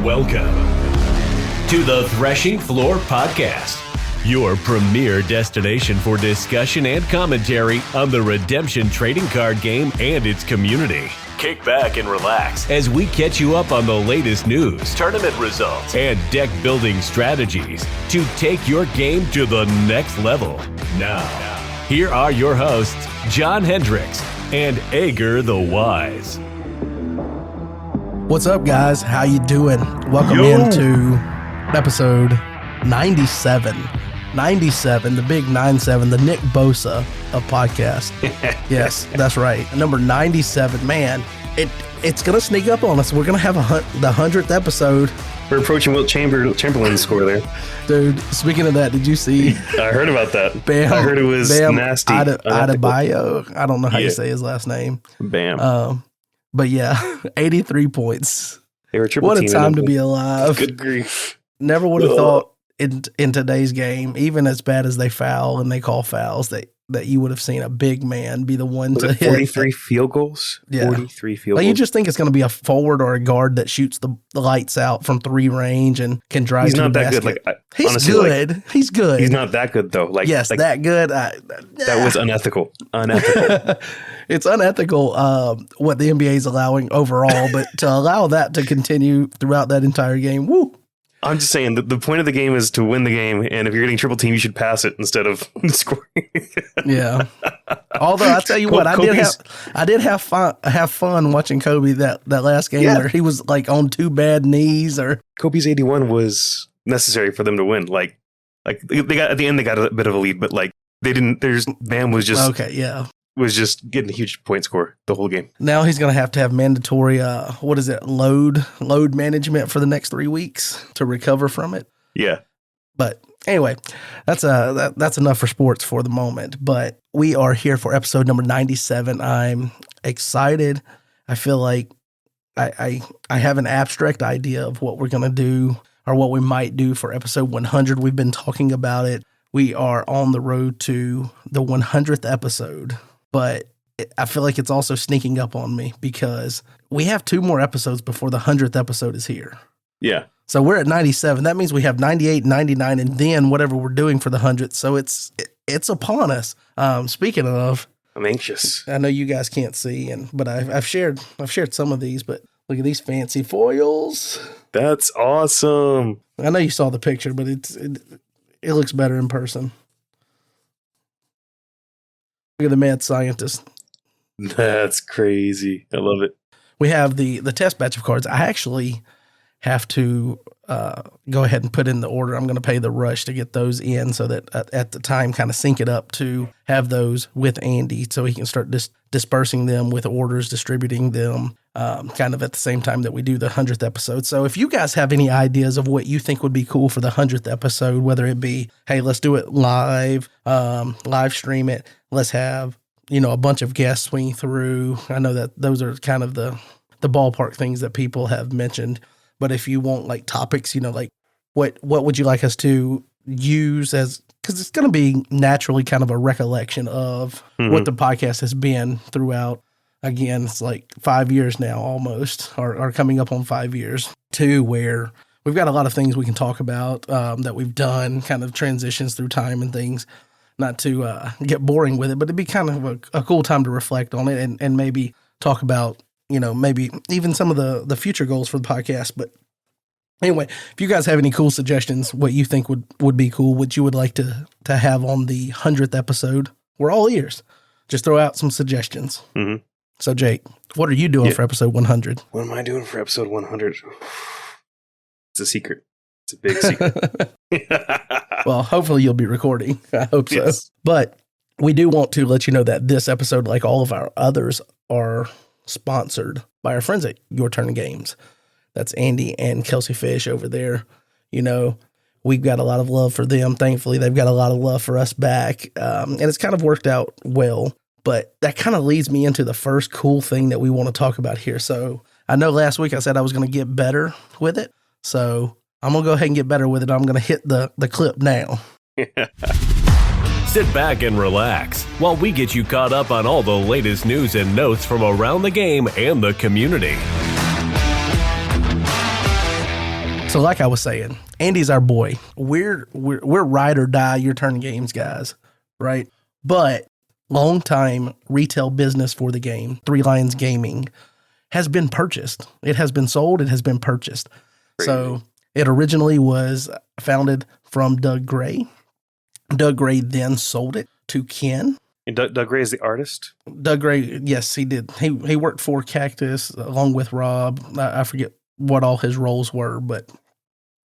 Welcome to the Threshing Floor Podcast, your premier destination for discussion and commentary on the redemption trading card game and its community. Kick back and relax as we catch you up on the latest news, tournament results, and deck building strategies to take your game to the next level. Now, here are your hosts, John Hendricks and Agur the Wise. What's up, guys? How you doing? Welcome into episode 97. 97, the big 97, the Nick Bosa of podcast. Yes, that's right. Number 97. Man, it's going to sneak up on us. We're going to have the 100th episode. We're approaching Wilt Chamberlain's score there. Dude, speaking of that, did you see? I heard about that. Bam, I heard it was nasty. Adebayo. I don't know how you say his last name. Bam. But yeah, 83 points. They were triple what a teaming time him. to be alive. Good grief. Never would have thought in today's game, even as bad as they foul and they call fouls, that you would have seen a big man be the one to hit. 43 field goals? Yeah. 43 field Like goals. you just think it's going to be a forward or a guard that shoots the lights out from three range and can drive He's to not the that basket. good. He's honestly, good. He's good. He's not that good, though. That good. That was unethical. Unethical. It's unethical what the NBA is allowing overall, but to allow that to continue throughout that entire game, woo. I'm just saying the point of the game is to win the game, and if you're getting triple team, you should pass it instead of scoring. Yeah. Although I tell you what, I did have fun watching Kobe that last game where he was like on two bad knees. Or Kobe's 81 was necessary for them to win. Like they got at the end, they got a bit of a lead, but like they didn't. Bam was just okay, yeah. Was just getting a huge point score the whole game. Now he's going to have mandatory, load management for the next 3 weeks to recover from it. Yeah. But anyway, that's enough for sports for the moment. But we are here for episode number 97. I'm excited. I feel like I have an abstract idea of what we're going to do or what we might do for episode 100. We've been talking about it. We are on the road to the 100th episode. But I feel like it's also sneaking up on me because we have 2 more episodes before the 100th episode is here. Yeah. So we're at 97. That means we have 98, 99, and then whatever we're doing for the 100th. So it's upon us. Speaking of, I'm anxious. I know you guys can't see, but I've shared some of these. But look at these fancy foils. That's awesome. I know you saw the picture, but it looks better in person. Look at the mad scientist. That's crazy. I love it. We have the test batch of cards. I actually have to go ahead and put in the order. I'm going to pay the rush to get those in so that at the time kind of sync it up to have those with Andy so he can start dispersing them with orders, distributing them kind of at the same time that we do the 100th episode. So if you guys have any ideas of what you think would be cool for the 100th episode, whether it be, hey, let's do it live stream it, let's have, a bunch of guests swing through. I know that those are kind of the ballpark things that people have mentioned. But if you want like topics, like what would you like us to use because it's going to be naturally kind of a recollection of what the podcast has been throughout. Again, it's like 5 years now almost, or coming up on 5 years, to where we've got a lot of things we can talk about that we've done, kind of transitions through time and things. Not to get boring with it, but it'd be kind of a cool time to reflect on it and maybe talk about, maybe even some of the future goals for the podcast. But anyway, if you guys have any cool suggestions, what you think would be cool, what you would like to have on the 100th episode, we're all ears. Just throw out some suggestions. Mm-hmm. So, Jake, what are you doing for episode 100? What am I doing for episode 100? It's a secret. It's a big secret. Well, hopefully you'll be recording. I hope so. Yes. But we do want to let you know that this episode, like all of our others, are sponsored by our friends at Your Turn Games. That's Andy and Kelsey Fish over there. We've got a lot of love for them. Thankfully, they've got a lot of love for us back. And it's kind of worked out well. But that kind of leads me into the first cool thing that we want to talk about here. So I know last week I said I was going to get better with it. So I'm going to go ahead and get better with it. I'm going to hit the clip now. Sit back and relax while we get you caught up on all the latest news and notes from around the game and the community. So like I was saying, Andy's our boy. We're ride or die your turn games guys, right? But long time retail business for the game, Three Lions Gaming, has been purchased. It has been sold. It has been purchased. Crazy. So it originally was founded from Doug Gray. Doug Gray then sold it to Ken. And Doug Gray is the artist? Doug Gray, yes, he did. He worked for Cactus along with Rob. I forget what all his roles were, but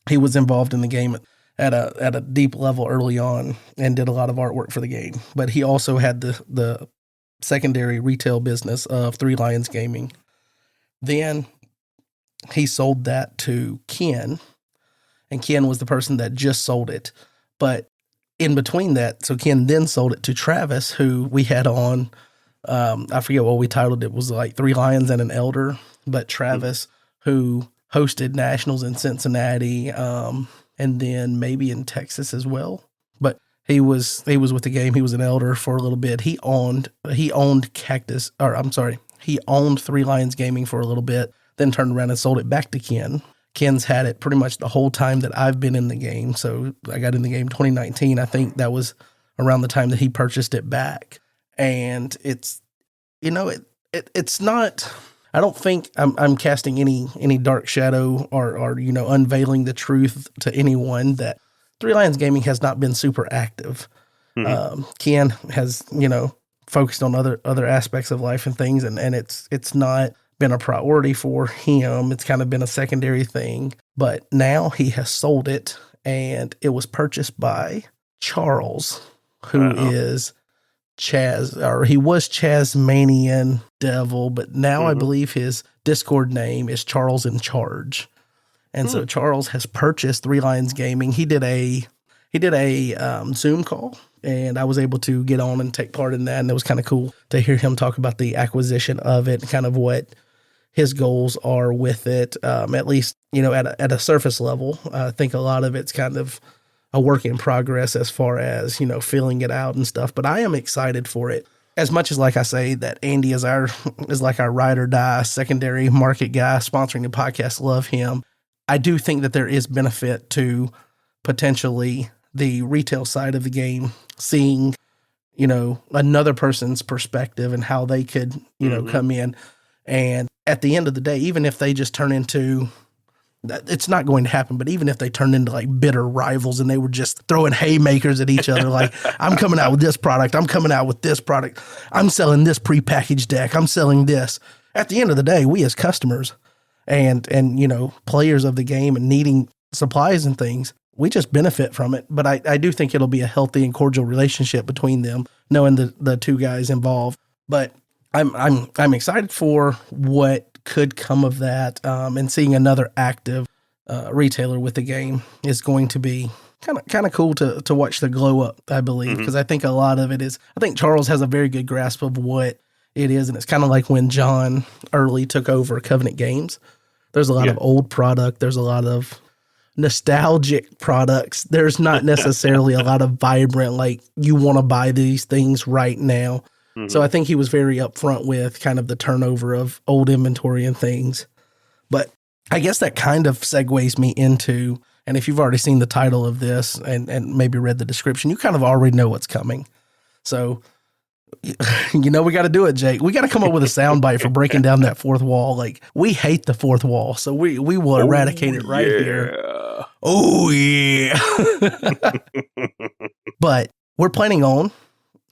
he was involved in the game at a deep level early on and did a lot of artwork for the game. But he also had the secondary retail business of Three Lions Gaming. Then he sold that to Ken, and Ken was the person that just sold it. But in between that, so Ken then sold it to Travis, who we had on, I forget what we titled it, was like Three Lions and an Elder, but Travis, who hosted Nationals in Cincinnati, and then maybe in Texas as well. But he was with the game. He was an elder for a little bit. He owned Three Lions Gaming for a little bit, then turned around and sold it back to Ken. Ken's had it pretty much the whole time that I've been in the game. So I got in the game 2019. I think that was around the time that he purchased it back. And it's, it's not, I don't think I'm casting any dark shadow or unveiling the truth to anyone that Three Lions Gaming has not been super active. Mm-hmm. Ken has, focused on other aspects of life and things, and it's not been a priority for him. It's kind of been a secondary thing, but now he has sold it, and it was purchased by Charles, who is Chaz, or he was Chazmanian Devil, but now I believe his Discord name is Charles in Charge. And so Charles has purchased Three Lions Gaming. He did a Zoom call, and I was able to get on and take part in that. And it was kind of cool to hear him talk about the acquisition of it and kind of what his goals are with it. At least, at a surface level, I think a lot of it's kind of a work in progress as far as, filling it out and stuff. But I am excited for it. As much as, like I say, that Andy is like our ride or die secondary market guy sponsoring the podcast, love him. I do think that there is benefit to potentially the retail side of the game, seeing, another person's perspective and how they could, come in. And at the end of the day, even if they just turn into, it's not going to happen, but even if they turn into like bitter rivals and they were just throwing haymakers at each other, like, I'm coming out with this product, I'm coming out with this product, I'm selling this prepackaged deck, I'm selling this. At the end of the day, we as customers and players of the game and needing supplies and things, we just benefit from it. But I do think it'll be a healthy and cordial relationship between them, knowing the two guys involved. But I'm excited for what could come of that, and seeing another active retailer with the game is going to be kind of cool to watch the glow up, I believe, because I think a lot of it is, I think Charles has a very good grasp of what it is, and it's kind of like when John Early took over Covenant Games. There's a lot of old product. There's a lot of nostalgic products. There's not necessarily a lot of vibrant, like, you want to buy these things right now. So I think he was very upfront with kind of the turnover of old inventory and things. But I guess that kind of segues me into, and if you've already seen the title of this and maybe read the description, you kind of already know what's coming. So, we got to do it, Jake. We got to come up with a soundbite for breaking down that fourth wall. Like, we hate the fourth wall, so we will eradicate it right here. Oh, yeah. But we're planning on,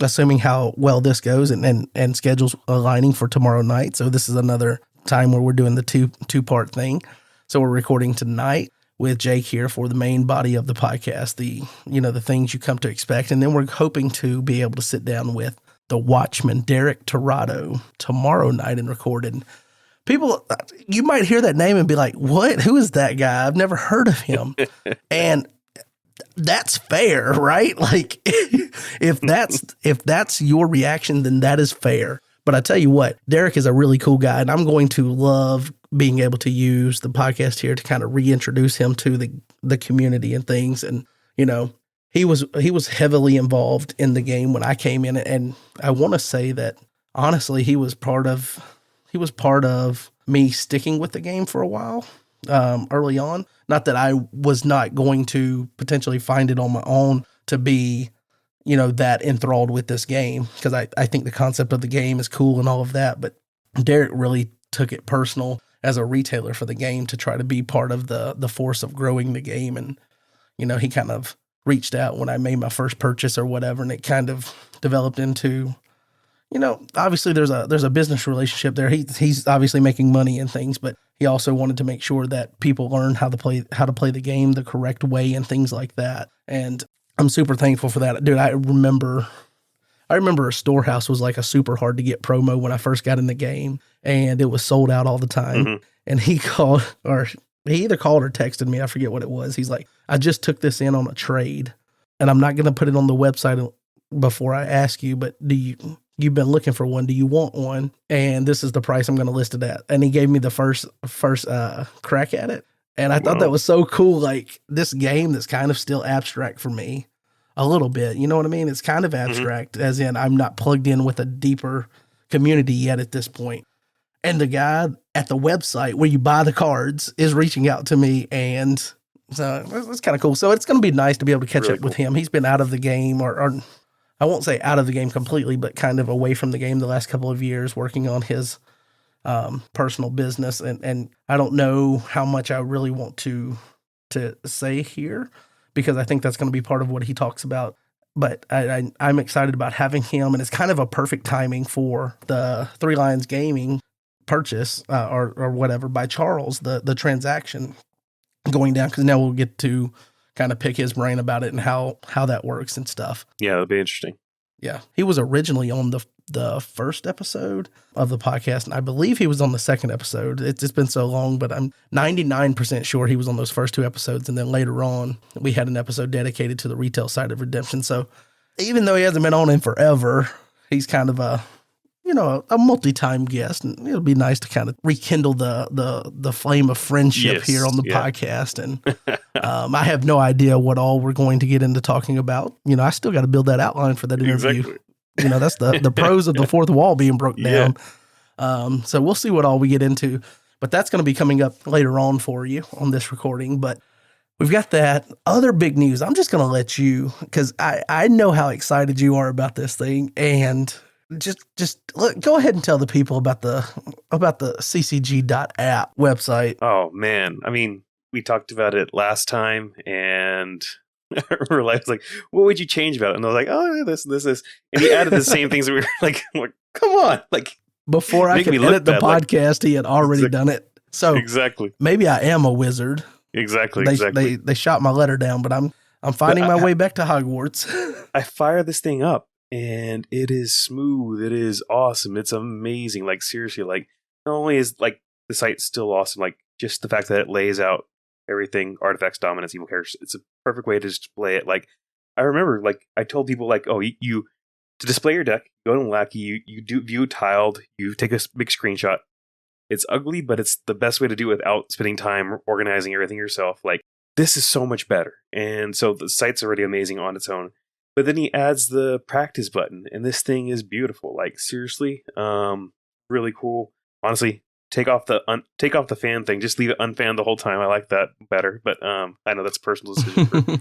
assuming how well this goes and schedules aligning for tomorrow night. So this is another time where we're doing the two-part thing. So we're recording tonight with Jake here for the main body of the podcast, the things you come to expect. And then we're hoping to be able to sit down with the Watchman, Derek Tirado, tomorrow night and record it. People, you might hear that name and be like, what? Who is that guy? I've never heard of him. And that's fair, right? Like, if that's your reaction, then that is fair. But I tell you what, Derek is a really cool guy, and I'm going to love being able to use the podcast here to kind of reintroduce him to the community and things. And, he was heavily involved in the game when I came in, and I want to say that honestly, he was part of me sticking with the game for a while. early on. Not that I was not going to potentially find it on my own to be, that enthralled with this game, because I think the concept of the game is cool and all of that. But Derek really took it personal as a retailer for the game to try to be part of the force of growing the game. And, he kind of reached out when I made my first purchase or whatever, and it kind of developed into, obviously there's a business relationship there. He's obviously making money and things, but he also wanted to make sure that people learn how to play the game the correct way and things like that. And I'm super thankful for that. Dude, I remember a Storehouse was like a super hard to get promo when I first got in the game, and it was sold out all the time. Mm-hmm. And he either called or texted me. I forget what it was. He's like, I just took this in on a trade, and I'm not going to put it on the website before I ask you, but you've been looking for one. Do you want one? And this is the price I'm going to list it at. And he gave me the first crack at it. And I thought that was so cool. Like, this game that's kind of still abstract for me a little bit. You know what I mean? It's kind of abstract, as in I'm not plugged in with a deeper community yet at this point. And the guy at the website where you buy the cards is reaching out to me. And so it's kind of cool. So it's going to be nice to be able to catch up with him. He's been out of the game, or I won't say out of the game completely, but kind of away from the game the last couple of years, working on his personal business. And I don't know how much I really want to say here, because I think that's going to be part of what he talks about. But I'm excited about having him, and it's kind of a perfect timing for the Three Lions Gaming purchase or whatever by Charles, the transaction going down, because now we'll get to kind of pick his brain about it and how that works and stuff. Yeah, that'll be interesting. Yeah. He was originally on the first episode of the podcast, and I believe he was on the second episode. It's been so long, but I'm 99% sure he was on those first two episodes, and then later on, we had an episode dedicated to the retail side of Redemption. So even though he hasn't been on in forever, he's kind of a multi-time guest, and it'll be nice to kind of rekindle the flame of friendship here on the podcast. And I have no idea what all we're going to get into talking about. I still got to build that outline for that interview. Exactly. That's the pros of the fourth wall being broke down. So we'll see what all we get into, but that's going to be coming up later on for you on this recording. But we've got that other big news. I'm just going to let you, because I know how excited you are about this thing, and just go ahead and tell the people about the ccg.app website. Oh man, I mean, we talked about it last time, and we're like, what would you change about it? And I was like, oh, this, and he added the same things. And we were like, come on, like, before I could edit the podcast, he had already done it. So exactly, maybe I am a wizard. Exactly. They shot my letter down, but I'm finding my way back to Hogwarts. I fire this thing up, and it is smooth. It is awesome. It's amazing. Like, seriously, like, not only is like the site still awesome, like just the fact that it lays out everything, artifacts, dominance, evil characters. It's a perfect way to display it. Like, I remember, like, I told people, like, oh, you to display your deck, go to Lackey, you do view tiled, you take a big screenshot. It's ugly, but it's the best way to do it without spending time organizing everything yourself. Like, this is so much better. And so the site's already amazing on its own. But then he adds the practice button, and this thing is beautiful. Like, seriously, really cool. Honestly, take off the fan thing. Just leave it unfanned the whole time. I like that better. But I know that's a personal decision for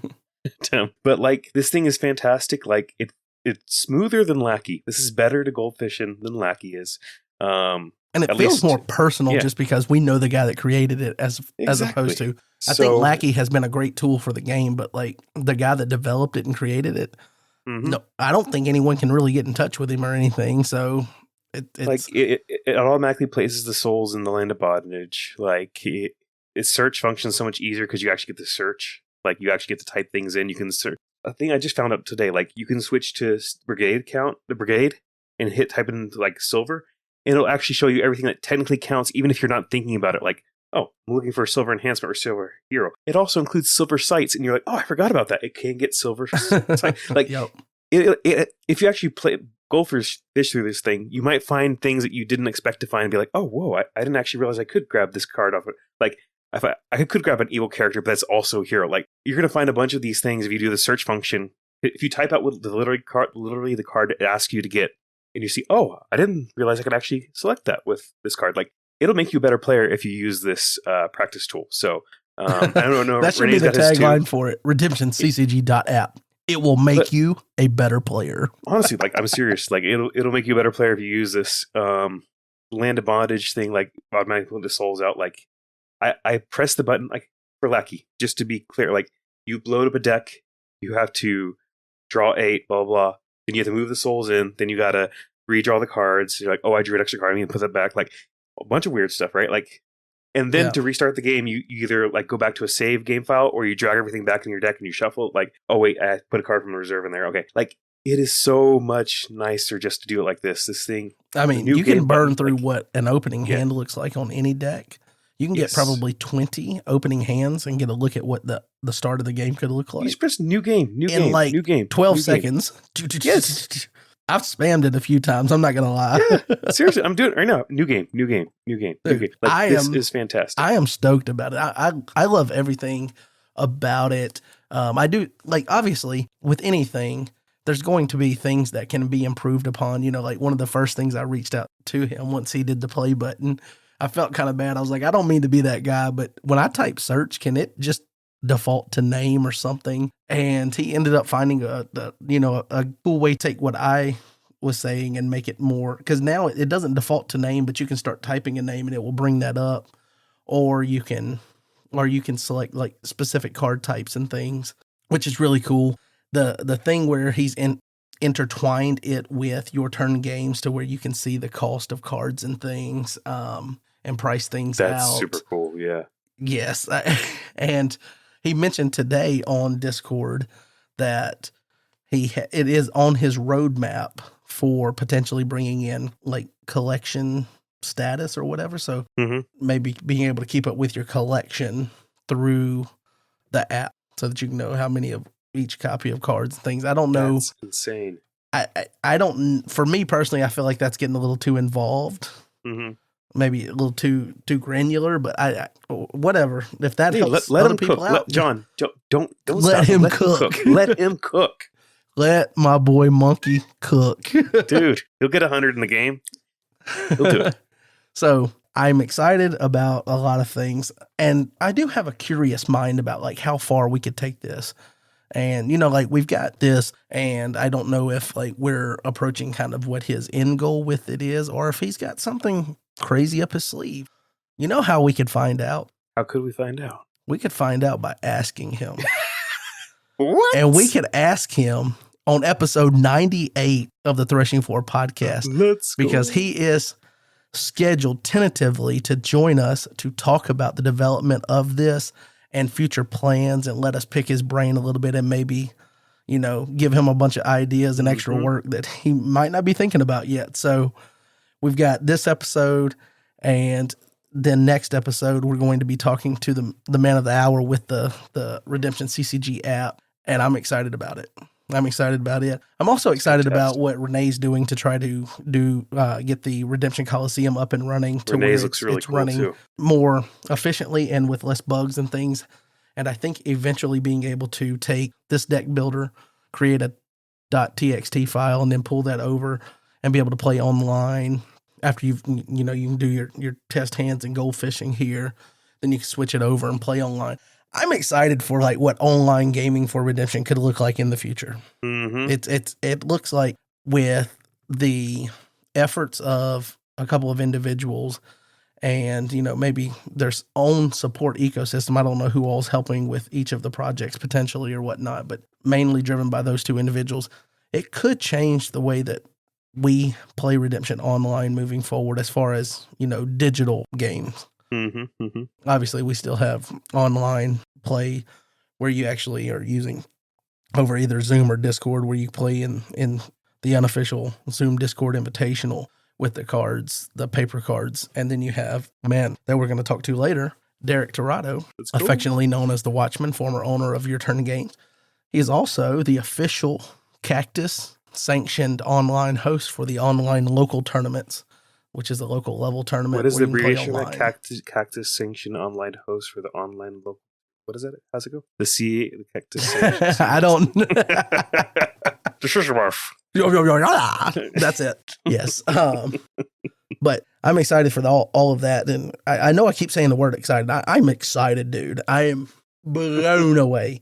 Tim. But like, this thing is fantastic. Like, it's smoother than Lackey. This is better to goldfish in than Lackey is. And it feels more personal, just because we know the guy that created it as opposed to, I think Lackey has been a great tool for the game, but like the guy that developed it and created it, no, I don't think anyone can really get in touch with him or anything. So it automatically places the souls in the land of bondage. Like, its search functions so much easier because you actually get to search. Like, you actually get to type things in. You can search. A thing I just found out today, like, you can switch to the brigade, and type in like silver. And it'll actually show you everything that technically counts, even if you're not thinking about it. Like, oh, I'm looking for a silver enhancement or silver hero. It also includes silver sights, and you're like, oh, I forgot about that. It can get silver sights. Like, if you actually play goldfish through this thing, you might find things that you didn't expect to find and be like, oh, whoa, I didn't actually realize I could grab this card off it. Like, if I could grab an evil character, but that's also a hero. Like, you're going to find a bunch of these things if you do the search function. If you type out what literally the card it asks you to get, and you see, oh, I didn't realize I could actually select that with this card. Like, it'll make you a better player if you use this practice tool. So I don't know. That should be the tagline for it. RedemptionCCG.app. It will make you a better player. Honestly, like I'm serious. Like it'll make you a better player if you use this land of bondage thing. Like automatically put the souls out. Like I press the button like for Lackey. Just to be clear, like you load up a deck, you have to draw 8, blah blah. Then you have to move the souls in. Then you gotta redraw the cards. You're like, oh, I drew an extra card. I need to put that back. Like a bunch of weird stuff, right? Like. And then to restart the game, you either like go back to a save game file or you drag everything back in your deck and you shuffle it. Like, oh wait, I put a card from the reserve in there. Okay, like it is so much nicer just to do it like this. This thing. I mean, you can burn through what an opening hand looks like on any deck. You can get probably 20 opening hands and get a look at what the start of the game could look like. You just press new game, in like new game, 12 new seconds. Game. Yes. I've spammed it a few times. I'm not going to lie. Yeah, seriously, I'm doing it right now. New game. Dude, like, this is fantastic. I am stoked about it. I love everything about it. I do, like, obviously, with anything, there's going to be things that can be improved upon. You know, like one of the first things I reached out to him once he did the play button, I felt kind of bad. I was like, I don't mean to be that guy, but when I type search, can it just default to name or something? And he ended up finding a cool way to take what I was saying and make it more, because now it doesn't default to name, but you can start typing a name and it will bring that up, or you can select like specific card types and things, which is really cool. The thing where he's intertwined it with your turn games to where you can see the cost of cards and things and price things out. That's super cool. Yeah. Yes. And he mentioned today on Discord that it is on his roadmap for potentially bringing in like collection status or whatever. So maybe being able to keep up with your collection through the app so that you can know how many of each copy of cards and things. I don't know. That's insane. I don't, for me personally, I feel like that's getting a little too involved. Maybe a little too granular, but I whatever. If that helps let other him people cook. out, John, don't let him cook. Let him cook. Let my boy Monkey cook. Dude, he'll get 100 in the game. He'll do it. So I'm excited about a lot of things, and I do have a curious mind about like how far we could take this. And, you know, like we've got this, and I don't know if like we're approaching kind of what his end goal with it is, or if he's got something crazy up his sleeve. You know how we could find out? How could we find out? We could find out by asking him. What? And we could ask him on episode 98 of the Threshing Floor podcast. Let's go. Because he is scheduled tentatively to join us to talk about the development of this and future plans, and let us pick his brain a little bit and maybe, you know, give him a bunch of ideas and extra work that he might not be thinking about yet. So we've got this episode, and then next episode, we're going to be talking to the man of the hour with the Redemption CCG app, and I'm excited about it. I'm also excited about what Renee's doing to try to get the Redemption Coliseum up and running to Renee's where looks really it's cool running too. More efficiently and with less bugs and things. And I think eventually being able to take this deck builder, create a .txt file, and then pull that over and be able to play online after you can do your test hands and gold fishing here, then you can switch it over and play online. I'm excited for like what online gaming for Redemption could look like in the future. It looks like with the efforts of a couple of individuals and, you know, maybe their own support ecosystem. I don't know who all's helping with each of the projects potentially or whatnot, but mainly driven by those two individuals. It could change the way that we play Redemption online moving forward as far as, you know, digital games. Obviously, we still have online play where you actually are using over either Zoom or Discord, where you play in the unofficial Zoom Discord Invitational with the cards, the paper cards. And then you have a man that we're going to talk to later, Derek Tirado, affectionately known as the Watchman, former owner of Your Turn Games. He is also the official Cactus sanctioned online host for the online local tournaments, which is a local level tournament. What is the abbreviation of Cactus sanctioned online host for the online local? What is it? How's it go? The Cactus sanctioned. I don't. That's it. Yes. But I'm excited for all of that. And I know I keep saying the word excited. I'm excited, dude. I am blown away.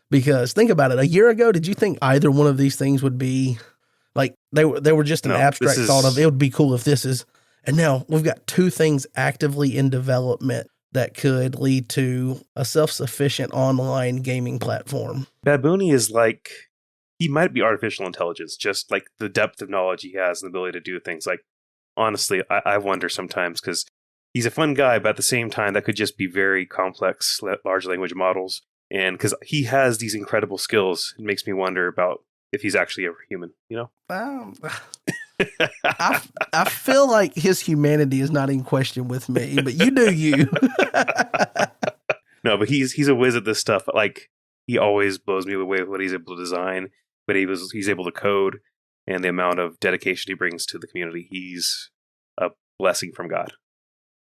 Because think about it. A year ago, did you think either one of these things would be like they were just an abstract thought of it would be cool if this is, and now we've got two things actively in development that could lead to a self-sufficient online gaming platform. Babooni is like, he might be artificial intelligence, just like the depth of knowledge he has and the ability to do things. Like, honestly, I wonder sometimes because he's a fun guy, but at the same time, that could just be very complex large language models. And because he has these incredible skills, it makes me wonder about if he's actually a human, you know? I feel like his humanity is not in question with me, but you do you. No, but he's a whiz at this stuff. Like, he always blows me away with what he's able to design, but he's able to code, and the amount of dedication he brings to the community. He's a blessing from God.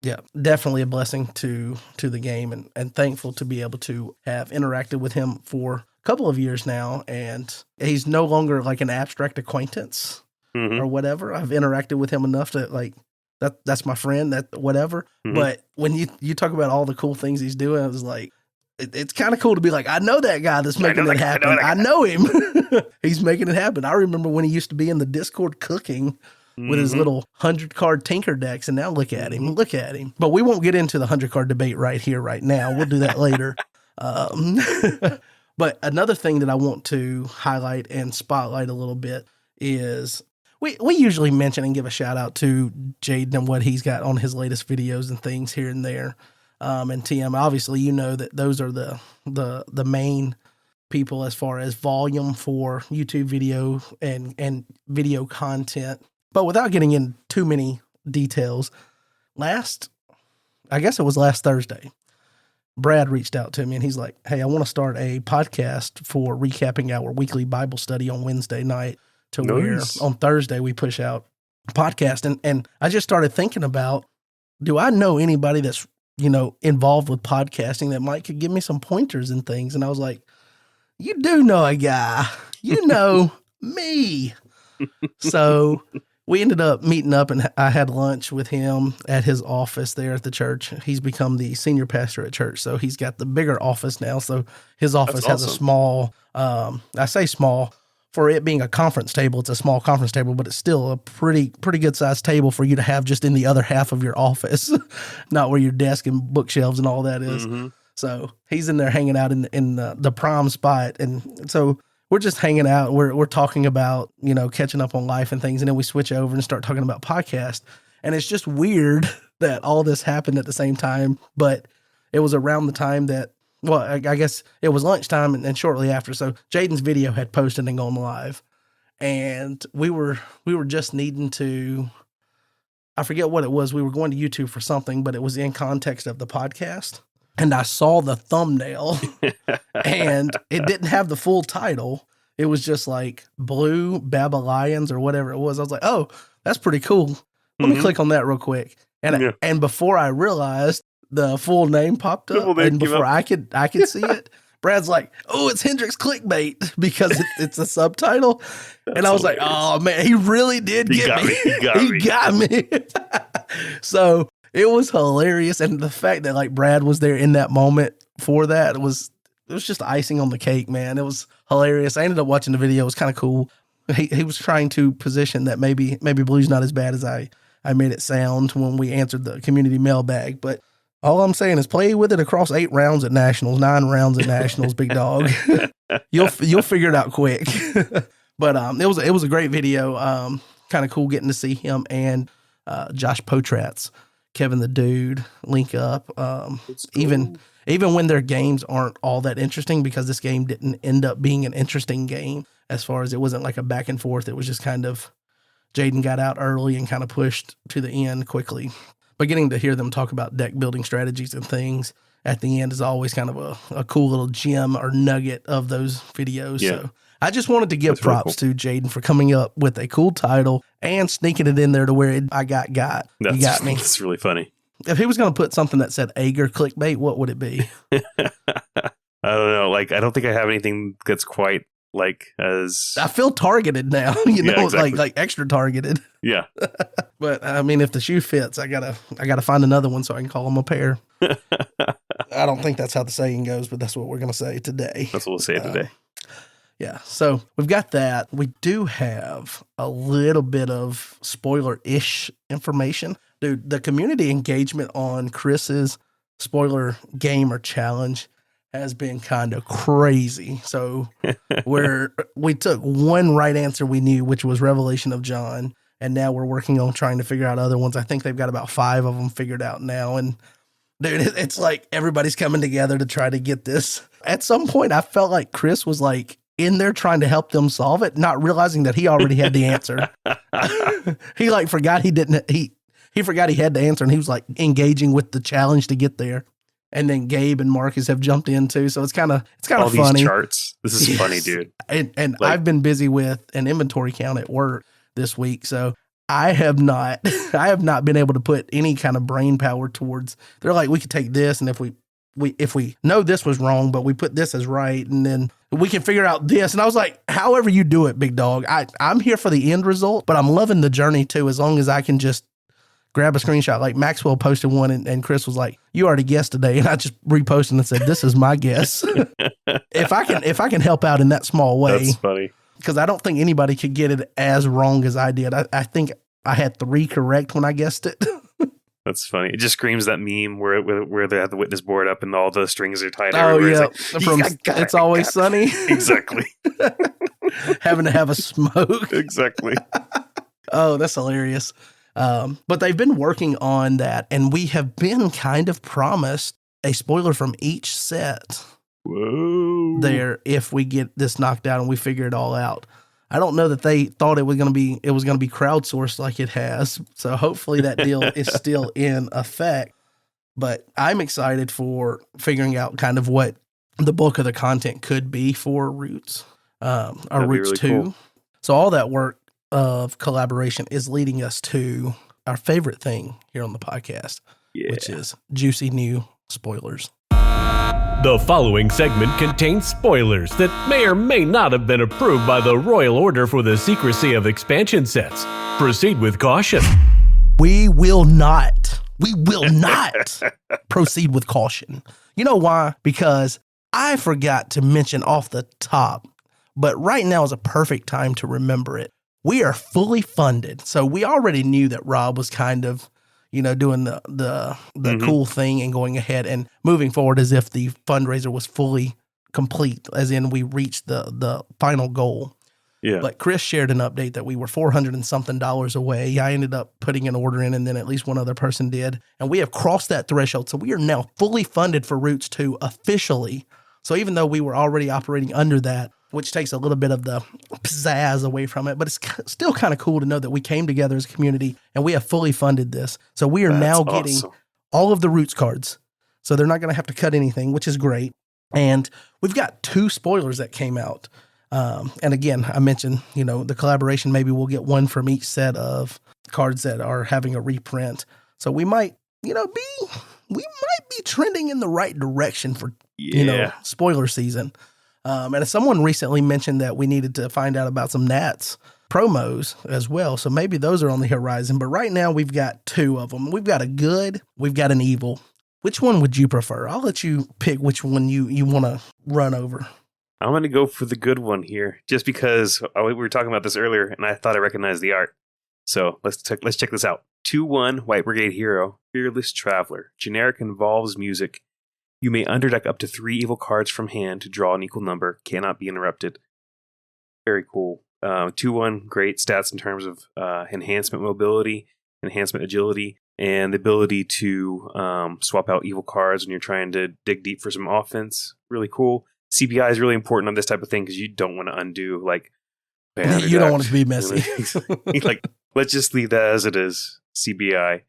Yeah, definitely a blessing to the game, and thankful to be able to have interacted with him for a couple of years now, and he's no longer like an abstract acquaintance or whatever. I've interacted with him enough that like that's my friend, that whatever. But when you talk about all the cool things he's doing, it was like it's kind of cool to be like, I know that guy that's making it happen. I know him. He's making it happen. I remember when he used to be in the Discord cooking with his little 100-card tinker decks, and now look at him. Look at him. But we won't get into the 100-card debate right here, right now. We'll do that later. But another thing that I want to highlight and spotlight a little bit is we usually mention and give a shout out to Jaden and what he's got on his latest videos and things here and there. And TM, obviously, you know that those are the main people as far as volume for YouTube video and video content. But without getting in too many details, I guess it was last Thursday, Brad reached out to me and he's like, hey, I want to start a podcast for recapping our weekly Bible study on Wednesday night to where on Thursday we push out a podcast. And I just started thinking about, do I know anybody that's, involved with podcasting that might could give me some pointers and things? And I was like, you do know a guy, me. So we ended up meeting up, and I had lunch with him at his office there at the church. He's become the senior pastor at church, so he's got the bigger office now. So his office has a small, I say small, for it being a conference table, it's a small conference table, but it's still a pretty good sized table for you to have just in the other half of your office, not where your desk and bookshelves and all that is. So he's in there hanging out in the prime spot, and so we're just hanging out. We're talking about, catching up on life and things. And then we switch over and start talking about podcast. And it's just weird that all this happened at the same time. But it was around the time that, well, I guess it was lunchtime and shortly after. So Jaden's video had posted and gone live. And we were just needing to, I forget what it was. We were going to YouTube for something, but it was in context of the podcast. And I saw the thumbnail and it didn't have the full title. It was just like Blue Babylonians or whatever it was. I was like, oh, that's pretty cool. Let me click on that real quick. And and before I realized, the full name popped up, and before I could see it, Brad's like, oh, it's Hendrix clickbait because it's a subtitle. And I was hilarious. Like, oh man, he really did get me. He got me. So it was hilarious. And the fact that like Brad was there in that moment for that, it was just icing on the cake, man. It was hilarious. I ended up watching the video. It was kind of cool. He was trying to position that maybe Blue's not as bad as I made it sound when we answered the community mailbag. But all I'm saying is play with it across 8 rounds at Nationals, 9 rounds at Nationals, big dog. You'll figure it out quick. But it was a great video. Kind of cool getting to see him and Josh Potratz, Kevin the Dude, link up. Cool. Even when their games aren't all that interesting, because this game didn't end up being an interesting game as far as it wasn't like a back and forth. It was just kind of Jaden got out early and kind of pushed to the end quickly. But getting to hear them talk about deck building strategies and things at the end is always kind of a cool little gem or nugget of those videos. Yeah. So I just wanted to give props to Jaden for coming up with a cool title and sneaking it in there to where I got. You got me. That's really funny. If he was going to put something that said Agur clickbait, what would it be? I don't know. Like, I don't think I have anything that's quite like as I feel targeted now, you know, exactly. like extra targeted. Yeah. But I mean, if the shoe fits, I gotta find another one so I can call them a pair. I don't think that's how the saying goes, but that's what we're gonna say today. That's what we'll say today. Yeah, so we've got that. We do have a little bit of spoiler-ish information. Dude, the community engagement on Chris's spoiler game or challenge has been kind of crazy. So we took one right answer we knew, which was Revelation of John, and now we're working on trying to figure out other ones. I think they've got about 5 of them figured out now, and dude, it's like everybody's coming together to try to get this. At some point, I felt like Chris was like in there trying to help them solve it, not realizing that he already had the answer. He like forgot he forgot he had the answer, and he was like engaging with the challenge to get there. And then Gabe and Marcus have jumped in too, so it's kind of all funny. These charts, this is funny, dude. And like, I've been busy with an inventory count at work this week, so I have not been able to put any kind of brain power towards. They're like, we could take this, and if we know this was wrong, but we put this as right, and then we can figure out this. And I was like, however you do it, big dog. I'm here for the end result, but I'm loving the journey too, as long as I can just grab a screenshot. Like Maxwell posted one, and Chris was like, you already guessed today. And I just reposted and said, this is my guess. If I can help out in that small way. That's funny. Because I don't think anybody could get it as wrong as I did. I think I had 3 correct when I guessed it. That's funny. It just screams that meme where they have the witness board up and all the strings are tied Oh, everywhere. yeah. It's Always Sunny. Exactly. Having to have a smoke. Exactly. Oh, that's hilarious. But they've been working on that, and we have been kind of promised a spoiler from each set. Whoa. There, if we get this knocked out and we figure it all out. I don't know that they thought it was going to be crowdsourced like it has. So hopefully that deal is still in effect. But I'm excited for figuring out kind of what the bulk of the content could be for Roots, or Roots really 2. cool. So all that work of collaboration is leading us to our favorite thing here on the podcast, which is juicy new spoilers. The following segment contains spoilers that may or may not have been approved by the Royal Order for the Secrecy of Expansion Sets. Proceed with caution. We will not proceed with caution. You know why? Because I forgot to mention off the top, but right now is a perfect time to remember it. We are fully funded. So we already knew that Rob was kind of, doing the cool thing and going ahead and moving forward as if the fundraiser was fully complete, as in we reached the final goal. Yeah. But Chris shared an update that we were $400 and something away. I ended up putting an order in, and then at least one other person did. And we have crossed that threshold. So we are now fully funded for Roots 2 officially. So even though we were already operating under that, which takes a little bit of the pizzazz away from it, but it's still kind of cool to know that we came together as a community and we have fully funded this. So we are now getting all of the Roots cards. So they're not going to have to cut anything, which is great. And we've got 2 spoilers that came out. And again, I mentioned, the collaboration, maybe we'll get one from each set of cards that are having a reprint. So we might, we might be trending in the right direction for, spoiler season. And someone recently mentioned that we needed to find out about some Nats promos as well. So maybe those are on the horizon. But right now we've got 2 of them. We've got a good, we've got an evil. Which one would you prefer? I'll let you pick which one you want to run over. I'm going to go for the good one here, just because we were talking about this earlier, and I thought I recognized the art. So let's check this out. 2/1 White Brigade Hero, Fearless Traveler. Generic involves music. You may underdeck up to 3 evil cards from hand to draw an equal number. Cannot be interrupted. Very cool. 2/1, great stats in terms of enhancement mobility, enhancement agility, and the ability to swap out evil cards when you're trying to dig deep for some offense. Really cool. CPI is really important on this type of thing because you don't want to undo you don't want it to be messy. Let's just leave that as it is. CBI.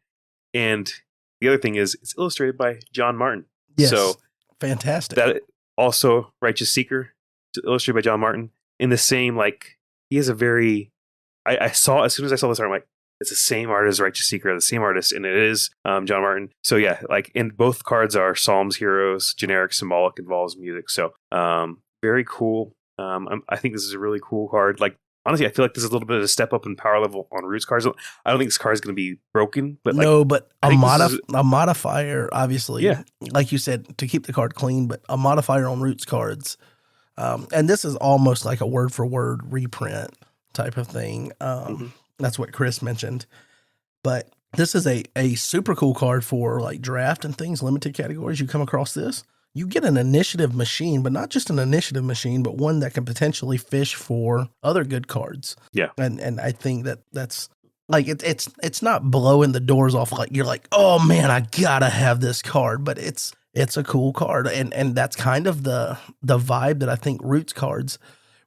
And the other thing is it's illustrated by John Martin. Yes. So fantastic. That also Righteous Seeker, illustrated by John Martin. In the same, he has a very. I saw as soon as I saw this art, I'm like, it's the same art as Righteous Seeker, the same artist, and it is John Martin. So yeah, and both cards are Psalms heroes, generic, symbolic, involves music. So very cool. I think this is a really cool card. Like, honestly, I feel like this is a little bit of a step up in power level on Roots cards. I don't think this card is going to be broken, but like, no, but I a think this is- modifier, obviously, Yeah. like you said, to keep the card clean, but a modifier on Roots cards. And this is almost like a word for word reprint type of thing. That's what Chris mentioned. But this is a super cool card for like draft and things, limited categories. You come across this, you get an initiative machine, but not just an initiative machine, but one that can potentially fish for other good cards. Yeah. And I think that's like, it's not blowing the doors off. Like you're like, oh man, I gotta have this card, but it's a cool card. And that's kind of the vibe that I think Roots cards,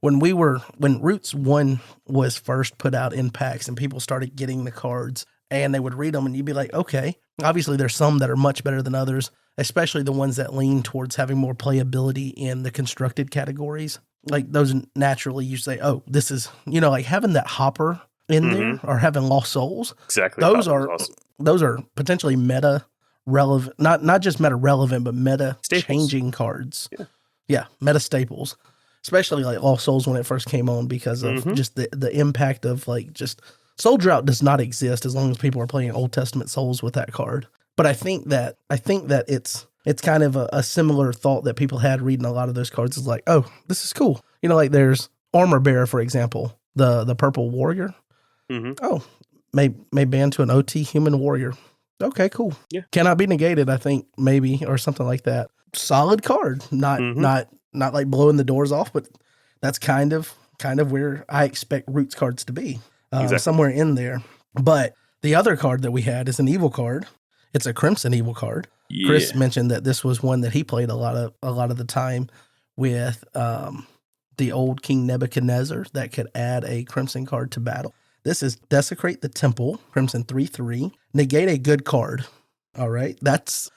when Roots 1 was first put out in packs and people started getting the cards and they would read them and you'd be like, okay, obviously there's some that are much better than others, especially the ones that lean towards having more playability in the constructed categories. Like those naturally you say, oh, this is, like having that hopper in there or having Lost Souls. Exactly. Those Awesome. those are potentially meta relevant, not just meta relevant, but meta changing cards. Yeah, meta staples. Especially like Lost Souls when it first came on because of just the impact of like just Soul Drought does not exist as long as people are playing Old Testament Souls with that card. But I think that it's kind of a similar thought that people had reading a lot of those cards is like, oh, this is cool. Like there's Armor Bearer, for example, the purple warrior. Oh, may ban to an OT human warrior. Okay, cool. Yeah. Cannot be negated, I think, maybe, or something like that. Solid card. Not like blowing the doors off, but that's kind of where I expect Roots cards to be. Exactly. Somewhere in there. But the other card that we had is an evil card. It's a Crimson evil card. Yeah. Chris mentioned that this was one that he played a lot of the time with the old King Nebuchadnezzar that could add a Crimson card to battle. This is Desecrate the Temple, Crimson 3/3, negate a good card. All right. That's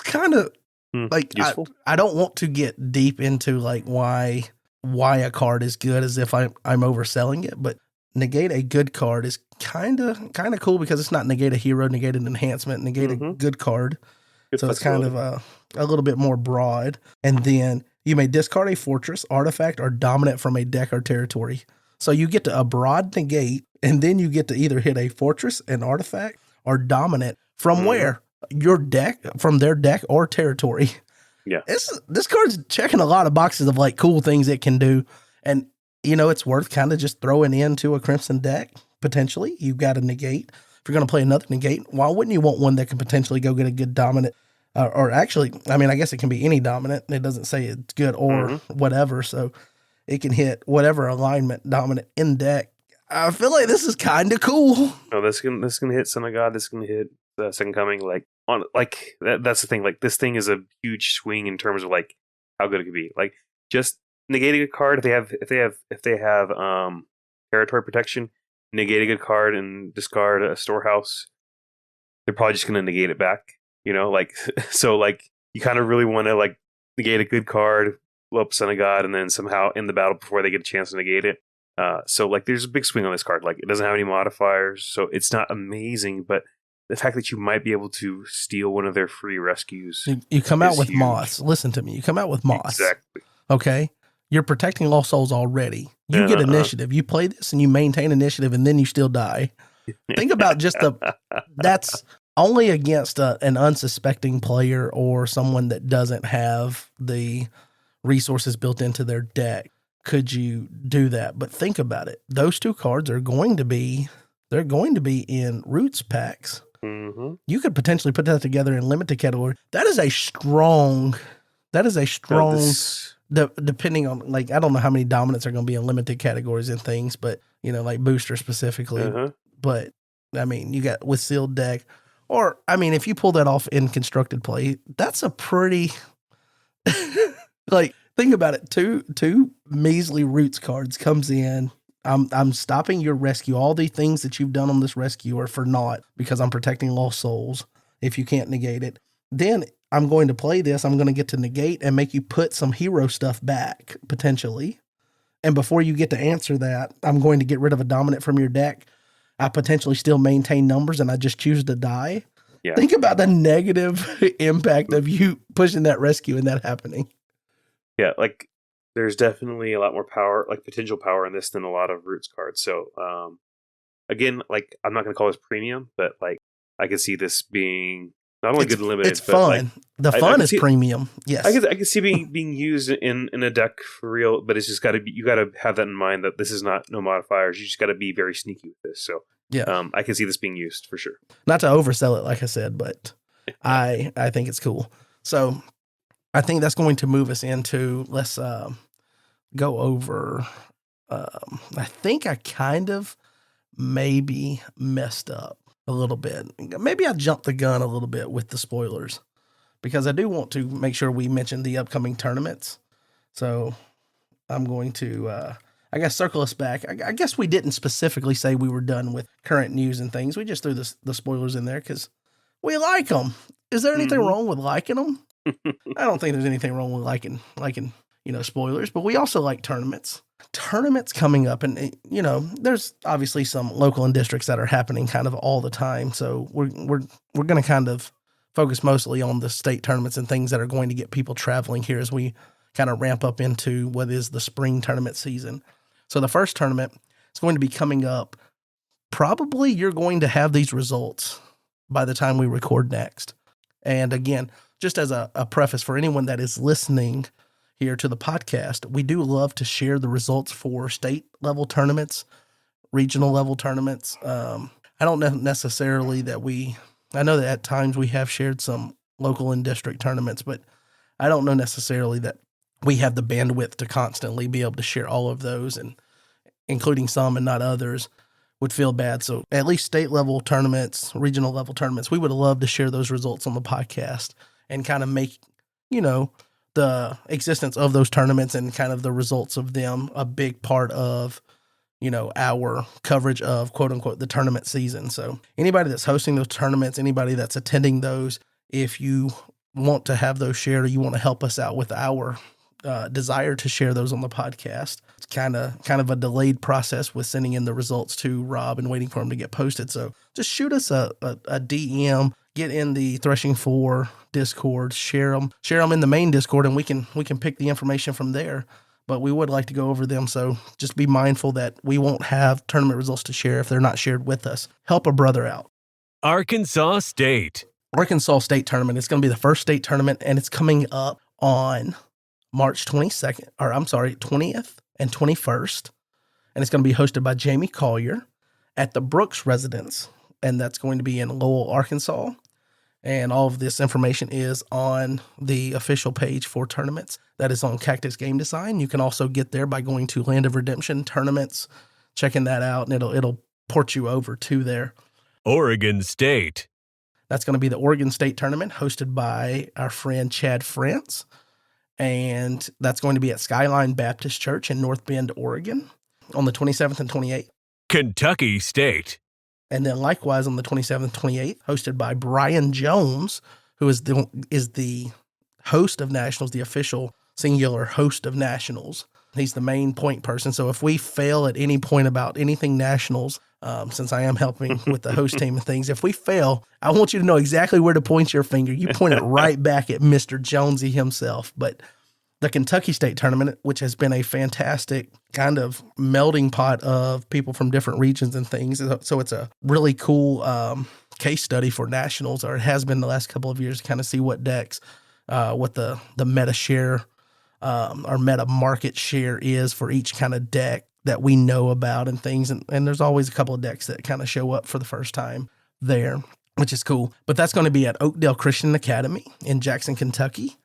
kind of like, useful. I don't want to get deep into like why a card is good as if I'm overselling it, but negate a good card is kind of cool because it's not negate a hero, negate an enhancement, negate a good card. So it's kind of a little bit more broad. And then you may discard a fortress, artifact, or dominant from a deck or territory. So you get to a broad negate, and then you get to either hit a fortress, an artifact, or dominant from where? Your deck, from their deck or territory. Yeah. This card's checking a lot of boxes of like cool things it can do. And, it's worth kind of just throwing into a Crimson deck, potentially. You've got a negate. If you're going to play another negate, why wouldn't you want one that can potentially go get a good dominant? Or actually, I mean, I guess it can be any dominant. It doesn't say it's good or whatever. So it can hit whatever alignment dominant in deck. I feel like this is kind of cool. No, this can hit Son of God. This can hit the Second Coming. That's the thing. Like, this thing is a huge swing in terms of like how good it could be. Like, just negating a card if they have territory protection, negate a good card and discard a storehouse. They're probably just going to negate it back. So like you kind of really want to like negate a good card, blow up Son of God, and then somehow end the battle before they get a chance to negate it. So like there's a big swing on this card. Like, it doesn't have any modifiers, so it's not amazing, but the fact that you might be able to steal one of their free rescues. You come out with huge. Moss. Listen to me. You come out with Moss. Exactly. Okay. You're protecting Lost Souls already. You get initiative. You play this and you maintain initiative, and then you still die. Think about just that's only against an unsuspecting player or someone that doesn't have the resources built into their deck. Could you do that? But think about it. Those two cards are going to be in Roots packs. You could potentially put that together in limited category. That is a strong. Depending on, like, I don't know how many dominants are going to be in limited categories and things, but like booster specifically. But I mean, you got with sealed deck, or I mean, if you pull that off in constructed play, that's a pretty like, think about it. Two measly Roots cards comes in. I'm stopping your rescue. All the things that you've done on this rescue are for naught because I'm protecting Lost Souls. If you can't negate it, then I'm going to play this. I'm going to get to negate and make you put some hero stuff back potentially. And before you get to answer that, I'm going to get rid of a dominant from your deck. I potentially still maintain numbers and I just choose to die. Yeah. Think about the negative impact of you pushing that rescue and that happening. Yeah, like there's definitely a lot more power, like potential power in this than a lot of Roots cards. So again, like I'm not going to call this premium, but like I could see this being not only good and limited, it's but fun. like The I fun could is see, premium. Yes. I could see being used in a deck for real, but it's just got to be, you got to have that in mind that this is not no modifiers. You just got to be very sneaky with this. So Yeah. I can see this being used for sure. Not to oversell it, like I said, but I think it's cool. So I think that's going to move us into, let's go over, I think I kind of maybe messed up a little bit. Maybe I jumped the gun a little bit with the spoilers because I do want to make sure we mention the upcoming tournaments. So I'm going to, I guess, circle us back. I guess we didn't specifically say we were done with current news and things. We just threw the spoilers in there because we like them. Is there anything wrong with liking them? I don't think there's anything wrong with liking, spoilers, but we also like tournaments. Tournaments coming up, and there's obviously some local and districts that are happening kind of all the time. So we're going to kind of focus mostly on the state tournaments and things that are going to get people traveling here as we kind of ramp up into what is the spring tournament season. So the first tournament is going to be coming up. Probably you're going to have these results by the time we record next. And again, just as a preface for anyone that is listening here to the podcast, we do love to share the results for state level tournaments, regional level tournaments. I don't know necessarily that I know that at times we have shared some local and district tournaments, but I don't know necessarily that we have the bandwidth to constantly be able to share all of those, and including some and not others would feel bad. So at least state level tournaments, regional level tournaments, we would love to share those results on the podcast and kind of make, the existence of those tournaments and kind of the results of them a big part of, our coverage of quote unquote the tournament season. So anybody that's hosting those tournaments, anybody that's attending those, if you want to have those shared or you want to help us out with our desire to share those on the podcast, it's kind of a delayed process with sending in the results to Rob and waiting for them to get posted. So just shoot us a DM, get in the Threshing 4 Discord, share them in the main Discord, and we can pick the information from there. But we would like to go over them. So just be mindful that we won't have tournament results to share if they're not shared with us. Help a brother out. Arkansas State Tournament. It's going to be the first state tournament, and it's coming up on March 20th and 21st. And it's going to be hosted by Jamie Collier at the Brooks Residence. And that's going to be in Lowell, Arkansas. And all of this information is on the official page for tournaments. That is on Cactus Game Design. You can also get there by going to Land of Redemption Tournaments, checking that out, and it'll port you over to there. Oregon State. That's going to be the Oregon State Tournament hosted by our friend Chad France. And that's going to be at Skyline Baptist Church in North Bend, Oregon on the 27th and 28th. Kentucky State. And then likewise on the 27th and 28th, hosted by Brian Jones, who is the host of Nationals, the official singular host of Nationals. He's the main point person. So if we fail at any point about anything Nationals, since I am helping with the host team and things, if we fail, I want you to know exactly where to point your finger. You point it right back at Mr. Jonesy himself. But the Kentucky State Tournament, which has been a fantastic kind of melting pot of people from different regions and things. So it's a really cool case study for Nationals, or it has been the last couple of years, to kind of see what decks, what the meta share or meta market share is for each kind of deck that we know about and things. And there's always a couple of decks that kind of show up for the first time there, which is cool. But that's going to be at Oakdale Christian Academy in Jackson, Kentucky.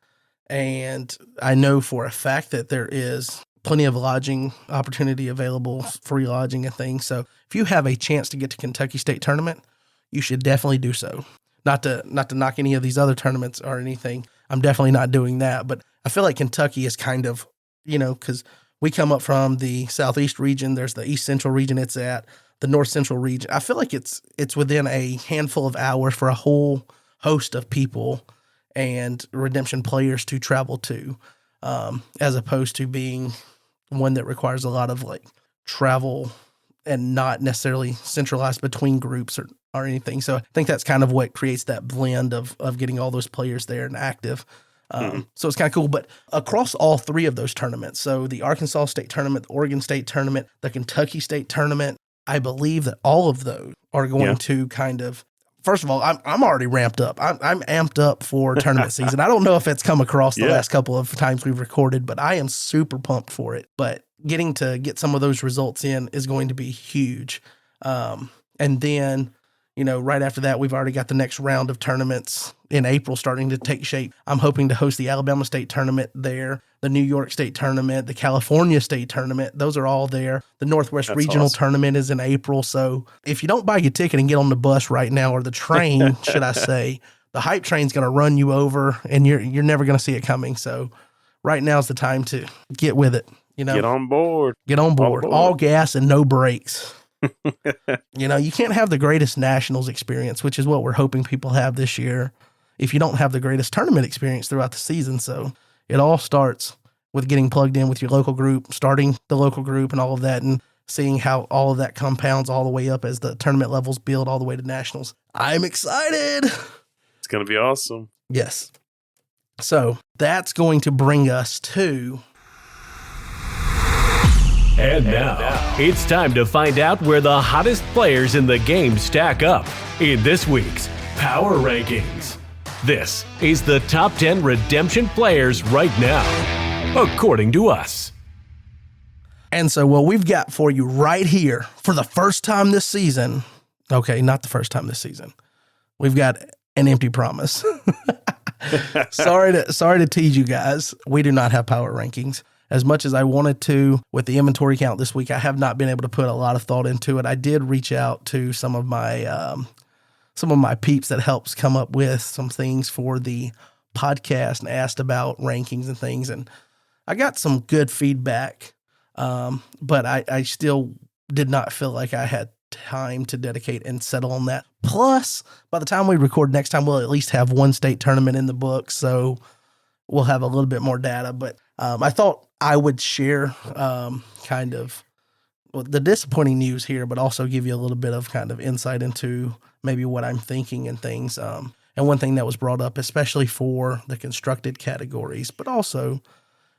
And I know for a fact that there is plenty of lodging opportunity available, free lodging and things. So if you have a chance to get to Kentucky State Tournament, you should definitely do so. Not to knock any of these other tournaments or anything. I'm definitely not doing that. But I feel like Kentucky is kind of, because we come up from the Southeast region. There's the East Central region it's at, the North Central region. I feel like it's within a handful of hours for a whole host of people and Redemption players to travel to, as opposed to being one that requires a lot of travel and not necessarily centralized between groups or anything. So I think that's kind of what creates that blend of getting all those players there and active. So it's kind of cool. But across all three of those tournaments, so the Arkansas State Tournament, the Oregon State Tournament, the Kentucky State Tournament, I believe that all of those are going to kind of, first of all, I'm already ramped up. I'm amped up for tournament season. I don't know if it's come across the last couple of times we've recorded, but I am super pumped for it. But getting to get some of those results in is going to be huge. And then, right after that, we've already got the next round of tournaments in April starting to take shape. I'm hoping to host the Alabama State Tournament there, the New York State Tournament, the California State Tournament. Those are all there. The Northwest Regional Tournament is in April. So if you don't buy your ticket and get on the bus right now, or the train, should I say, the hype train's going to run you over and you're never going to see it coming. So right now is the time to get with it. Get on board. Get on board. All gas and no brakes. You can't have the greatest nationals experience, which is what we're hoping people have this year, if you don't have the greatest tournament experience throughout the season. So it all starts with getting plugged in with your local group, starting the local group and all of that, and seeing how all of that compounds all the way up as the tournament levels build all the way to nationals. I'm excited. It's going to be awesome. Yes. So that's going to bring us to... And now, it's time to find out where the hottest players in the game stack up in this week's Power Rankings. This is the top 10 Redemption players right now, according to us. And so what we've got for you right here for the first time this season, okay, not the first time this season, we've got an empty promise. Sorry to tease you guys. We do not have Power Rankings. As much as I wanted to with the inventory count this week, I have not been able to put a lot of thought into it. I did reach out to some of my peeps that helps come up with some things for the podcast and asked about rankings and things. And I got some good feedback, but I still did not feel like I had time to dedicate and settle on that. Plus, by the time we record next time, we'll at least have one state tournament in the book. So we'll have a little bit more data, but I thought I would share kind of the disappointing news here, but also give you a little bit of kind of insight into maybe what I'm thinking and things. And one thing that was brought up, especially for the constructed categories, but also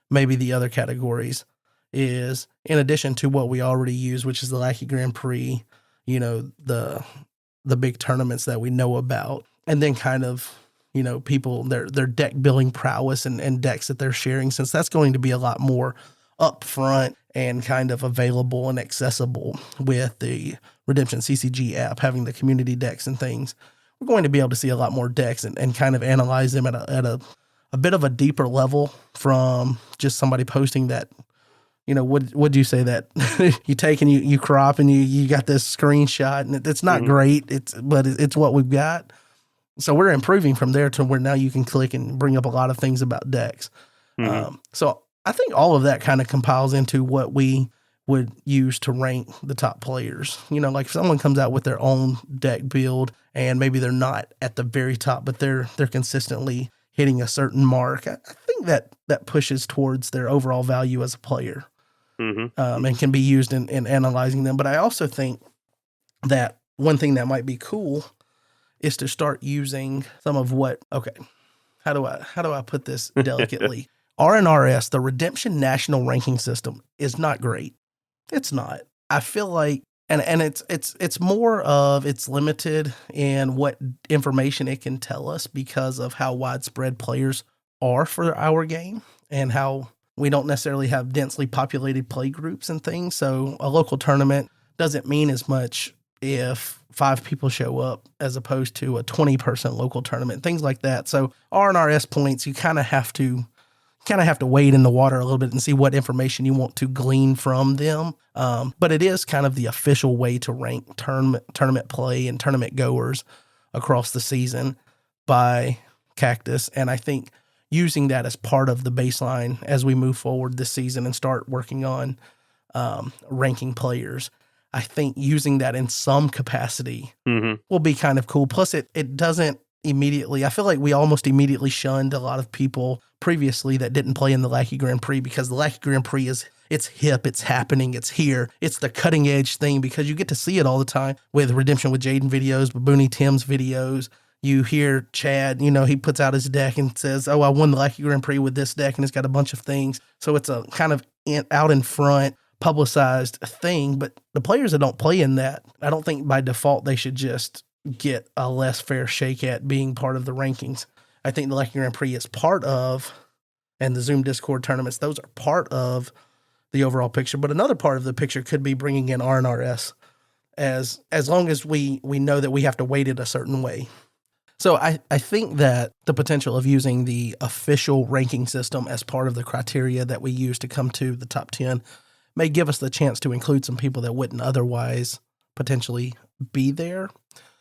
maybe the other categories, is in addition to what we already use, which is the Lackey Grand Prix, the big tournaments that we know about, and then kind of people, their deck building prowess and decks that they're sharing, since that's going to be a lot more upfront and kind of available and accessible with the Redemption CCG app, having the community decks and things. We're going to be able to see a lot more decks and kind of analyze them at a bit of a deeper level from just somebody posting that, would you say that you take and you crop and you got this screenshot and it's not great. But it's what we've got. So we're improving from there to where now you can click and bring up a lot of things about decks. So I think all of that kind of compiles into what we would use to rank the top players. Like if someone comes out with their own deck build and maybe they're not at the very top, but they're consistently hitting a certain mark, I think that pushes towards their overall value as a player, and can be used in analyzing them. But I also think that one thing that might be cool is to start using some of how do I put this delicately? RNRS, the Redemption National Ranking System, is not great. It's not. I feel like, and it's more of, it's limited in what information it can tell us because of how widespread players are for our game and how we don't necessarily have densely populated play groups and things. So a local tournament doesn't mean as much if 5 people show up as opposed to a 20-person local tournament, things like that. So RNRS points, you kind of have to wade in the water a little bit and see what information you want to glean from them. But it is kind of the official way to rank tournament play and tournament goers across the season by Cactus. And I think using that as part of the baseline as we move forward this season and start working on ranking players, I think using that in some capacity will be kind of cool. Plus, it doesn't immediately, I feel like we almost immediately shunned a lot of people previously that didn't play in the Lackey Grand Prix because the Lackey Grand Prix it's hip, it's happening, it's here. It's the cutting edge thing because you get to see it all the time with Redemption with Jaden videos, with Booney Tim's videos, You hear Chad, he puts out his deck and says, "Oh, I won the Lucky Grand Prix with this deck," and it's got a bunch of things. So it's a kind of out in front, publicized thing. But the players that don't play in that, I don't think by default they should just get a less fair shake at being part of the rankings. I think the Lucky Grand Prix is part of, and the Zoom Discord tournaments, those are part of the overall picture. But another part of the picture could be bringing in RNRS as long as we know that we have to weight it a certain way. So I think that the potential of using the official ranking system as part of the criteria that we use to come to the top 10 may give us the chance to include some people that wouldn't otherwise potentially be there,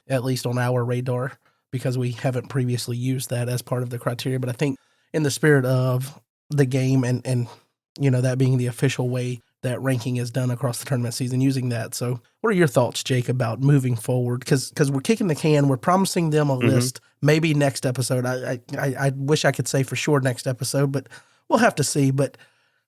at least on our radar, because we haven't previously used that as part of the criteria. But I think in the spirit of the game and that being the official way that ranking is done across the tournament season, using that. So what are your thoughts, Jake, about moving forward? Because we're kicking the can. We're promising them a list, maybe next episode. I wish I could say for sure next episode, but we'll have to see. But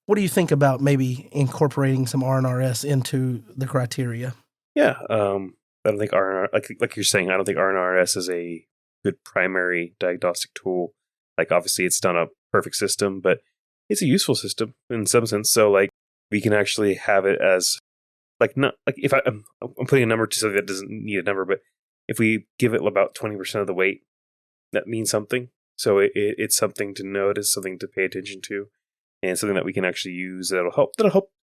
what do you think about maybe incorporating some RNRS into the criteria? Yeah, I don't think RNR, like you're saying, I don't think RNRS is a good primary diagnostic tool. Like, obviously, it's not a perfect system, but it's a useful system in some sense. So, like, we can actually have it as, like, not like if I'm putting a number to something that doesn't need a number, but if we give it about 20% of the weight, that means something. So it's something to notice, something to pay attention to, and something that we can actually use that'll help.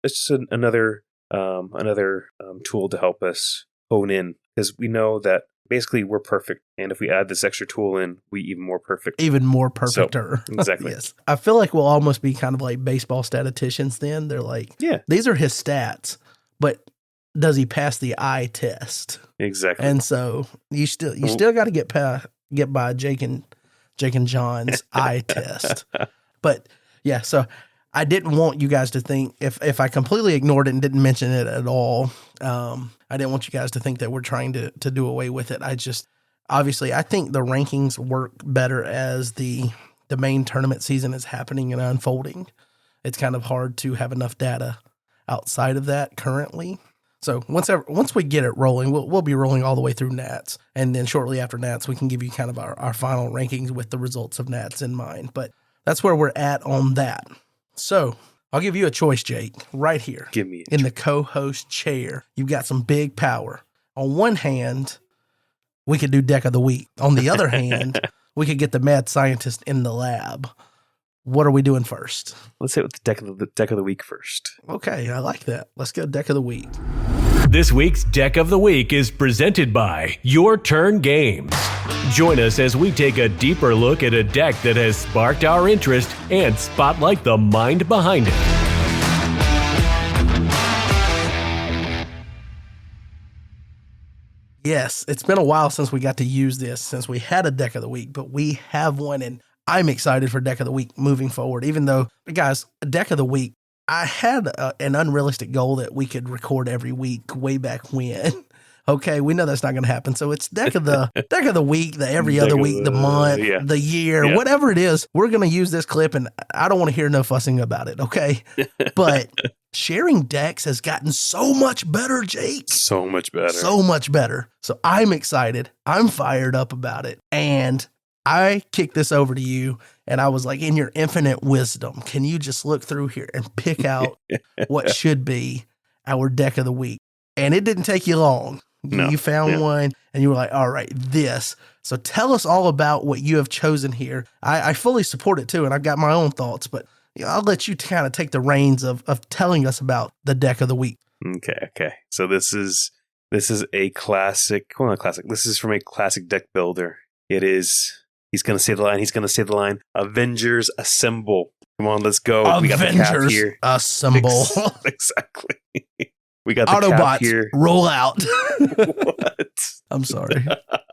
It's just another tool to help us hone in, because we know that basically we're perfect, and if we add this extra tool in, we even more perfect. So, exactly. Yes. I feel like we'll almost be kind of like baseball statisticians then. They're like, yeah, these are his stats, but does he pass the eye test? Exactly. And so you still got to get by Jake and John's eye test. But yeah, so I didn't want you guys to think, if I completely ignored it and didn't mention it at all, I didn't want you guys to think that we're trying to do away with it. Obviously, I think the rankings work better as the main tournament season is happening and unfolding. It's kind of hard to have enough data outside of that currently. So once we get it rolling, we'll be rolling all the way through Nats. And then shortly after Nats, we can give you kind of our final rankings with the results of Nats in mind. But that's where we're at on that. So I'll give you a choice, Jake, right here. Give me in the co-host chair. You've got some big power. On one hand, we could do Deck of the Week. On the other hand, we could get the mad scientist in the lab. What are we doing first? Let's hit with the deck of the week first. Okay, I like that. Let's go Deck of the Week. This week's Deck of the Week is presented by Your Turn Games. Join us as we take a deeper look at a deck that has sparked our interest and spotlight the mind behind it. Yes, it's been a while since we got to use this, since we had a Deck of the Week, but we have one, and I'm excited for Deck of the Week moving forward. Even though, guys, a Deck of the Week, I had an unrealistic goal that we could record every week way back when. Okay, we know that's not going to happen. So it's Deck of the Week, the every other week, the month, the year, whatever it is. We're going to use this clip, and I don't want to hear no fussing about it. Okay, but sharing decks has gotten so much better, Jake. So much better. So much better. So I'm excited. I'm fired up about it, and I kicked this over to you, and I was like, in your infinite wisdom, can you just look through here and pick out what should be our Deck of the Week? And it didn't take you long. No. You found one, and you were like, all right, this. So tell us all about what you have chosen here. I fully support it, too, and I've got my own thoughts, but I'll let you kind of take the reins of telling us about the Deck of the Week. Okay. So this is a classic, well, not classic. This is from a classic deck builder. It is... He's going to say the line. Avengers Assemble. Come on, let's go. Avengers we got the cap here. Assemble. Exactly. We got the Autobots, cap here. Roll out. What? I'm sorry.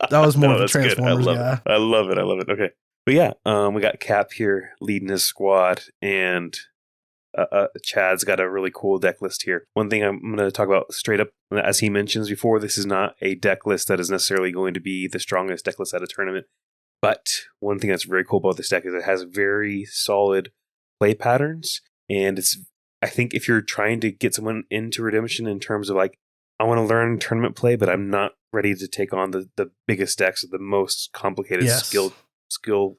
That was more of a Transformers guy. I love it. Okay. But yeah, we got Cap here leading his squad, and Chad's got a really cool deck list here. One thing I'm going to talk about straight up, as he mentions before, this is not a deck list that is necessarily going to be the strongest deck list at a tournament. But one thing that's very cool about this deck is it has very solid play patterns. And I think if you're trying to get someone into Redemption in terms of like, I want to learn tournament play, but I'm not ready to take on the biggest decks, the most complicated skill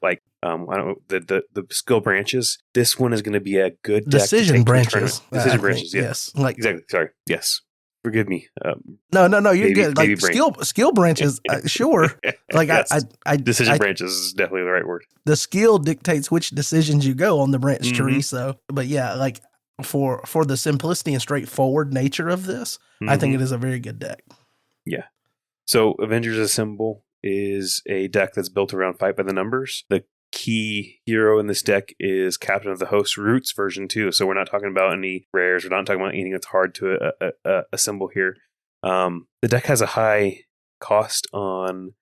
like I don't know the skill branches. This one is going to be a good deck decision to take branches. To a decision branches, yes, like exactly. Sorry, yes. Forgive me. No, you're good. Like brain. skill branches, sure. Like yes. I decision branches is definitely the right word. The skill dictates which decisions you go on the branch Mm-hmm. tree. So, but yeah, like for the simplicity and straightforward nature of this, Mm-hmm. I think it is a very good deck. Yeah. So Avengers Assemble is a deck that's built around fight by the numbers. The key hero in this deck is Captain of the Host Roots version 2. So we're not talking about any rares. We're not talking about anything that's hard to assemble here. The deck has a high cost on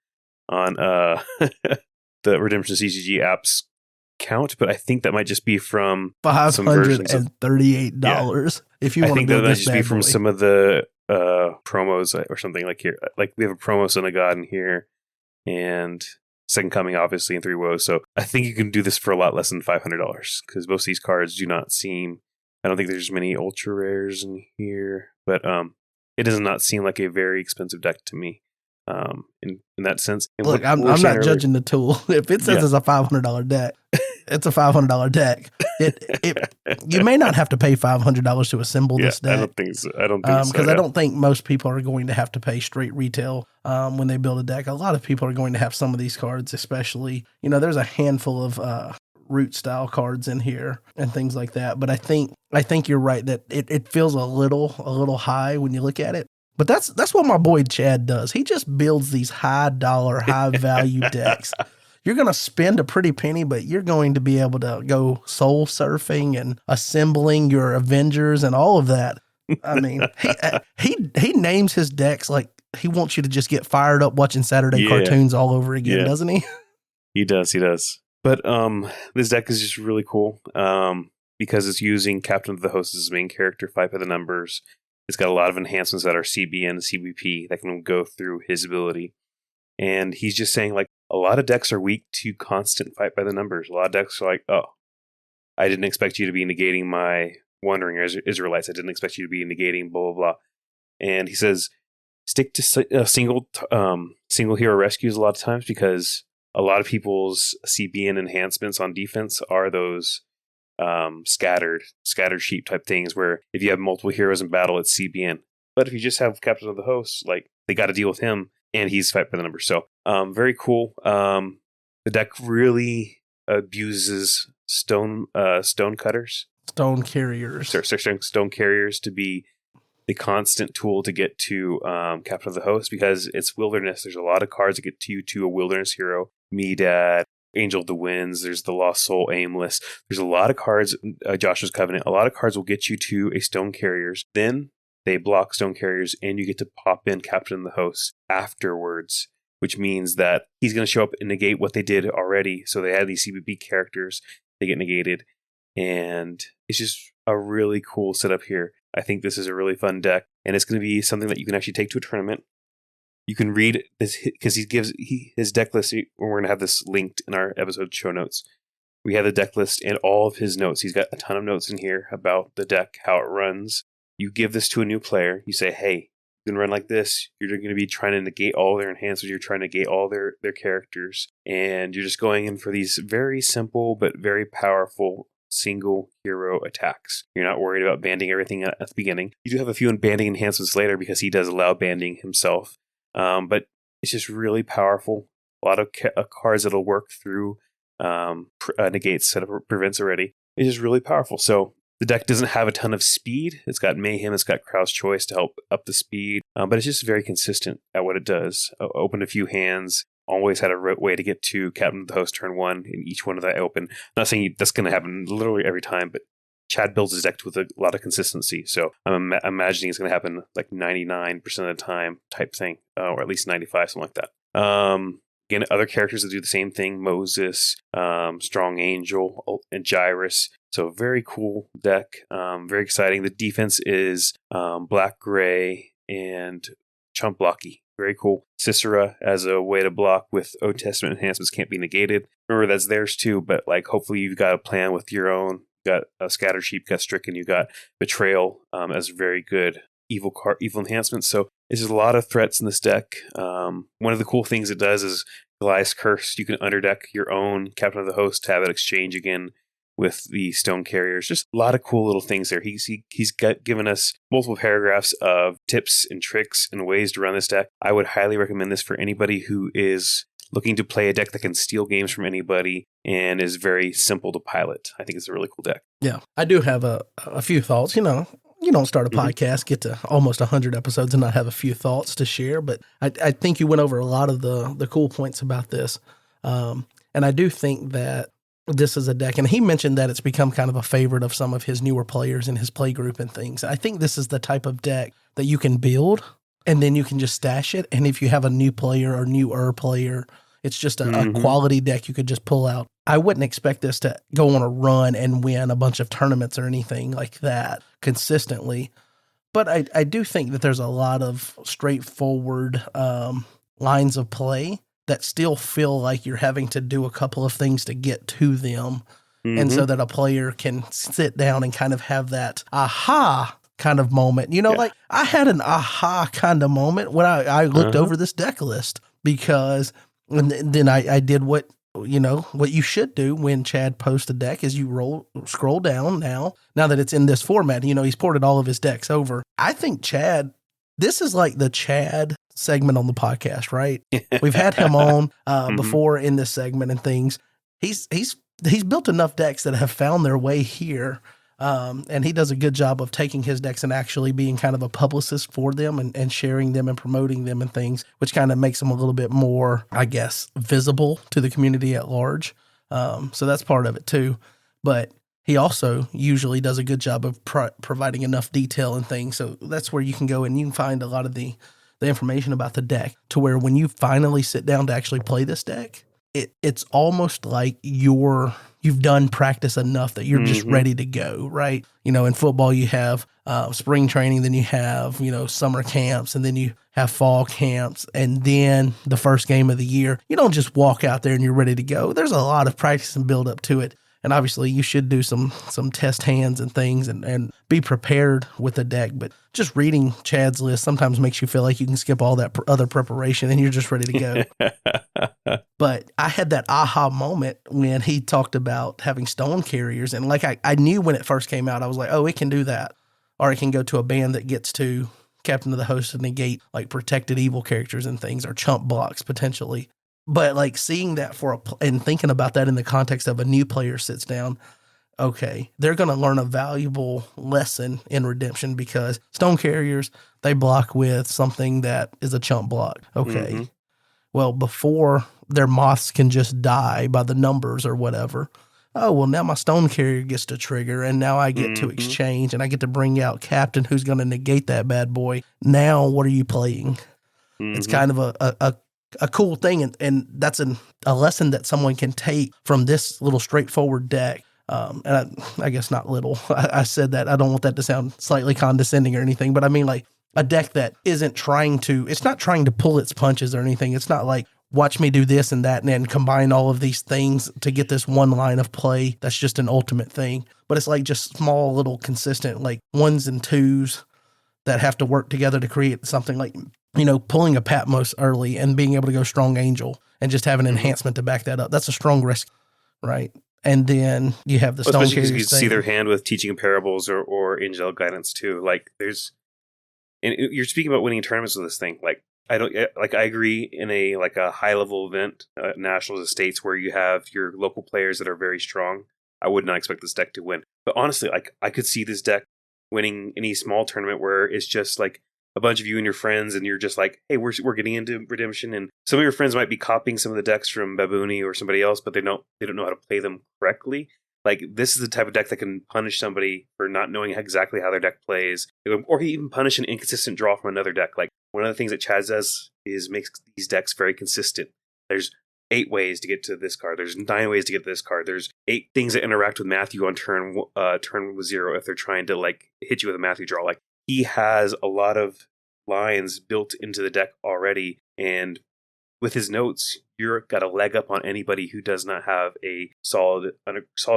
the Redemption CCG apps count, but I think that might just be from $538 if you want to build this bad boy. I think that might just be from some of the promos or something like here. Like we have a promo Son of God in here, and Second Coming obviously in 3 Woes. So I think you can do this for a lot less than $500 because most of these cards do not seem. I don't think there's many ultra rares in here, but it does not seem like a very expensive deck to me. In that sense. And look, I'm not judging the tool. If it says it's a $500 deck, it's a $500 deck. You may not have to pay $500 to assemble this deck. I don't think so. Because I don't think most people are going to have to pay straight retail when they build a deck. A lot of people are going to have some of these cards, especially. There's a handful of root style cards in here and things like that. But I think you're right that it feels a little high when you look at it. But that's what my boy Chad does. He just builds these high dollar, high value decks. You're going to spend a pretty penny, but you're going to be able to go soul surfing and assembling your Avengers and all of that. I mean, he names his decks like he wants you to just get fired up watching Saturday cartoons all over again, doesn't he? He does. But this deck is just really cool because it's using Captain of the Host as his main character, fight by the numbers. It's got a lot of enhancements that are CBN and CBP that can go through his ability. And he's just saying, like, a lot of decks are weak to constant fight by the numbers. A lot of decks are like, oh, I didn't expect you to be negating my Wandering Israelites. I didn't expect you to be negating blah, blah, blah. And he says, stick to single hero rescues a lot of times because a lot of people's CBN enhancements on defense are those scattered sheep type things where if you have multiple heroes in battle, it's CBN. But if you just have Captain of the Host, like they got to deal with him and he's fight by the numbers. So very cool. The deck really abuses stone carriers to be the constant tool to get to Captain of the Host because it's wilderness. There's a lot of cards that get to you to a wilderness hero. Medad, Angel of the Winds, there's the Lost Soul, Aimless. There's a lot of cards, Joshua's Covenant, a lot of cards will get you to a Stone Carriers. Then they block Stone Carriers and you get to pop in Captain of the Host afterwards, which means that he's going to show up and negate what they did already. So they had these CBB characters, they get negated. And it's just a really cool setup here. I think this is a really fun deck, and it's going to be something that you can actually take to a tournament. You can read this because he gives his deck list. We're going to have this linked in our episode show notes. We have the deck list and all of his notes. He's got a ton of notes in here about the deck, how it runs. You give this to a new player. You say, hey, you can run like this. You're going to be trying to negate all their enhancements. You're trying to negate all their characters. And you're just going in for these very simple but very powerful single hero attacks. You're not worried about banding everything at the beginning. You do have a few banding enhancements later because he does allow banding himself. But it's just really powerful. A lot of cards that'll work through negates set up prevents already. It's just really powerful. So the deck doesn't have a ton of speed. It's got Mayhem. It's got Crowd's Choice to help up the speed. But it's just very consistent at what it does. Opened a few hands. Always had a way to get to Captain of the Host turn 1 in each one of that open. I'm not saying that's going to happen literally every time, but Chad builds his deck with a lot of consistency. So I'm imagining it's going to happen like 99% of the time type thing, or at least 95, something like that. Again, other characters that do the same thing, Moses, Strong Angel, and Gyrus. So very cool deck, very exciting. The defense is black, gray, and chump blocky. Very cool. Cicera as a way to block with Old Testament enhancements can't be negated. Remember, that's theirs too, but like hopefully you've got a plan with your own. You got a Scattered Sheep, you got Stricken, you got Betrayal as very good evil enhancements. So there's a lot of threats in this deck. One of the cool things it does is Goliath's Curse. You can underdeck your own Captain of the Host to have it exchange again with the Stone Carriers. Just a lot of cool little things there. He's given us multiple paragraphs of tips and tricks and ways to run this deck. I would highly recommend this for anybody who is looking to play a deck that can steal games from anybody and is very simple to pilot. I think it's a really cool deck. Yeah, I do have a few thoughts. You don't start a podcast, get to almost 100 episodes and not have a few thoughts to share. But I think you went over a lot of the cool points about this. And I do think that this is a deck, and he mentioned that it's become kind of a favorite of some of his newer players in his play group and things. I think this is the type of deck that you can build and then you can just stash it. And if you have a new player or newer player, it's just a quality deck you could just pull out. I wouldn't expect this to go on a run and win a bunch of tournaments or anything like that consistently. But I do think that there's a lot of straightforward lines of play that still feel like you're having to do a couple of things to get to them. And so that a player can sit down and kind of have that aha kind of moment. Like I had an aha kind of moment when I looked over this deck list, because and then I did what you should do when Chad posts a deck is you scroll down now that it's in this format. He's ported all of his decks over. I think Chad, this is like the Chad segment on the podcast, right? We've had him on before in this segment and things. He's built enough decks that have found their way here. And he does a good job of taking his decks and actually being kind of a publicist for them and sharing them and promoting them and things, which kind of makes them a little bit more, I guess, visible to the community at large. So that's part of it too. But he also usually does a good job of providing enough detail and things. So that's where you can go and you can find a lot of the information about the deck to where when you finally sit down to actually play this deck, it's almost like you've done practice enough that you're just ready to go, right? In football, you have spring training, then you have, summer camps, and then you have fall camps, and then the first game of the year. You don't just walk out there and you're ready to go. There's a lot of practice and build up to it. And obviously you should do some test hands and things and be prepared with the deck. But just reading Chad's list sometimes makes you feel like you can skip all that other preparation and you're just ready to go. But I had that aha moment when he talked about having Stone Carriers. And like I knew when it first came out, I was like, oh, it can do that. Or it can go to a band that gets to Captain of the Host to negate like protected evil characters and things, or chump blocks potentially. But like seeing that and thinking about that in the context of a new player sits down, okay, they're going to learn a valuable lesson in Redemption because Stone Carriers, they block with something that is a chump block. Okay. Well, before their moths can just die by the numbers or whatever. Oh, well, now my Stone Carrier gets to trigger and now I get to exchange and I get to bring out Captain who's going to negate that bad boy. Now, what are you playing? It's kind of a cool thing, and that's a lesson that someone can take from this little straightforward deck. And I guess not little. I said that. I don't want that to sound slightly condescending or anything, but I mean like a deck that it's not trying to pull its punches or anything. It's not like, watch me do this and that and then combine all of these things to get this one line of play. That's just an ultimate thing. But it's like just small, little consistent, like ones and twos that have to work together to create something like, pulling a Patmos early and being able to go Strong Angel and just have an enhancement to back that up. That's a strong risk, right? And then you have the Stone Carriers. You can see their hand with Teaching Parables or Angelic Guidance too. Like and you're speaking about winning tournaments with this thing. Like I agree in a high level event, nationals and states where you have your local players that are very strong. I would not expect this deck to win. But honestly, I could see this deck winning any small tournament where it's just like a bunch of you and your friends, and you're just like, hey, we're getting into Redemption, and some of your friends might be copying some of the decks from Babooni or somebody else, but they don't know how to play them correctly. Like, this is the type of deck that can punish somebody for not knowing exactly how their deck plays, or even punish an inconsistent draw from another deck. Like, one of the things that Chad does is makes these decks very consistent. There's 8 ways to get to this card. There's 9 ways to get to this card. There's 8 things that interact with Matthew on turn 0 if they're trying to like hit you with a Matthew draw. Like, he has a lot of lines built into the deck already, and with his notes, you're got a leg up on anybody who does not have a solid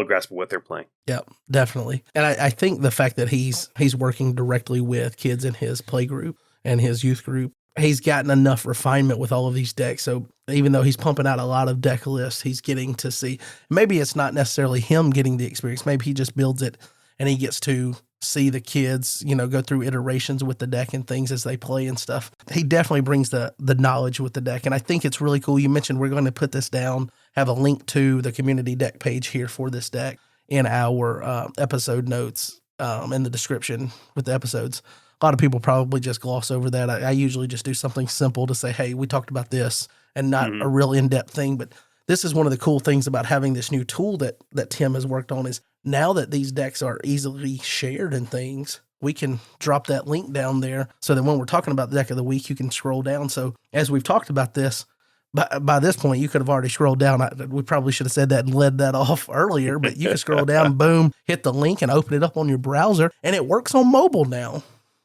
grasp of what they're playing. Yep, definitely. And I think the fact that he's working directly with kids in his play group and his youth group, he's gotten enough refinement with all of these decks. So even though he's pumping out a lot of deck lists, he's getting to see, maybe it's not necessarily him getting the experience. Maybe he just builds it and he gets to see the kids, go through iterations with the deck and things as they play and stuff. He definitely brings the knowledge with the deck. And I think it's really cool. You mentioned we're going to put this down, have a link to the community deck page here for this deck in our episode notes in the description with the episodes. A lot of people probably just gloss over that. I usually just do something simple to say, hey, we talked about this, and not a real in-depth thing. But this is one of the cool things about having this new tool that Tim has worked on is now that these decks are easily shared and things, we can drop that link down there so that when we're talking about the deck of the week, you can scroll down. So as we've talked about this, by this point, you could have already scrolled down. We probably should have said that and led that off earlier, but you can scroll down, boom, hit the link and open it up on your browser. And it works on mobile now.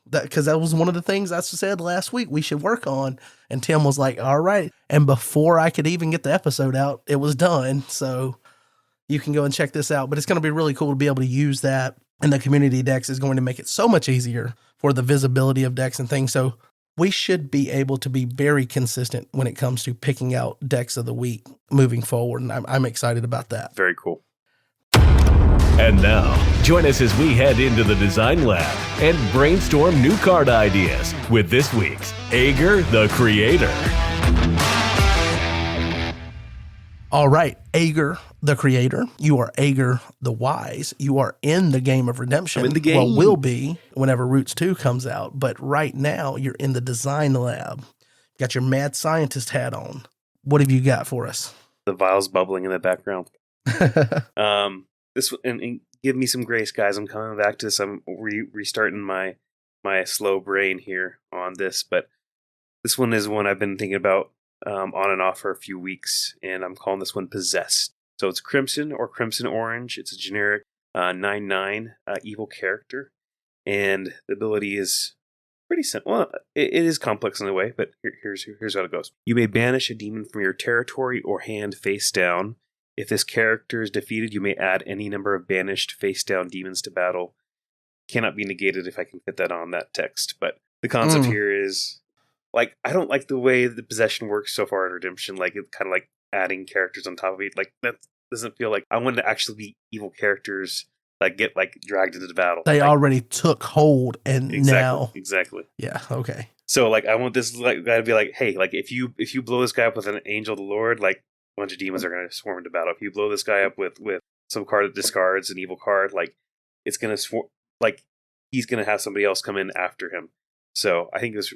Because that was one of the things I said last week we should work on. And Tim was like, all right. And before I could even get the episode out, it was done. So you can go and check this out. But it's going to be really cool to be able to use that. And the community decks is going to make it so much easier for the visibility of decks and things. So we should be able to be very consistent when it comes to picking out decks of the week moving forward. And I'm excited about that. Very cool. And now, join us as we head into the design lab and brainstorm new card ideas with this week's Agur the Creator. All right, Agur the Creator. You are Agur the Wise. You are in the game of redemption. I'm in the game. Well, will be whenever Roots 2 comes out. But right now, you're in the design lab. Got your mad scientist hat on. What have you got for us? The vials bubbling in the background. This and give me some grace, guys. I'm coming back to this. I'm restarting my slow brain here on this, but this one is one I've been thinking about on and off for a few weeks, and I'm calling this one Possessed. So it's Crimson or Crimson Orange. It's a generic 9/9 evil character, and the ability is pretty simple. Well, it is complex in a way, but here's how it goes. You may banish a demon from your territory or hand face down. If this character is defeated, you may add any number of banished face-down demons to battle. Cannot be negated if I can fit that on that text. But the concept here is, like, I don't like the way the possession works so far in Redemption. Like, it's kind of like adding characters on top of it. Like, that doesn't feel like I want to actually be evil characters that get, like, dragged into the battle. They already took hold, and now... Exactly. Yeah, okay. So, like, I want this guy to be like, hey, like, if you blow this guy up with an Angel of the Lord, like, a bunch of demons are going to swarm into battle. If you blow this guy up with some card that discards an evil card, like, it's going to swarm, like, he's going to have somebody else come in after him. So I think this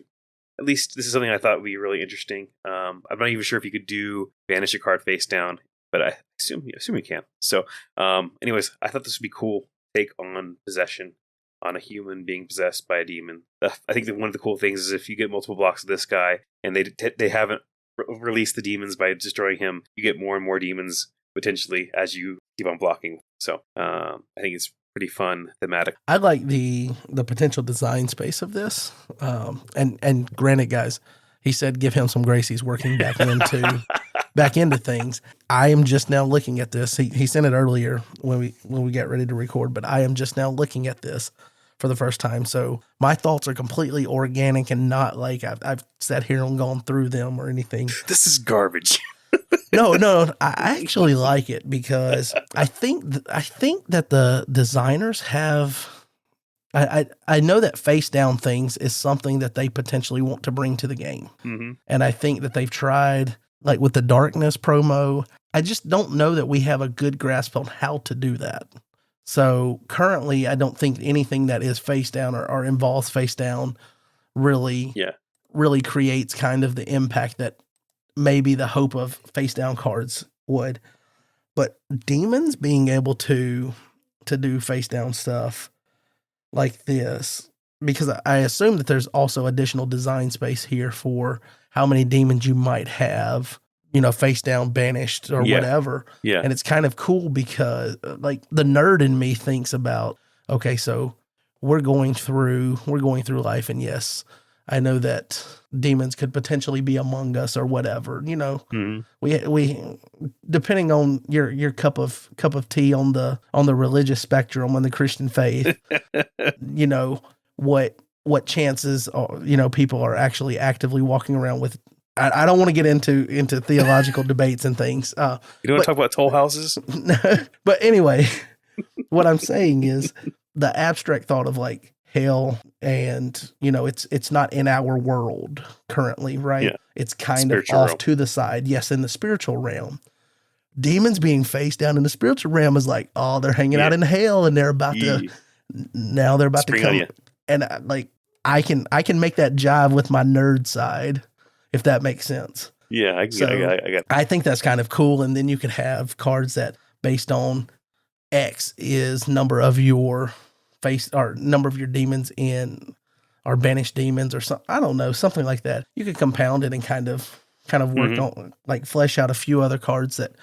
is something I thought would be really interesting. I'm not even sure if you could do banish a card face down, but I assume you can. So anyways, I thought this would be cool take on possession on a human being possessed by a demon. I think that one of the cool things is if you get multiple blocks of this guy and they haven't release the demons by destroying him, you get more and more demons potentially as you keep on blocking. So I think it's pretty fun thematic. I like the potential design space of this. And granted, guys, he said give him some grace. He's working back into things. I am just now looking at this. He sent it earlier when we got ready to record, but I am just now looking at this for the first time. So my thoughts are completely organic and not like I've sat here and gone through them or anything. This is garbage. No, I actually like it because I think that the designers have, I know that face down things is something that they potentially want to bring to the game. Mm-hmm. And I think that they've tried, like with the Darkness promo, I just don't know that we have a good grasp on how to do that. So currently, I don't think anything that is face down or involves face down really creates kind of the impact that maybe the hope of face down cards would. But demons being able to do face down stuff like this, because I assume that there's also additional design space here for how many demons you might have, face down, banished, or whatever. Yeah. And it's kind of cool because, like, the nerd in me thinks about, okay, so we're going through life, and yes, I know that demons could potentially be among us or whatever. We depending on your cup of tea on the religious spectrum on the Christian faith, what chances are, people are actually actively walking around with. I don't want to get into theological debates and things. You don't want to talk about toll houses? But anyway, what I'm saying is the abstract thought of like hell and, it's not in our world currently, right? Yeah. It's kind of off realm. To the side. Yes, in the spiritual realm. Demons being faced down in the spiritual realm is like, oh, they're hanging out in hell and they're about to come. And I can make that jive with my nerd side, if that makes sense. Yeah, I got it. I think that's kind of cool. And then you could have cards that based on X is number of your face or number of your demons in or banished demons or something. I don't know, something like that. You could compound it and kind of work on like flesh out a few other cards that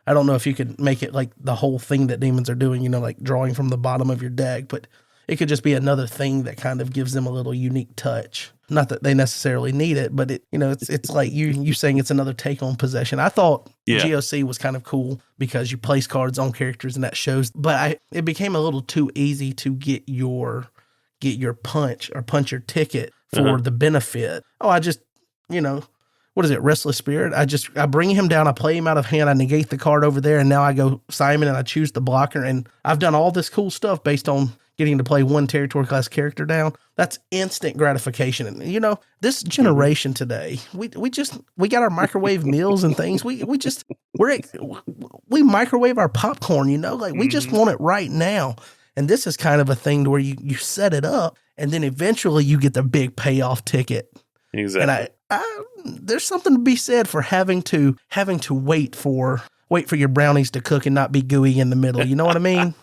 I don't know if you could make it like the whole thing that demons are doing, like drawing from the bottom of your deck, but it could just be another thing that kind of gives them a little unique touch. Not that they necessarily need it, but it's like you saying it's another take on possession. I thought GOC was kind of cool because you place cards on characters and that shows, but it became a little too easy to get your punch or punch your ticket for the benefit. Oh, I just, what is it? Restless Spirit. I bring him down. I play him out of hand. I negate the card over there. And now I go Simon and I choose the blocker. And I've done all this cool stuff based on getting to play one territory class character down. That's instant gratification. And this generation today, we got our microwave meals and things. We microwave our popcorn, we just want it right now. And this is kind of a thing to where you set it up and then eventually you get the big payoff ticket. Exactly. And there's something to be said for having to wait for your brownies to cook and not be gooey in the middle. You know what I mean?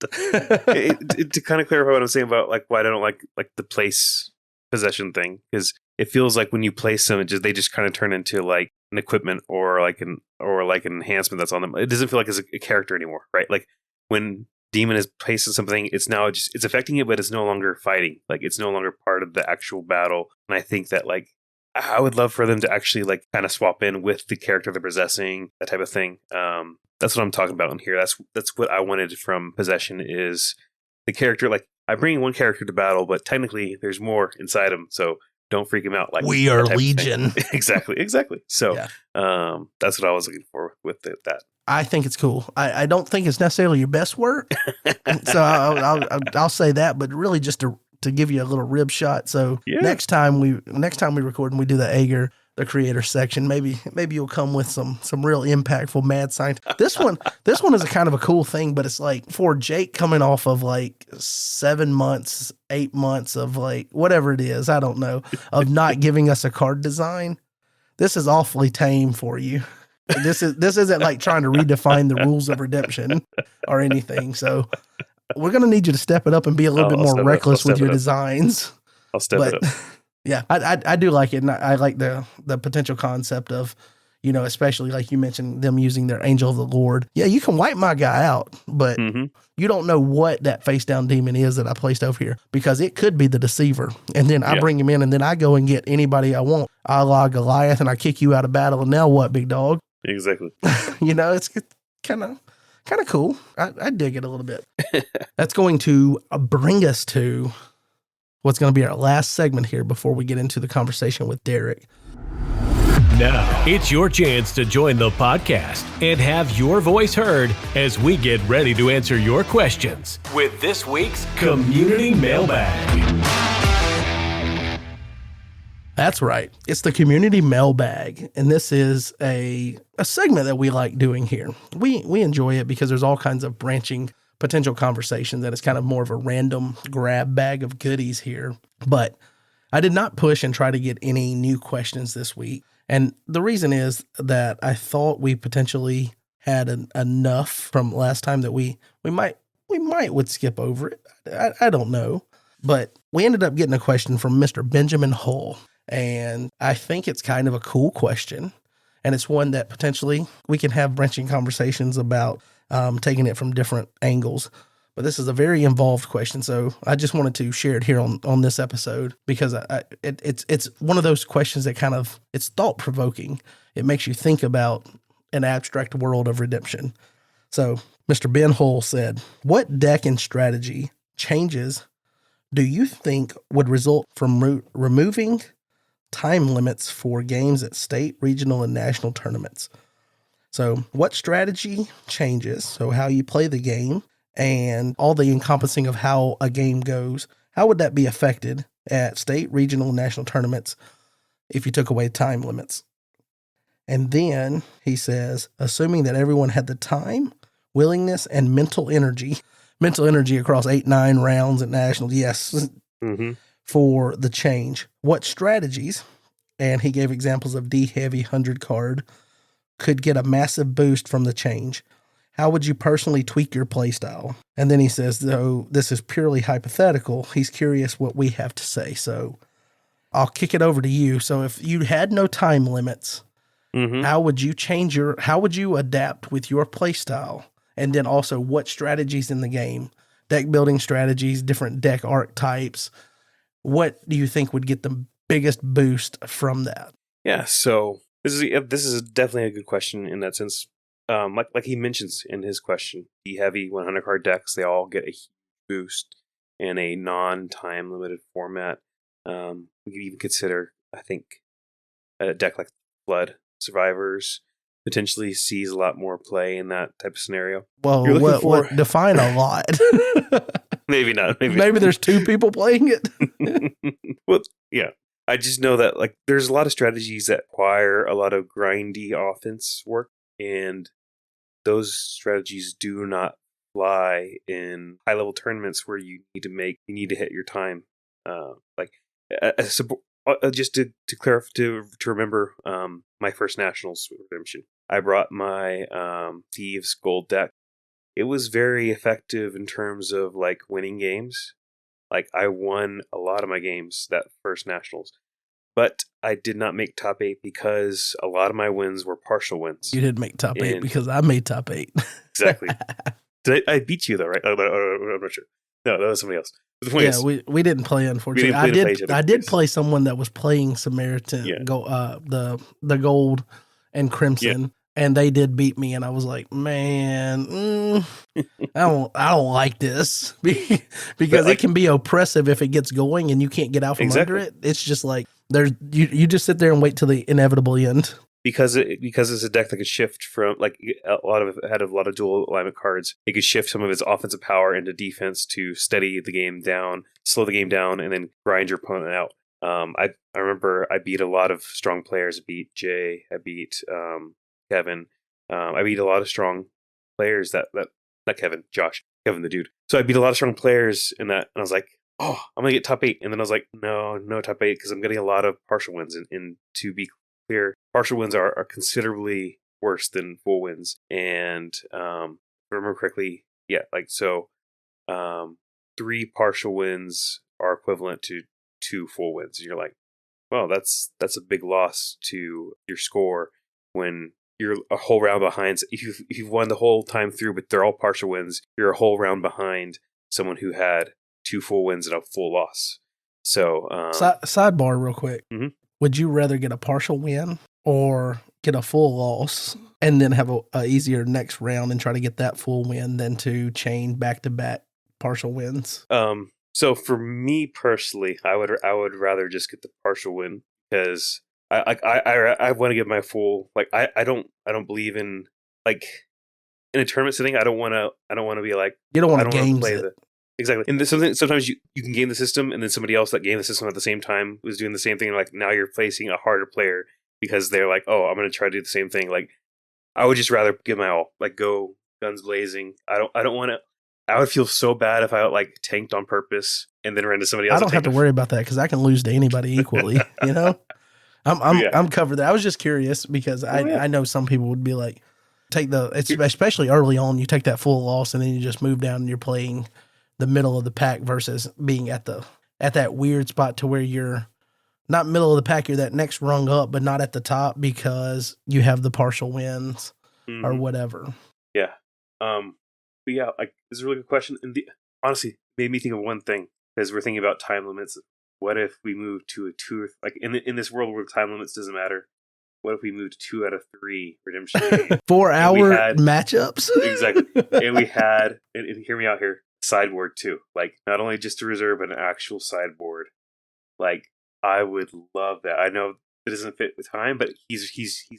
To kind of clarify what I'm saying about like why I don't like the place possession thing, because it feels like when you place them, they just kind of turn into like an equipment or like an enhancement that's on them. It doesn't feel like it's a character anymore, right? Like when demon is placed in something, it's now it's affecting it, but it's no longer fighting. Like it's no longer part of the actual battle. And I think that like I would love for them to actually like kind of swap in with the character they're possessing, that type of thing. That's what I'm talking about in here. That's what I wanted from possession is the character. Like I bring one character to battle, but technically there's more inside him. So don't freak him out. Like we are Legion. Exactly. So that's what I was looking for with that. I think it's cool. I don't think it's necessarily your best work. So I'll say that, but really just to give you a little rib shot. So next time we record and we do the Agur the Creator section, maybe you'll come with some real impactful mad science. This one is a kind of a cool thing, but it's like for Jake coming off of like 7 months, 8 months of like whatever it is, I don't know, of not giving us a card design. This is awfully tame for you. This isn't like trying to redefine the rules of redemption or anything. So we're going to need you to step it up and be a little bit more reckless with your designs. I'll step it up. Yeah, I do like it. And I like the potential concept of, especially like you mentioned them using their Angel of the Lord. Yeah, you can wipe my guy out, but you don't know what that face down demon is that I placed over here because it could be the deceiver. And then I bring him in and then I go and get anybody I want, a la Goliath, and I kick you out of battle. And now what, big dog? Exactly. It's kind of cool. I dig it a little bit. That's going to bring us to what's going to be our last segment here before we get into the conversation with Derek. Now, it's your chance to join the podcast and have your voice heard as we get ready to answer your questions with this week's Community Mailbag. That's right. It's the Community Mailbag, and this is a segment that we like doing here. We enjoy it because there's all kinds of branching potential conversation that is kind of more of a random grab bag of goodies here. But I did not push and try to get any new questions this week. And the reason is that I thought we potentially had enough from last time that we might would skip over it. I don't know. But we ended up getting a question from Mr. Benjamin Hull. And I think it's kind of a cool question. And it's one that potentially we can have branching conversations about taking it from different angles. But this is a very involved question, so I just wanted to share it here on this episode because it's one of those questions that it's thought-provoking. It makes you think about an abstract world of redemption. So Mr. Ben Hull said, what deck and strategy changes do you think would result from removing time limits for games at state, regional, and national tournaments? So what strategy changes, so how you play the game, and all the encompassing of how a game goes, how would that be affected at state, regional, and national tournaments if you took away time limits? And then he says, assuming that everyone had the time, willingness, and mental energy across 8-9 rounds at nationals, yes, for the change, what strategies, and he gave examples of D-heavy 100 card, could get a massive boost from the change? How would you personally tweak your playstyle? And then he says, though this is purely hypothetical, he's curious what we have to say. So I'll kick it over to you. So if you had no time limits, how would you adapt with your playstyle? And then also what strategies in the game, deck building strategies, different deck archetypes, what do you think would get the biggest boost from that? Yeah. So this is definitely a good question in that sense. Like he mentions in his question, the heavy 100 card decks, they all get a huge boost in a non-time limited format. We could even consider, I think, a deck like Flood Survivors potentially sees a lot more play in that type of scenario. Well, what define a lot? Maybe not. Maybe there's 2 people playing it. Well, yeah. I just know that there's a lot of strategies that require a lot of grindy offense work, and those strategies do not fly in high level tournaments where you need to hit your time. Just to clarify, to remember my first nationals redemption, I brought my Thieves Gold deck. It was very effective in terms of winning games. I won a lot of my games that first nationals, but I did not make top 8 because a lot of my wins were partial wins. You didn't make top 8 because I made top 8. Exactly. I beat you though, right? I'm not sure. No, that was somebody else. Yeah, we didn't play, unfortunately. I did play someone that was playing Samaritan, the gold and crimson, and they did beat me, and I was like, man, I don't like this because it can be oppressive if it gets going and you can't get out from under it. It's just you just sit there and wait till the inevitable end. Because it's a deck that could shift from a lot of it had a lot of dual alignment cards. It could shift some of its offensive power into defense to steady the game down, slow the game down, and then grind your opponent out. I remember I beat a lot of strong players. I beat Jay. I beat Kevin. I beat a lot of strong players that not Kevin, Josh, Kevin the dude. So I beat a lot of strong players in that, and I was like, oh, I'm gonna get top 8, and then I was like, no top 8 because I'm getting a lot of partial wins. And to be clear, partial wins are considerably worse than full wins. And if I remember correctly, 3 partial wins are equivalent to 2 full wins. And you're like, well, that's a big loss to your score when you're a whole round behind. If you've won the whole time through, but they're all partial wins, you're a whole round behind someone who had 2 full wins and a full loss. So sidebar real quick. Mm-hmm. Would you rather get a partial win or get a full loss and then have a easier next round and try to get that full win than to chain back-to-back partial wins? So for me personally, I would rather just get the partial win because I want to get my full. I don't believe in in a tournament setting. I don't want to be like, you don't want to game it. Exactly. And sometimes you can game the system, and then somebody else that gamed the system at the same time was doing the same thing. Now you're facing a harder player because they're like, oh, I'm going to try to do the same thing. I would just rather give my all. Go guns blazing. I don't want to. I would feel so bad if I tanked on purpose and then ran into somebody else. I don't have to worry about that because I can lose to anybody equally. I'm covered there. I was just curious because I know some people would be like, especially early on, you take that full loss and then you just move down and you're playing the middle of the pack versus being at that weird spot to where you're not middle of the pack, you're that next rung up, but not at the top because you have the partial wins or whatever. Yeah. But yeah, like this is a really good question. And honestly, it made me think of one thing because we're thinking about time limits. What if we move to a two, like in this world where time limits doesn't matter? What if we moved to 2 out of 3 redemption games? 4-hour matchups? Exactly. And we had, and hear me out here, sideboard too. Like not only just a reserve, but an actual sideboard. Like I would love that. I know it doesn't fit with time, but he's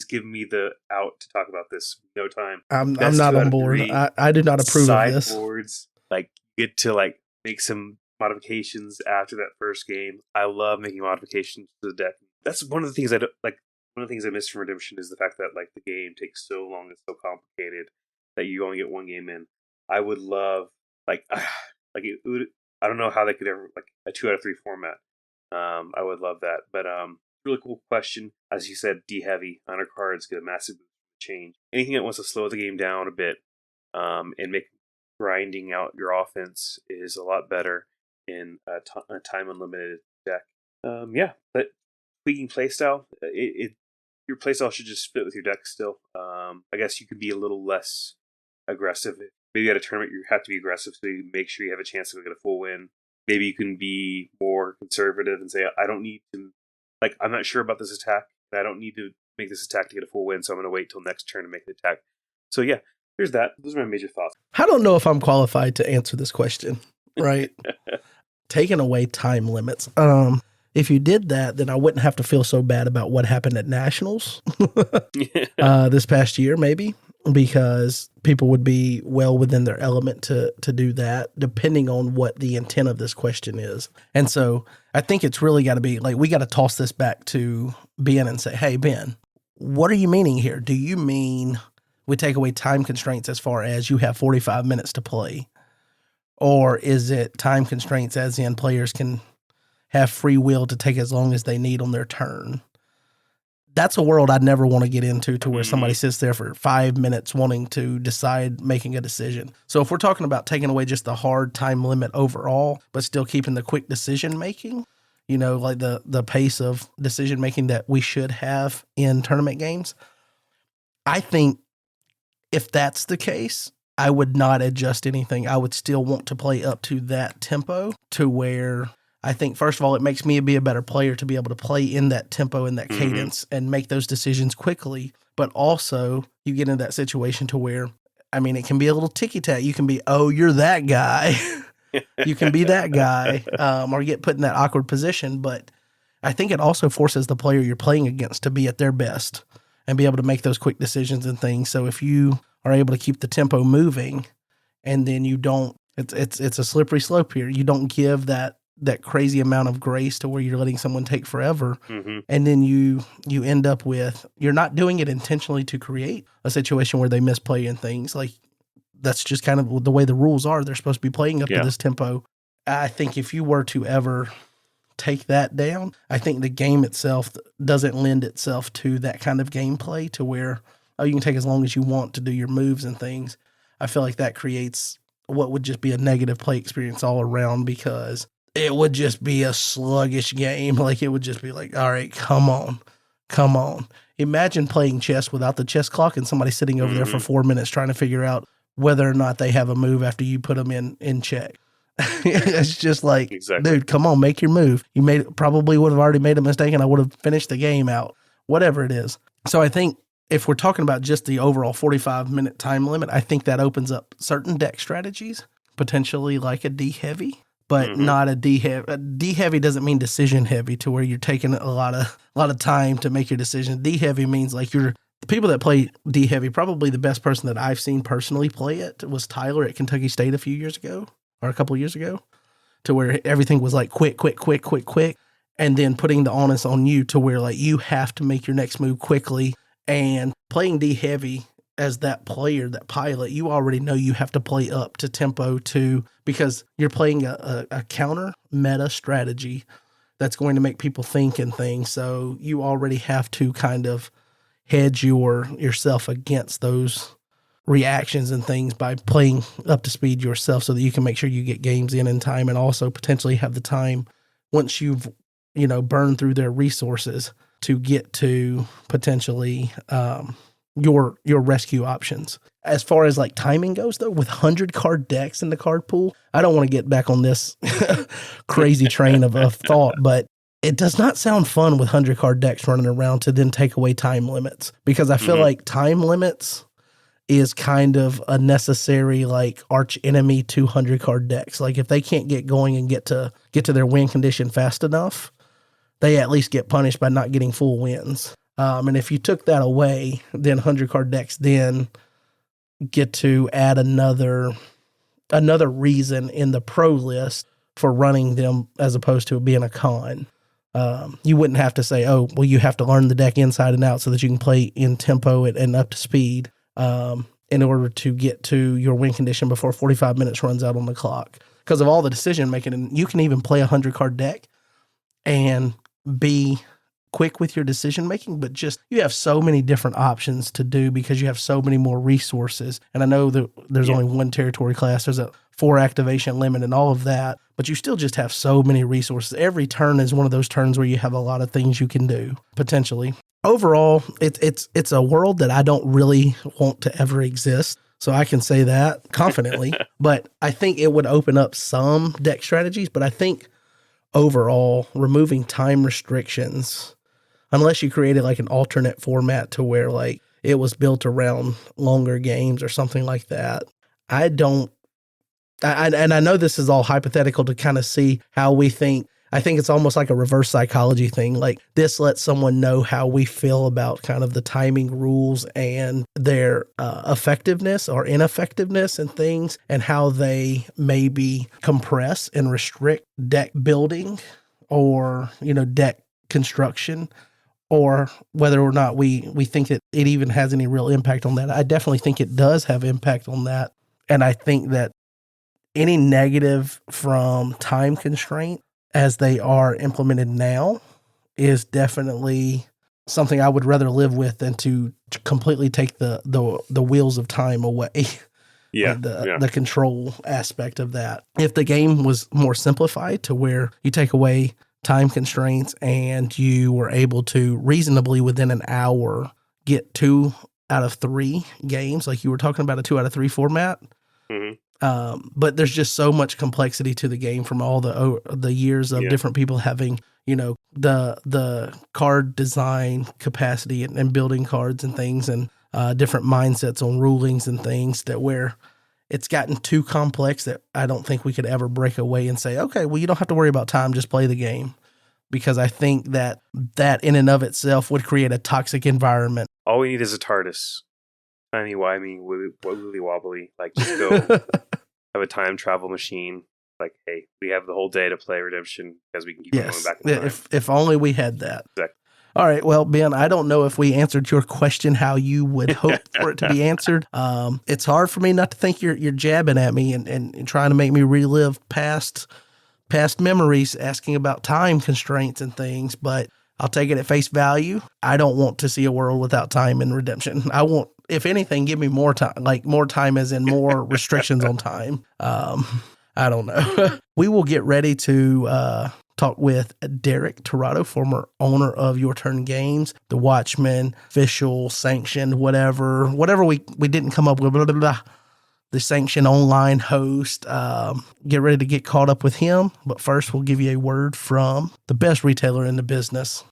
given me the out to talk about this. No time. I'm not on board. I do not approve of this. Sideboards, like you get to like make some modifications after that first game. I love making modifications to the deck. That's one of the things I don't like. One of the things I miss from Redemption is the fact that like the game takes so long, it's so complicated that you only get one game in. I would love like it would, I don't know how they could ever like a 2 out of 3 format. I would love that, but really cool question. As you said, D heavy honor cards get a massive change. Anything that wants to slow the game down a bit and make grinding out your offense is a lot better in a time unlimited deck. But tweaking playstyle, your playstyle should just fit with your deck still. I guess you could be a little less aggressive. Maybe at a tournament you have to be aggressive so you make sure you have a chance to get a full win. Maybe you can be more conservative and say, I don't need to, like, I'm not sure about this attack. And I don't need to make this attack to get a full win, so I'm going to wait till next turn to make the attack. So yeah, there's that. Those are my major thoughts. I don't know if I'm qualified to answer this question, right? Taking away time limits. If you did that, then I wouldn't have to feel so bad about what happened at Nationals this past year, maybe, because people would be well within their element to do that, depending on what the intent of this question is. And so I think it's really got to be like, we got to toss this back to Ben and say, hey, Ben, what are you meaning here? Do you mean we take away time constraints as far as you have 45 minutes to play? Or is it time constraints as in players can have free will to take as long as they need on their turn? That's a world I'd never want to get into, to where somebody sits there for 5 minutes wanting to decide, making a decision. So if we're talking about taking away just the hard time limit overall, but still keeping the quick decision making, like the pace of decision making that we should have in tournament games, I think if that's the case, I would not adjust anything. I would still want to play up to that tempo, to where I think, first of all, it makes me be a better player to be able to play in that tempo and that cadence and make those decisions quickly. But also, you get into that situation to where, it can be a little ticky-tack. You can be, oh, you're that guy. You can be that guy, or get put in that awkward position. But I think it also forces the player you're playing against to be at their best and be able to make those quick decisions and things. So if you are able to keep the tempo moving, and then you don't, it's a slippery slope here. You don't give that crazy amount of grace to where you're letting someone take forever. And then you end up with, you're not doing it intentionally to create a situation where they misplay and things. Like, that's just kind of the way the rules are. They're supposed to be playing up to this tempo. I think if you were to ever take that down, I think the game itself doesn't lend itself to that kind of gameplay, to where, you can take as long as you want to do your moves and things. I feel like that creates what would just be a negative play experience all around, because it would just be a sluggish game. Like, it would just be like, all right, come on. Imagine playing chess without the chess clock and somebody sitting over there for 4 minutes trying to figure out whether or not they have a move after you put them in check. It's just like, dude, come on, make your move. You probably would have already made a mistake and I would have finished the game out, whatever it is. So I think if we're talking about just the overall 45-minute time limit, I think that opens up certain deck strategies, potentially like a D heavy, but not a D heavy. A D heavy doesn't mean decision heavy, to where you're taking a lot of time to make your decision. D heavy means like the people that play D heavy, probably the best person that I've seen personally play it was Tyler at Kentucky State a few years ago, or a couple of years ago, to where everything was like quick, and then putting the onus on you to where like you have to make your next move quickly. And playing D heavy as that player, that pilot, you already know you have to play up to tempo too, because you're playing a counter meta strategy that's going to make people think and things. So you already have to kind of hedge yourself against those reactions and things by playing up to speed yourself, so that you can make sure you get games in time, and also potentially have the time, once you've burned through their resources, to get to potentially your rescue options. As far as like timing goes, though, with 100 card decks in the card pool, I don't want to get back on this crazy train of thought, but it does not sound fun with 100 card decks running around to then take away time limits, because I feel like time limits is kind of a necessary like arch enemy to 100 card decks. Like if they can't get going and get to their win condition fast enough, they at least get punished by not getting full wins. And if you took that away, then 100 card decks then get to add another reason in the pro list for running them as opposed to it being a con. You wouldn't have to say, oh, well, you have to learn the deck inside and out so that you can play in tempo and up to speed in order to get to your win condition before 45 minutes runs out on the clock. Because of all the decision making, and you can even play a 100 card deck and be quick with your decision making, but just you have so many different options to do because you have so many more resources. And I know that there's only one territory class, there's a 4 activation limit and all of that, but you still just have so many resources. Every turn is one of those turns where you have a lot of things you can do potentially. Overall, it's a world that I don't really want to ever exist. So I can say that confidently, but I think it would open up some deck strategies. But I think overall, removing time restrictions, unless you created like an alternate format to where like it was built around longer games or something like that, I know this is all hypothetical to kind of see how we think. I think it's almost like a reverse psychology thing. Like this lets someone know how we feel about kind of the timing rules and their effectiveness or ineffectiveness and things, and how they maybe compress and restrict deck building or, deck construction, or whether or not we think that it even has any real impact on that. I definitely think it does have impact on that. And I think that any negative from time constraint as they are implemented now is definitely something I would rather live with than to completely take the wheels of time away. Yeah, the control aspect of that. If the game was more simplified to where you take away time constraints and you were able to reasonably within an hour get 2 out of 3 games, like you were talking about a 2 out of 3 format. Mm-hmm. But there's just so much complexity to the game from all the years of different people having, the card design capacity and building cards and things, and different mindsets on rulings and things, that where it's gotten too complex that I don't think we could ever break away and say, okay, well, you don't have to worry about time, just play the game. Because I think that in and of itself would create a toxic environment. All we need is a TARDIS. Timey-wimey, wibbly-wobbly. Like, just go have a time travel machine. Like, hey, we have the whole day to play Redemption because we can keep going back in time. If only we had that. Exactly. All right, well, Ben, I don't know if we answered your question how you would hope for it to be answered. It's hard for me not to think you're jabbing at me and trying to make me relive past memories, asking about time constraints and things, but I'll take it at face value. I don't want to see a world without time in Redemption. I want, if anything, give me more time, like more time as in more restrictions on time. I don't know. We will get ready to talk with Derek Tirado, former owner of Your Turn Games, the Watchman, official, sanctioned, whatever we didn't come up with, blah, blah, blah, the sanctioned online host. Get ready to get caught up with him. But first, we'll give you a word from the best retailer in the business.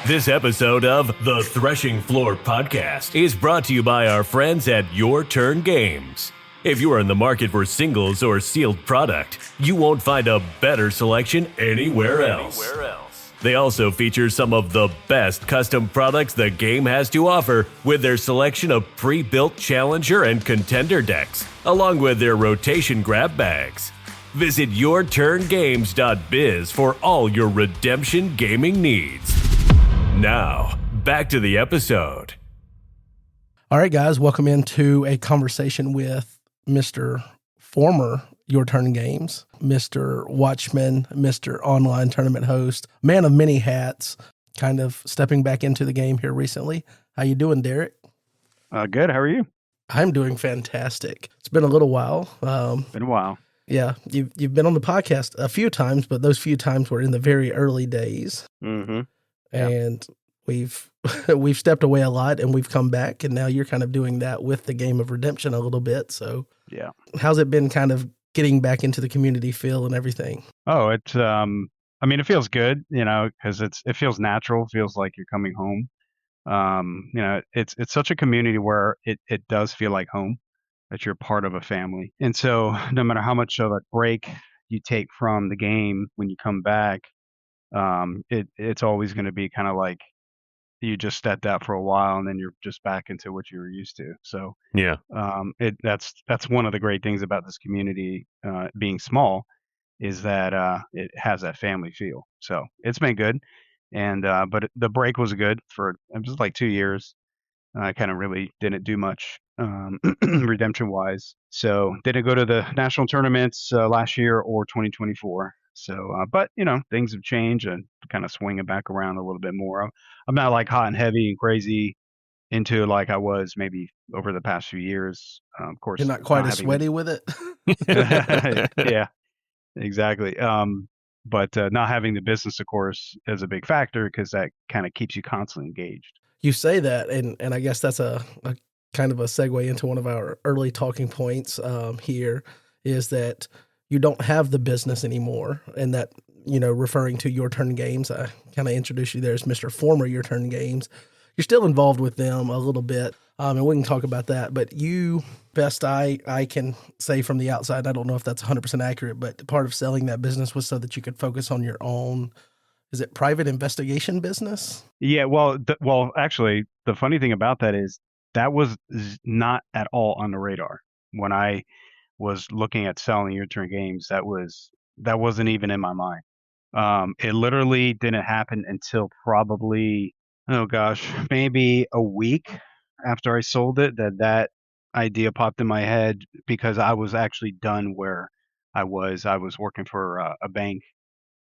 This episode of the Threshing Floor Podcast is brought to you by our friends at Your Turn Games. If you are in the market for singles or sealed product, you won't find a better selection anywhere else. They also feature some of the best custom products the game has to offer, with their selection of pre-built challenger and contender decks, along with their rotation grab bags. Visit yourturngames.biz for all your Redemption gaming needs. Now, back to the episode. All right, guys, welcome into a conversation with Mr. Former Your Turn Games, Mr. Watchman, Mr. Online Tournament Host, man of many hats, kind of stepping back into the game here recently. How you doing, Derek? Good. How are you? I'm doing fantastic. It's been a little while. Been a while. Yeah, you've been on the podcast a few times, but those few times were in the very early days. Mm-hmm. And we've we've stepped away a lot and we've come back, and now you're kind of doing that with the game of redemption a little bit. So Yeah. how's it been kind of getting back into the community feel and everything? Oh, it's I mean, it feels good, because it feels natural, feels like you're coming home. It's such a community where it does feel like home, that you're part of a family. And so no matter how much of a break you take from the game when you come back, it's always going to be kind of like you just stepped out for a while and then you're just back into what you were used to. So Yeah. that's one of the great things about this community, being small, is that it has that family feel. So it's been good. And but the break was good for it was like 2 years. I kind of really didn't do much, redemption wise. So didn't go to the national tournaments last year or 2024. So, but things have changed and kind of swinging back around a little bit more. I'm not like hot and heavy and crazy into it like I was maybe over the past few years. Of You're course, not quite not as having sweaty with it. yeah, exactly. But not having the business, of course, is a big factor because that kind of keeps you constantly engaged. You say that, and I guess that's a kind of a segue into one of our early talking points here, is that you don't have the business anymore, and that, referring to Your Turn Games, I kind of introduced you there as Mr. Former Your Turn Games. You're still involved with them a little bit, and we can talk about that. But you, best I can say from the outside, I don't know if that's 100% accurate, but part of selling that business was so that you could focus on your own, is it private investigation business? Yeah, well, actually, the funny thing about that is that was not at all on the radar when I was looking at selling Your Turn Games. That wasn't even in my mind. It literally didn't happen until probably, oh gosh, maybe a week after I sold it, that idea popped in my head, because I was actually done where I was. I was working for a bank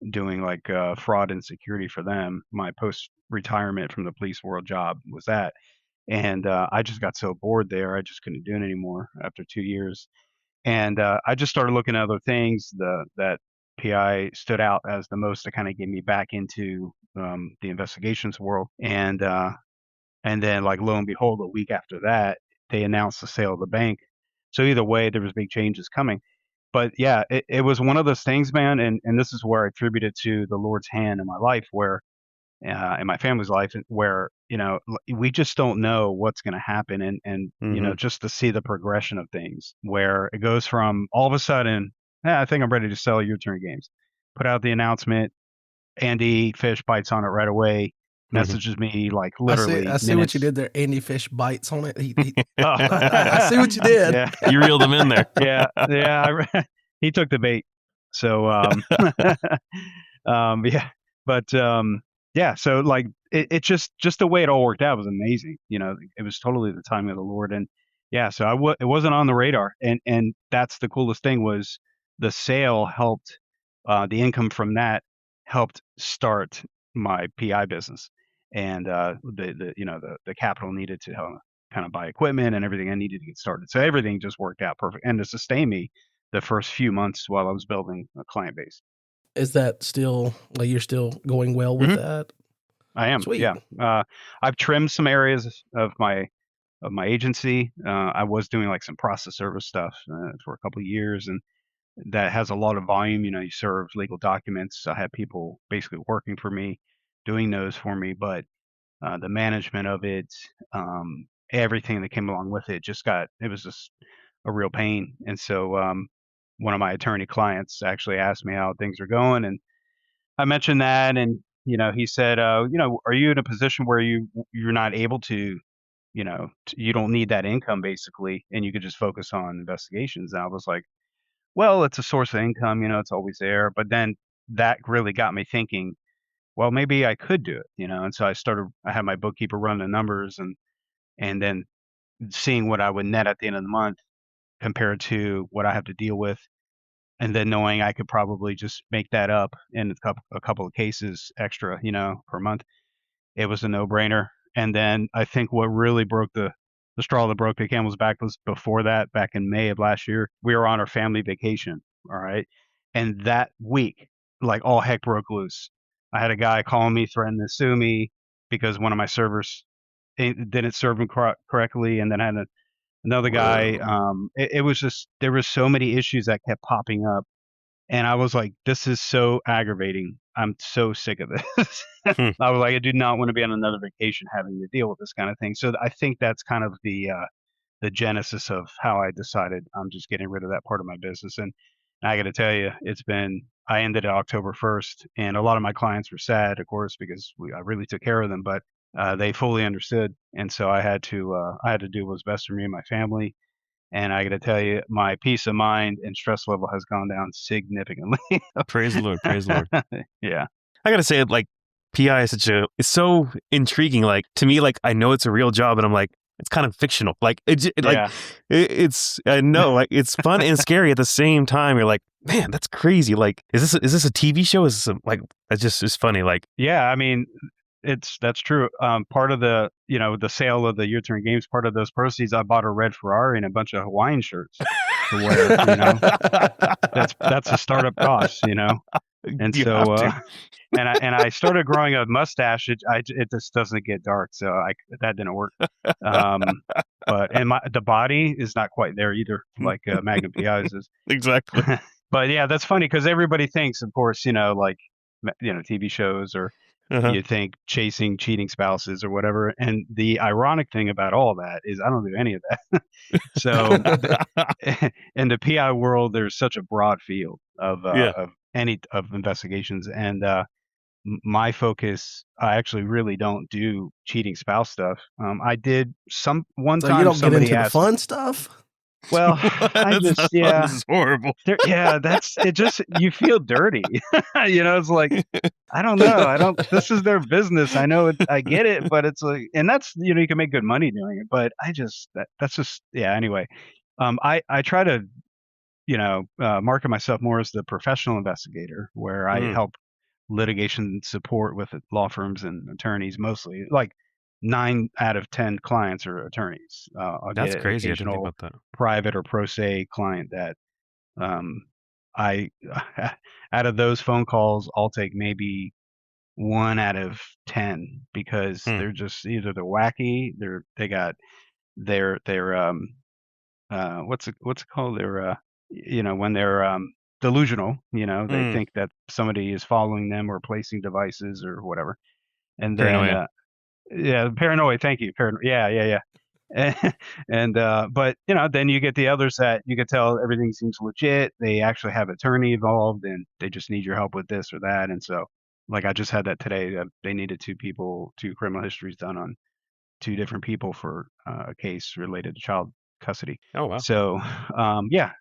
doing like fraud and security for them. My post retirement from the police world job was that. And I just got so bored there. I just couldn't do it anymore after 2 years. And I just started looking at other things. That PI stood out as the most to kind of get me back into the investigations world. And then, like, lo and behold, a week after that, they announced the sale of the bank. So either way, there was big changes coming. But yeah, it was one of those things, man. And this is where I attribute it to the Lord's hand in my life, where in my family's life, where we just don't know what's going to happen, and Mhm. just to see the progression of things, where it goes from all of a sudden, I think I'm ready to sell Your Turn Games. Put out the announcement. Andy Fish bites on it right away. Mhm. Messages me like I see. literally I see what you minutes. did there. Andy Fish bites on it. Oh. I see what you did. Yeah, You reeled him in there. yeah. He took the bait. So yeah, but yeah. So like it just the way it all worked out was amazing. It was totally the timing of the Lord. And yeah, so it wasn't on the radar. And that's the coolest thing, was the sale helped, the income from that helped start my PI business. And the capital needed to kind of buy equipment and everything I needed to get started. So everything just worked out perfect, and to sustain me the first few months while I was building a client base. Is that still, like, you're still going well with Mhm. that? I am, Sweet. yeah. I've trimmed some areas of my agency. I was doing like some process service stuff for a couple of years, and that has a lot of volume. You serve legal documents. I have people basically working for me, doing those for me, but the management of it, everything that came along with it, it was just a real pain. And so one of my attorney clients actually asked me how things are going, and I mentioned that, and he said, are you in a position where you're not able to, you don't need that income basically, and you could just focus on investigations? And I was like, well, it's a source of income, it's always there. But then that really got me thinking, well, maybe I could do it, And so I had my bookkeeper run the numbers, and then seeing what I would net at the end of the month compared to what I have to deal with, and then knowing I could probably just make that up in a couple of cases extra, per month. It was a no-brainer. And then I think what really broke the straw that broke the camel's back was before that, back in May of last year, we were on our family vacation. All right. And that week, like, all heck broke loose. I had a guy calling me, threatening to sue me. because one of my servers didn't serve him correctly, and then I had another guy. It was just, there was so many issues that kept popping up, and I was like, this is so aggravating. I'm so sick of this. I was like, I do not want to be on another vacation having to deal with this kind of thing. So I think that's kind of the genesis of how I decided I'm just getting rid of that part of my business. And I got to tell you, I ended it October 1st, and a lot of my clients were sad, of course, because I really took care of them, but they fully understood. And so I had to do what was best for me and my family. And I got to tell you, my peace of mind and stress level has gone down significantly. Praise the Lord. Praise the Lord. Yeah. I got to say, like, PI is it's so intriguing. Like, to me, like, I know it's a real job, and I'm like, it's kind of fictional. Like, I know, like, it's fun and scary at the same time. You're like, man, that's crazy. Like, is this a TV show? Is this it's funny. Like, yeah, I mean, that's true. Part of the sale of the U-Turn Games, part of those proceeds, I bought a red Ferrari and a bunch of Hawaiian shirts to wear. That's a startup cost, and you so have to. and I started growing a mustache. It just doesn't get dark, so that didn't work. But the body is not quite there either, like Magnum PI's is. Exactly. But yeah, that's funny because everybody thinks, of course, like TV shows, or you think chasing cheating spouses or whatever. And the ironic thing about all that is I don't do any of that. So in the PI world, there's such a broad field of investigations, and my focus, I actually really don't do cheating spouse stuff. I did one So time. you don't get into the asked, fun stuff? well, This is horrible. It just, you feel dirty. It's like, I don't know. This is their business. I know I get it, but it's like, and that's, you can make good money doing it, but that's just, anyway. I try to, market myself more as the professional investigator, where I help litigation support with law firms and attorneys, mostly. Like 9 out of 10 clients are attorneys. That's crazy. I didn't think about that. Private or pro se client that I out of those phone calls, I'll take maybe 1 out of 10 because they're just either they're wacky, they got their what's it called? They're when they're delusional, they think that somebody is following them or placing devices or whatever. And then paranoia. Thank you. Yeah. And but then you get the others that you could tell everything seems legit. They actually have attorney involved, and they just need your help with this or that. And so, like, I just had that today. They needed 2 criminal histories done on 2 different people for a case related to child custody. Oh wow. So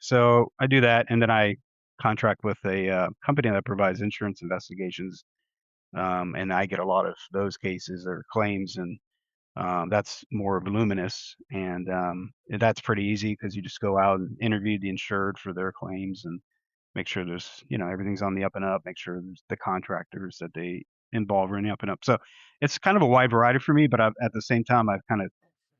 so I do that, and then I contract with a company that provides insurance investigations, and I get a lot of those cases or claims, and that's more voluminous, and that's pretty easy because you just go out and interview the insured for their claims and make sure there's everything's on the up and up, make sure there's the contractors that they involve are in the up and up. So it's kind of a wide variety for me, but at the same time I've kind of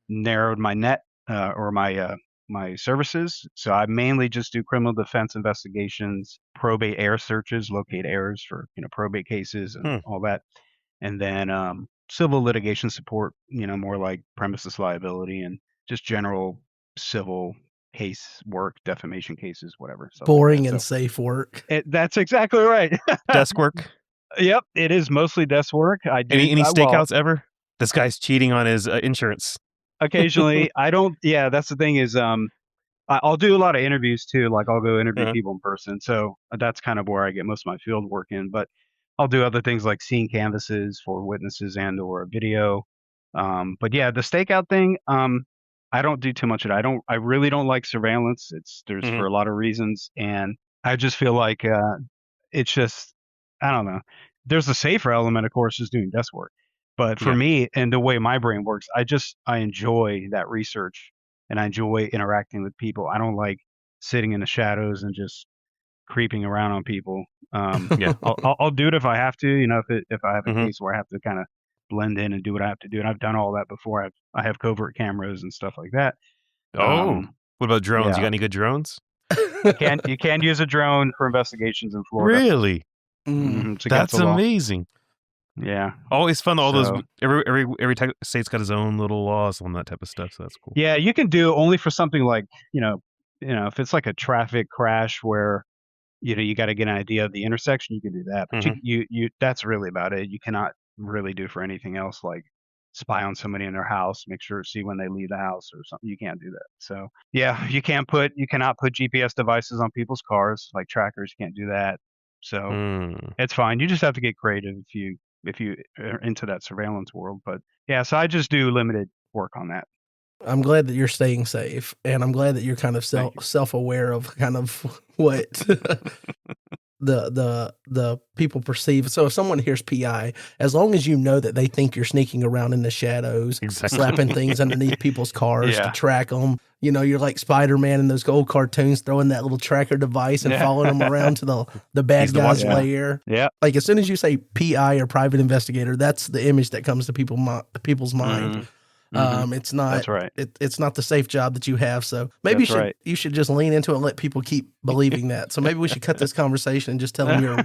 narrowed my net or my services. So I mainly just do criminal defense investigations, probate heir searches, locate heirs for probate cases and all that, and then civil litigation support, more like premises liability and just general civil case work, defamation cases, whatever. Boring and safe work. That's exactly right. Desk work. Yep, it is mostly desk work. I do. Any stakeouts ever? This guy's cheating on his insurance. Occasionally, I don't. Yeah, that's the thing is, I'll do a lot of interviews too. Like I'll go interview people in person. So that's kind of where I get most of my field work in. But I'll do other things like scene canvases for witnesses and or video. But yeah, the stakeout thing, I don't do too much of it. I really don't like surveillance. There's for a lot of reasons, and I just feel like it's just, I don't know. There's a safer element, of course, is doing desk work. But for me and the way my brain works, I enjoy that research and I enjoy interacting with people. I don't like sitting in the shadows and just creeping around on people. I'll do it if I have to. If I have a case where I have to kind of blend in and do what I have to do, and I've done all that before. I have covert cameras and stuff like that. What about drones? You got any good drones? You can use a drone for investigations in Florida. Really? Mm-hmm. That's amazing. Yeah. Always fun. All those So- every state's got its own little laws on that type of stuff. So that's cool. Yeah, you can do only for something like, if it's like a traffic crash where, you got to get an idea of the intersection, you can do that. But you that's really about it. You cannot really do for anything else, like spy on somebody in their house, see when they leave the house or something. You can't do that. So yeah, you cannot put GPS devices on people's cars, like trackers. You can't do that. So it's fine. You just have to get creative if you are into that surveillance world. But yeah, so I just do limited work on that. I'm glad that you're staying safe, and I'm glad that you're kind of self-aware of kind of what the people perceive. So if someone hears PI, as long as you know that they think you're sneaking around in the shadows, slapping things underneath people's cars to track them, you're like Spider-Man in those old cartoons, throwing that little tracker device and following them around to the bad guy's lair. Yeah. Like as soon as you say PI or private investigator, that's the image that comes to people's mind. It's not. That's right. It's not the safe job that you have. So maybe you should just lean into it and let people keep believing that. So maybe we should cut this conversation and just tell them you're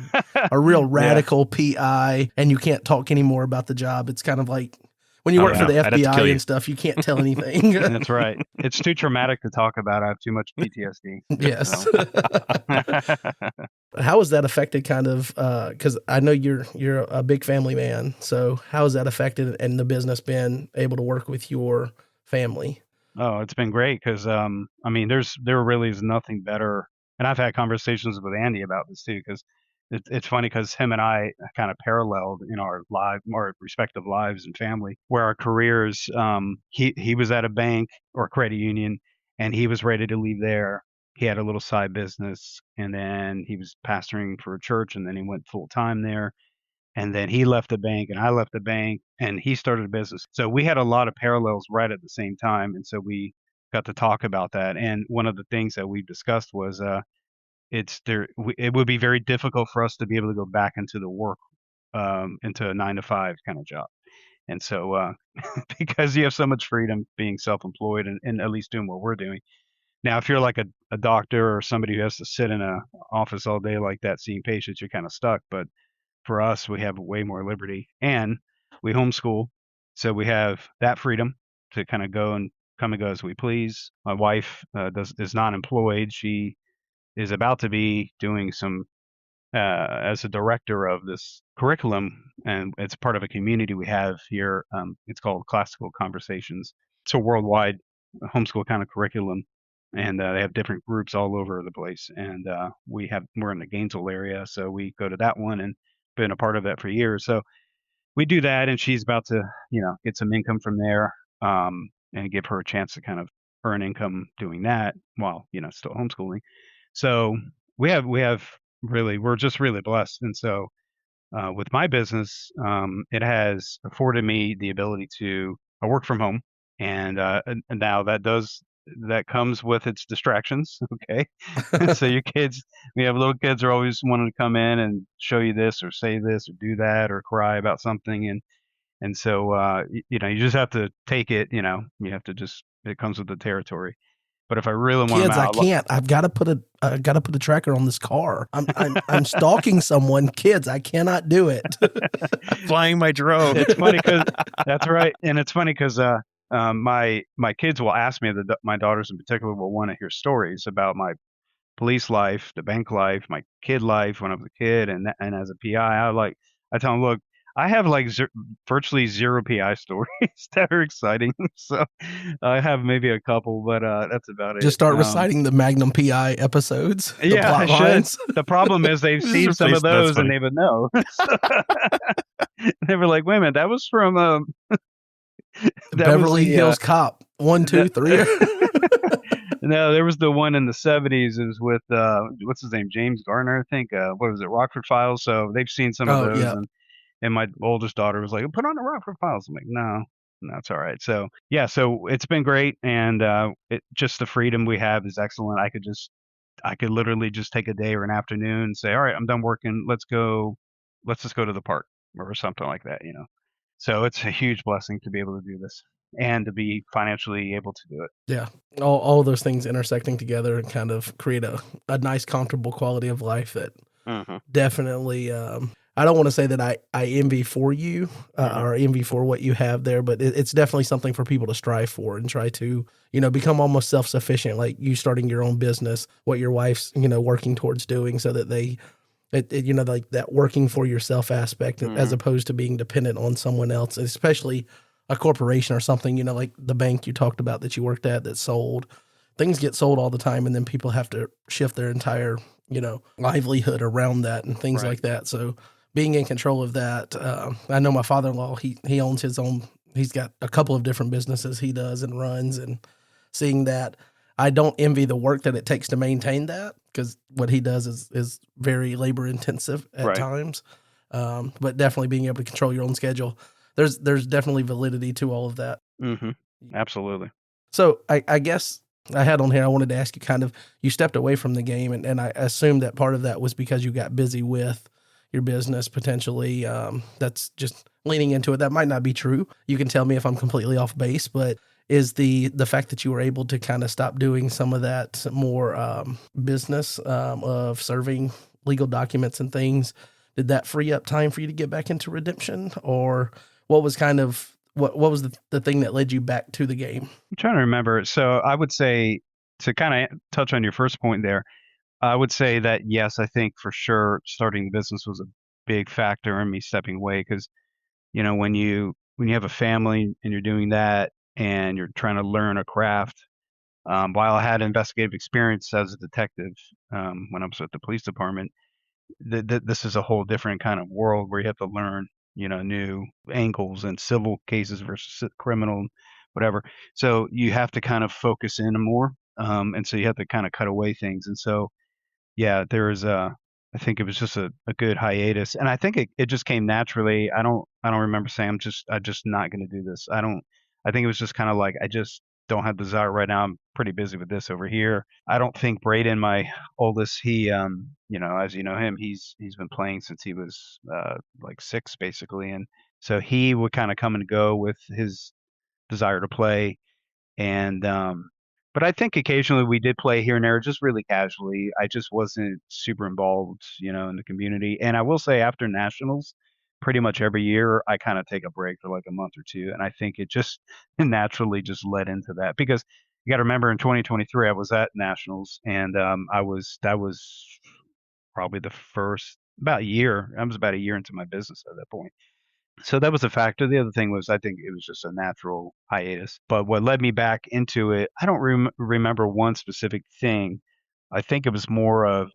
a real radical PI and you can't talk anymore about the job. It's kind of like when you work for the FBI and stuff, you can't tell anything. That's right. It's too traumatic to talk about. I have too much PTSD. Yes. How has that affected kind of, because I know you're a big family man, so how has that affected and the business been able to work with your family? Oh, it's been great because, there really is nothing better. And I've had conversations with Andy about this too, because it's funny because him and I kind of paralleled in our respective lives and family, where our careers, he was at a bank or credit union and he was ready to leave there. He had a little side business and then he was pastoring for a church and then he went full time there. And then he left the bank and I left the bank and he started a business. So we had a lot of parallels right at the same time. And so we got to talk about that. And one of the things that we discussed was, it would be very difficult for us to be able to go back into the work, into a 9 to 5 kind of job. And so, because you have so much freedom being self-employed and at least doing what we're doing. Now, if you're like a doctor or somebody who has to sit in a office all day like that, seeing patients, you're kind of stuck. But for us, we have way more liberty and we homeschool. So we have that freedom to kind of go and come and go as we please. My wife is not employed. She is about to be doing some as a director of this curriculum, and it's part of a community we have here. It's called Classical Conversations. It's a worldwide homeschool kind of curriculum, and they have different groups all over the place. And we're in the Gainesville area, so we go to that one and been a part of that for years. So we do that, and she's about to get some income from there, and give her a chance to kind of earn income doing that while still homeschooling. So we're just really blessed. And so with my business, it has afforded me the ability I work from home, and now that comes with its distractions. Okay. So we have little kids are always wanting to come in and show you this or say this or do that or cry about something. And so, you just have to take it, you have to it comes with the territory. But if I really want kids, I can't. I've got to put a tracker on this car. I'm stalking someone. Kids, I cannot do it. Flying my drone. It's funny because that's right, and it's funny because my kids will ask me. My daughters in particular will want to hear stories about my police life, the bank life, my kid life when I was a kid, and as a PI, I tell them, look, I have like virtually zero PI stories that are exciting. So I have maybe a couple, but that's about it. Just start reciting the Magnum PI episodes. Yeah, I should. The problem is they've seen some of those and they would know. They were like, wait a minute, that was from Beverly Hills Cop 1, 2, 3. No, there was the one in the 70s. It was with what's his name, James Garner, I think. What was it, Rockford Files? So they've seen some of those. Yeah. And my oldest daughter was like, put on the Rockford Files. I'm like, no, that's all right. So yeah, so it's been great, and just the freedom we have is excellent. I could literally just take a day or an afternoon and say, all right, I'm done working. Let's just go to the park or something like that, So it's a huge blessing to be able to do this and to be financially able to do it. Yeah, all those things intersecting together and kind of create a nice, comfortable quality of life that definitely. I don't want to say that I envy for you or envy for what you have there, but it's definitely something for people to strive for and try to, become almost self-sufficient, like you starting your own business, what your wife's, working towards doing so that like that working for yourself aspect as opposed to being dependent on someone else, especially a corporation or something, like the bank you talked about that you worked at that sold. Things get sold all the time and then people have to shift their entire, livelihood around that and things like that. So being in control of that, I know my father-in-law, he owns his own, he's got a couple of different businesses he does and runs, and seeing that, I don't envy the work that it takes to maintain that, because what he does is very labor intensive at times. But definitely being able to control your own schedule, there's definitely validity to all of that. Mm-hmm. Absolutely. So I guess I had on here, I wanted to ask you kind of, you stepped away from the game, and I assumed that part of that was because you got busy with your business potentially. That's just leaning into it. That might not be true. You can tell me if I'm completely off base, but is the fact that you were able to kind of stop doing some of that more business of serving legal documents and things, did that free up time for you to get back into redemption? Or what was kind of, what was the thing that led you back to the game? I'm trying to remember. So I would say, to kind of touch on your first point there, I would say that, yes, I think for sure starting the business was a big factor in me stepping away, because, when you have a family and you're doing that and you're trying to learn a craft, while I had investigative experience as a detective when I was at the police department, this is a whole different kind of world where you have to learn, new angles and civil cases versus criminal, whatever. So you have to kind of focus in more. And so you have to kind of cut away things. And so, yeah, I think it was just a good hiatus, and I think it just came naturally. I don't remember saying I'm just not going to do this. I think it was just kind of like, I just don't have the desire right now. I'm pretty busy with this over here. I don't think Braden, my oldest, he as you know him, he's been playing since he was like 6 basically, and so he would kind of come and go with his desire to play. And but I think occasionally we did play here and there, just really casually. I just wasn't super involved, in the community. And I will say, after nationals, pretty much every year I kind of take a break for like a month or two, and I think it just naturally just led into that, because you got to remember, in 2023 I was at nationals, and that was probably the first about year. I was about a year into my business at that point. So that was a factor. The other thing was, I think it was just a natural hiatus. But what led me back into it, I don't remember one specific thing. I think it was more of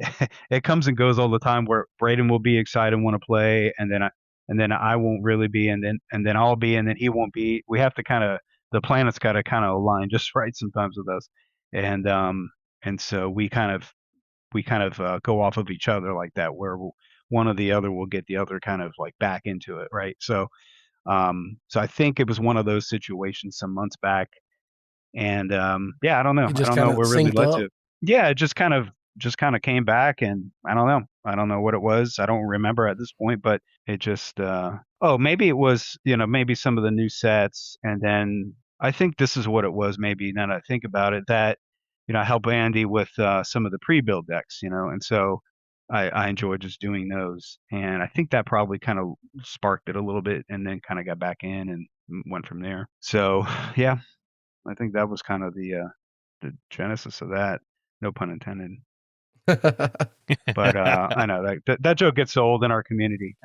it comes and goes all the time, where Braden will be excited and want to play, and then I won't really be, and then I'll be, and then he won't be. We have to kind of, the planets got to kind of align just right sometimes with us, and so we kind of go off of each other like that, where one or the other will get the other kind of like back into it, right? So I think it was one of those situations some months back, and yeah, I don't know. You I just don't kind know of what really synced led up. to it. Yeah, it just kind of came back, and I don't know. I don't know what it was. I don't remember at this point, but it just maybe it was, maybe some of the new sets, and then I think this is what it was, maybe, now that I think about it, that I help Andy with some of the pre-build decks, and so I enjoy just doing those, and I think that probably kind of sparked it a little bit, and then kind of got back in and went from there. So yeah, I think that was kind of the genesis of that. No pun intended. But I know that joke gets old in our community.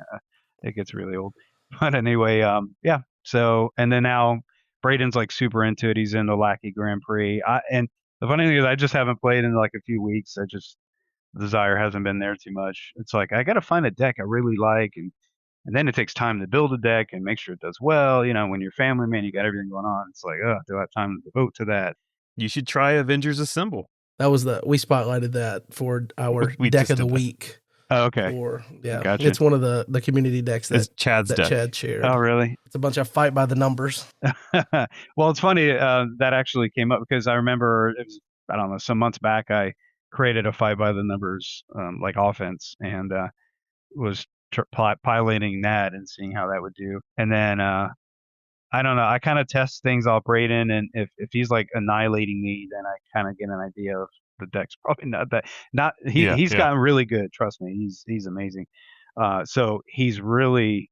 It gets really old. But anyway, yeah. So, and then now Braden's like super into it. He's in the Lackey Grand Prix. And the funny thing is, I just haven't played in like a few weeks. The desire hasn't been there too much. It's like, I got to find a deck I really like, and then it takes time to build a deck and make sure it does well. When you're family man, you got everything going on. It's like, oh, do I have time to devote to that? You should try Avengers Assemble. That was we spotlighted that for our We deck just of the did that. week. Oh, okay. Gotcha. It's one of the community decks It's that Chad's deck. Chad shared. Oh, really? It's a bunch of fight by the numbers. Well, it's funny that actually came up, because I remember it was, I don't know, some months back I created a fight by the numbers like offense, and was piloting that and seeing how that would do. And then I don't know, I kind of test things off Braden, and if he's like annihilating me, then I kind of get an idea of the deck's probably not that. He's gotten really good. Trust me, he's amazing. So he's really.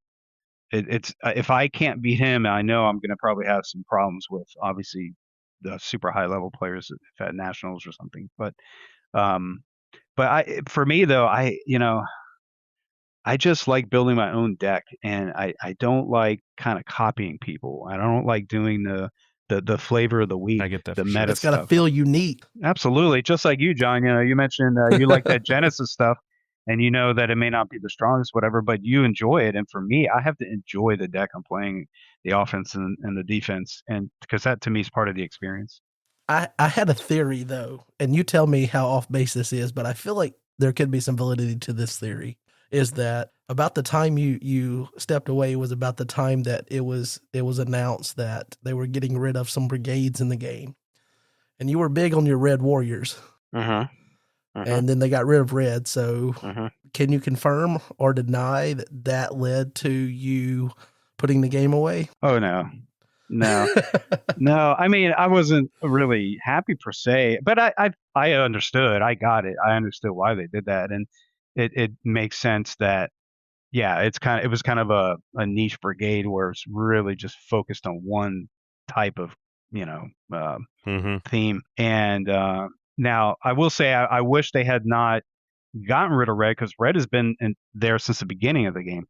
It's if I can't beat him, I know I'm going to probably have some problems with obviously the super high level players at nationals or something. But for me though, I just like building my own deck, and I don't like kind of copying people. I don't like doing the flavor of the week. I get that the for sure. meta It's got to stuff. feel unique. Absolutely, just like you, John. You mentioned you like that Genesis stuff. And you know that it may not be the strongest, whatever, but you enjoy it. And for me, I have to enjoy the deck I'm playing, the offense and the defense, and because that to me is part of the experience. I had a theory though, and you tell me how off base this is, but I feel like there could be some validity to this theory. Is that about the time you stepped away was about the time that it was announced that they were getting rid of some brigades in the game, and you were big on your Red Warriors. And then they got rid of red. So can you confirm or deny that led to you putting the game away? Oh, no. No. I mean, I wasn't really happy per se, but I understood. I got it. I understood why they did that. And it makes sense that, yeah, it was kind of a niche brigade where it's really just focused on one type of, theme. And, now, I will say I wish they had not gotten rid of red, because red has been there since the beginning of the game.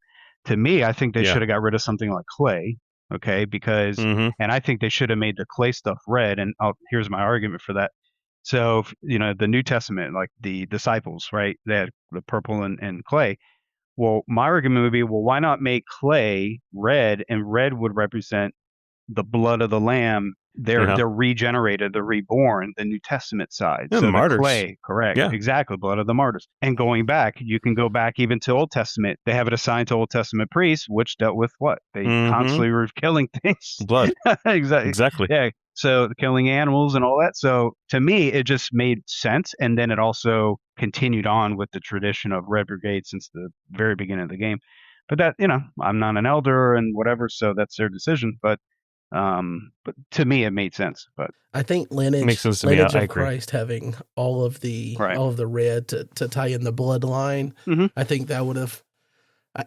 To me, I think they should have got rid of something like clay, okay? Because, and I think they should have made the clay stuff red. And here's my argument for that. So, the New Testament, like the disciples, right? They had the purple and clay. Well, my argument would be, well, why not make clay red, and red would represent the blood of the Lamb. They're regenerated, they're reborn, the New Testament side. Yeah, so martyrs. The clay, correct. Yeah. Exactly, blood of the martyrs. And going back, you can go back even to Old Testament. They have it assigned to Old Testament priests, which dealt with what? They constantly were killing things. Blood. Exactly. Yeah. So killing animals and all that. So to me, it just made sense. And then it also continued on with the tradition of Red Brigade since the very beginning of the game. But that, I'm not an elder and whatever, so that's their decision. But to me, it made sense. But I think lineage makes sense to me. of I agree. Christ having all of the red to tie in the bloodline, I think that would have.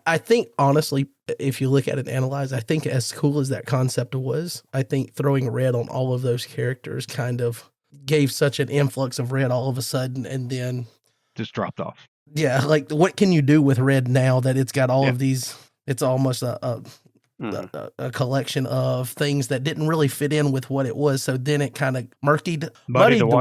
I think honestly, if you look at it and analyze, I think as cool as that concept was, I think throwing red on all of those characters kind of gave such an influx of red all of a sudden, and then just dropped off. Yeah, like what can you do with red now that it's got all of these? It's almost a collection of things that didn't really fit in with what it was. So then it kind of muddied the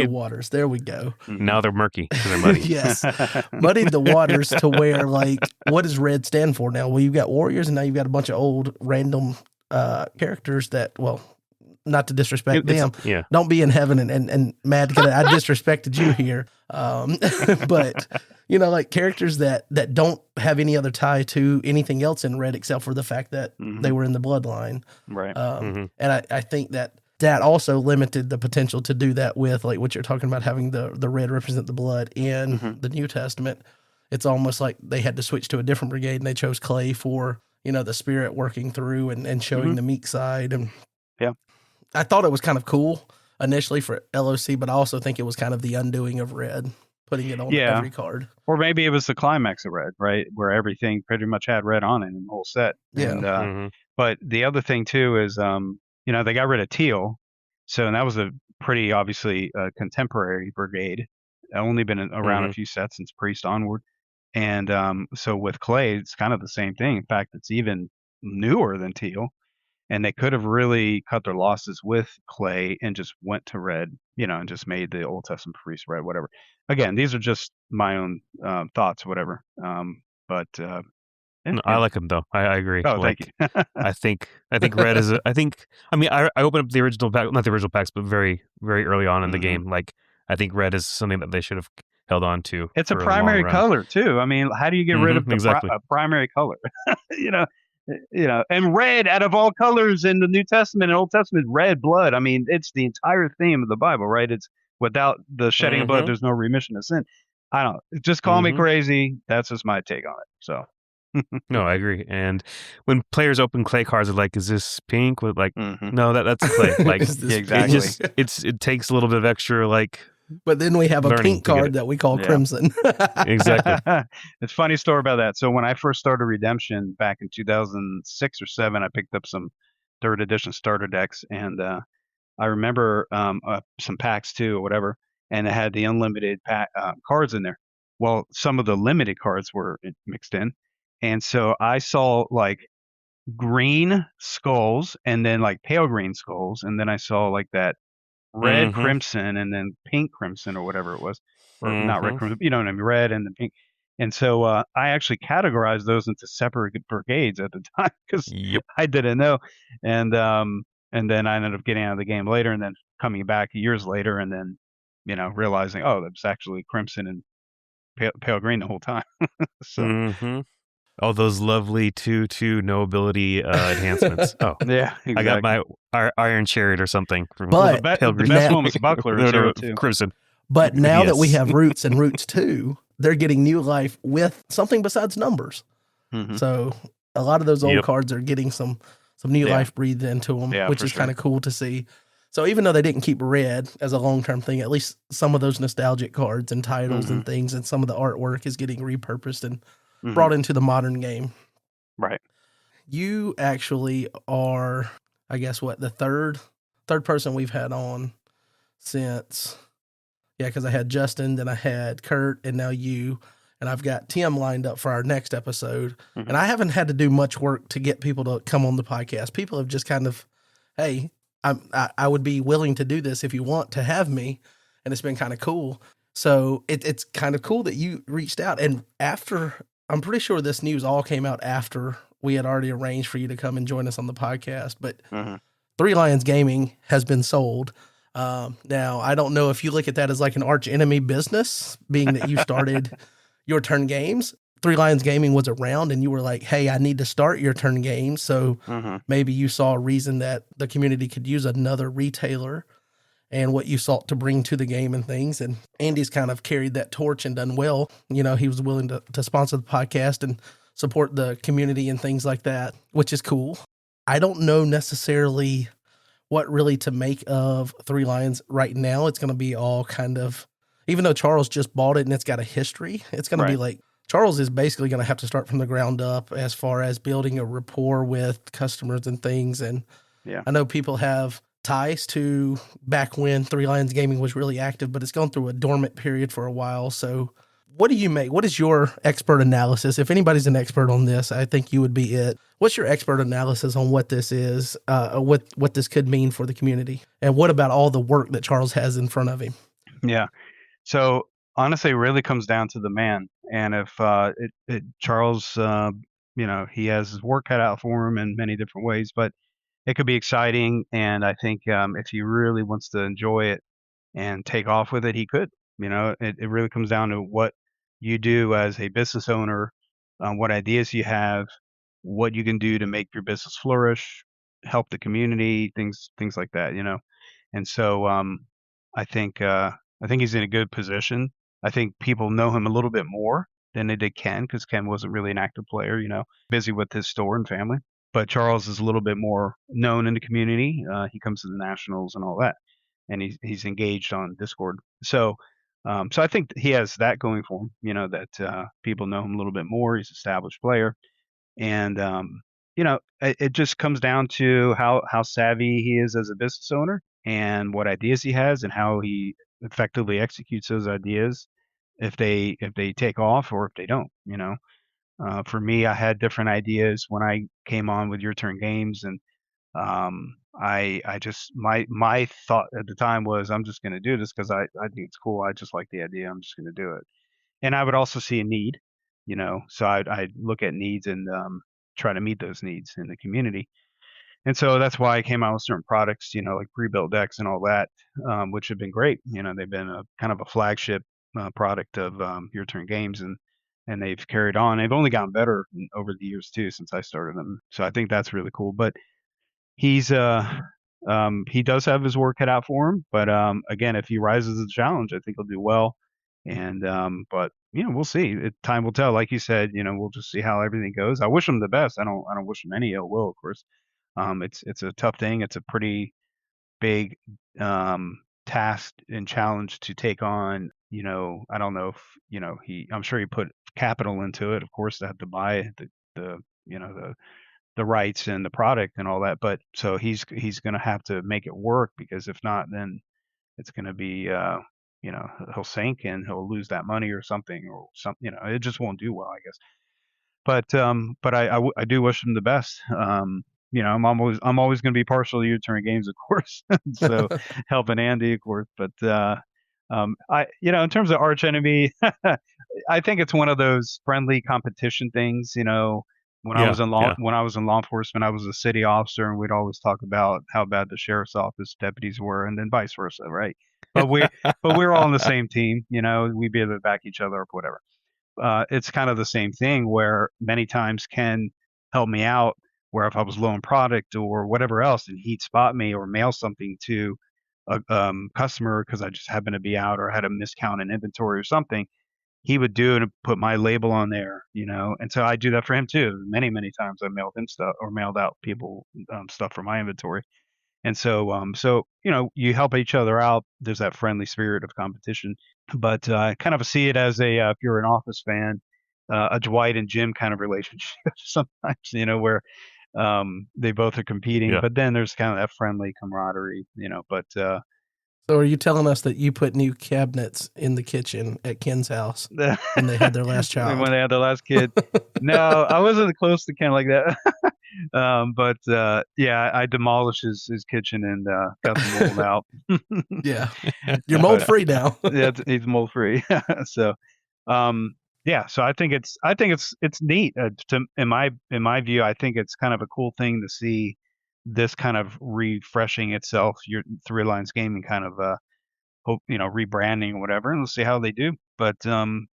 waters. There we go. Now they're murky. They're muddy. Yes. Muddied the waters to where, like, what does red stand for now? Well, you've got warriors, and now you've got a bunch of old random characters that, well, not to disrespect them. Don't be in heaven and mad because I disrespected you here. But like characters that don't have any other tie to anything else in red except for the fact that they were in the bloodline. Right. And I think that also limited the potential to do that with, like, what you're talking about, having the red represent the blood in the New Testament. It's almost like they had to switch to a different brigade, and they chose clay for, the spirit working through and showing the meek side. And I thought it was kind of cool initially for LOC, but I also think it was kind of the undoing of red, putting it on every card. Or maybe it was the climax of red, right? Where everything pretty much had red on it in the whole set. Yeah. And, but the other thing too is, they got rid of teal. So, and that was a pretty obviously contemporary brigade. Only been around a few sets since Priest onward. And so with clay, it's kind of the same thing. In fact, it's even newer than teal. And they could have really cut their losses with clay and just went to red, and just made the Old Testament priest red, whatever. Again, these are just my own thoughts, whatever. But No, I like them though. I agree. Oh, thank you. I think red is. I opened up the original pack, not the original packs, but very, very early on in the game. Like, I think red is something that they should have held on to. It's a primary color too. I mean, how do you get rid of the primary color? And red, out of all colors in the New Testament and Old Testament, red blood. I mean, it's the entire theme of the Bible, right? It's without the shedding of blood, there's no remission of sin. I don't know. Just call me crazy. That's just my take on it. So, No, I agree. And when players open clay cards, they're like, "Is this pink?" With like, no, that's clay. Like, Is this exactly. it takes a little bit of extra like. But then we have a learning pink to get card it. that we call Yeah. Crimson. Exactly. It's a funny story about that. So when I first started Redemption back in 2006 or 7, I picked up some 3rd edition starter decks, and I remember some packs too, or whatever, and it had the unlimited cards in there. Well, some of the limited cards were mixed in, and so I saw like green skulls, and then like pale green skulls, and then I saw like that red Mhm. crimson, and then pink crimson, or whatever it was, or not red Mhm. crimson, you know what I mean, red and the pink. And so I actually categorized those into separate brigades at the time because Yep. I didn't know, and then I ended up getting out of the game later, and then coming back years later, and then realizing, oh, that's actually crimson and pale green the whole time. So Mhm. All those lovely 2/2 no ability enhancements. Oh, yeah, exactly. I got my Iron Chariot or something from But Pale the Green. best one was Buckler in No, 02. Crimson. But now that we Yes. have Roots and Roots 2, they're getting new life with something besides numbers. Mhm. So a lot of those old Yep. cards are getting some new Yeah. life breathed into them, Yeah, which for is sure. kind of cool to see. So even though they didn't keep red as a long-term thing, at least some of those nostalgic cards and titles and things and some of the artwork is getting repurposed and brought into the modern game. Right. You actually are, I guess, the third person we've had on since, because I had Justin, then I had Kurt, and now you, and I've got Tim lined up for our next episode. Mhm. And I haven't had to do much work to get people to come on the podcast. People have just kind of, hey, I would be willing to do this if you want to have me, and it's been kind of cool. So it's kind of cool that you reached out, and I'm pretty sure this news all came out after we had already arranged for you to come and join us on the podcast. But Three Lions Gaming has been sold. Now, I don't know if you look at that as like an arch enemy business, being that you started Your Turn Games. Three Lions Gaming was around and you were like, hey, I need to start Your Turn Games. So maybe you saw a reason that the community could use another retailer and what you sought to bring to the game and things. And Andy's kind of carried that torch and done well. You know, he was willing to sponsor the podcast and support the community and things like that, which is cool. I don't know necessarily what really to make of Three Lions right now. It's going to be all kind of, even though Charles just bought it and it's got a history, it's going to be like, Charles is basically going to have to start from the ground up as far as building a rapport with customers and things. And I know people have ties to back when Three Lions Gaming was really active, but it's gone through a dormant period for a while. So what do you make? What is your expert analysis? If anybody's an expert on this, I think you would be it. What's your expert analysis on what this is, what this could mean for the community? And what about all the work that Charles has in front of him? Yeah. So honestly, it really comes down to the man. And if Charles, he has his work cut out for him in many different ways, but it could be exciting. And I think if he really wants to enjoy it and take off with it, he could. It really comes down to what you do as a business owner, what ideas you have, what you can do to make your business flourish, help the community, things like that. And so I think he's in a good position. I think people know him a little bit more than they did Ken, because Ken wasn't really an active player, busy with his store and family. But Charles is a little bit more known in the community. He comes to the nationals and all that, and he's engaged on Discord. So I think he has that going for him. That people know him a little bit more. He's an established player, and it just comes down to how savvy he is as a business owner and what ideas he has and how he effectively executes those ideas, if they take off or if they don't. For me, I had different ideas when I came on with Your Turn Games, and I just my thought at the time was, I'm just going to do this because I think it's cool. I just like the idea. I'm just going to do it. And I would also see a need, so I'd look at needs and try to meet those needs in the community. And so that's why I came out with certain products, like pre-built decks and all that, which have been great. They've been a kind of a flagship product of Your Turn Games, and they've carried on. They've only gotten better over the years too since I started them. So I think that's really cool. But he's he does have his work cut out for him. But again, if he rises to the challenge, I think he'll do well. And but we'll see. Time will tell. Like you said, we'll just see how everything goes. I wish them the best. I don't wish them any ill will, of course. It's a tough thing. It's a pretty big task and challenge to take on. I don't know if I'm sure he put capital into it, of course, to have to buy the the rights and the product and all that. But so he's going to have to make it work, because if not, then it's going to be he'll sink and he'll lose that money or something, or something. It just won't do well, I guess. But I do wish him the best. I'm always going to be partial to Utilitarian Games, of course. So helping Andy, of course. But in terms of arch enemy, I think it's one of those friendly competition things. When I was in law enforcement, I was a city officer, and we'd always talk about how bad the sheriff's office deputies were, and then vice versa, right? But we're all on the same team. We'd be able to back each other up, whatever. It's kind of the same thing, where many times Ken helped me out, where if I was low on product or whatever else, and he'd spot me or mail something to a customer because I just happened to be out or had a miscount in inventory or something, he would do it and put my label on there, and so I do that for him too. Many, many times I mailed him stuff or mailed out people stuff for my inventory. And so you help each other out. There's that friendly spirit of competition. But I kind of see it as if you're an Office fan, a Dwight and Jim kind of relationship sometimes, where they both are competing. Yeah. But then there's kind of that friendly camaraderie, But So are you telling us that you put new cabinets in the kitchen at Ken's house when they had their last child? When they had their last kid? No, I wasn't close to Ken like that. But I demolished his kitchen and got the mold out. Yeah, you're mold free now. Yeah, he's mold free. So, so I think it's neat. In my view, I think it's kind of a cool thing to see this kind of refreshing itself. Your Three Lions Gaming kind of rebranding or whatever, and we'll see how they do. But I'm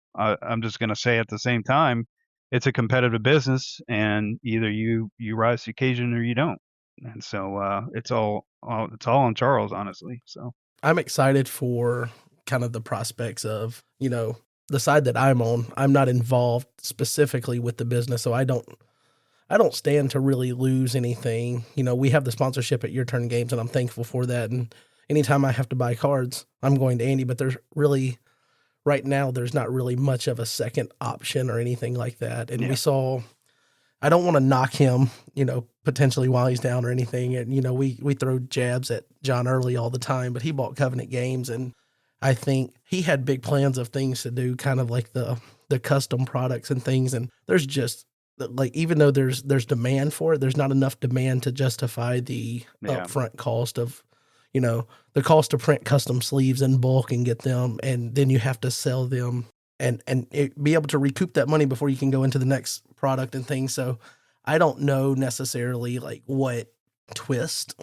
just going to say at the same time, it's a competitive business, and either you rise to the occasion or you don't. And so it's all on Charles, honestly. So I'm excited for kind of the prospects of, the side that I'm on. I'm not involved specifically with the business, so I don't stand to really lose anything. We have the sponsorship at Your Turn Games, and I'm thankful for that. And anytime I have to buy cards, I'm going to Andy, but right now, there's not really much of a second option or anything like that. And I don't want to knock him, potentially while he's down or anything. And, we throw jabs at John Early all the time, but he bought Covenant Games. And I think he had big plans of things to do, kind of like the custom products and things. And there's just, like, even though there's demand for it, there's not enough demand to justify the upfront cost of, the cost to print custom sleeves in bulk and get them, and then you have to sell them and be able to recoup that money before you can go into the next product and things. So I don't know necessarily like what twist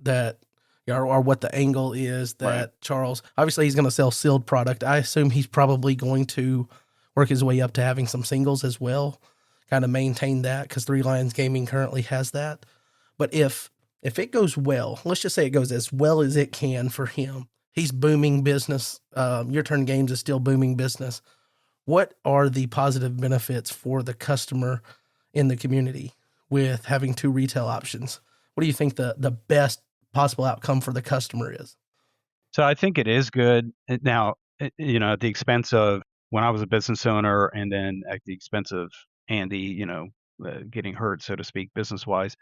that or what the angle is that Charles, obviously he's going to sell sealed product. I assume he's probably going to work his way up to having some singles as well, kind of maintain that, because Three Lions Gaming currently has that. But if it goes well, let's just say it goes as well as it can for him, he's booming business. Your Turn Games is still booming business. What are the positive benefits for the customer in the community with having two retail options? What do you think the best possible outcome for the customer is? So I think it is good. Now, at the expense of when I was a business owner, and then at the expense of Andy, getting hurt, so to speak, business-wise.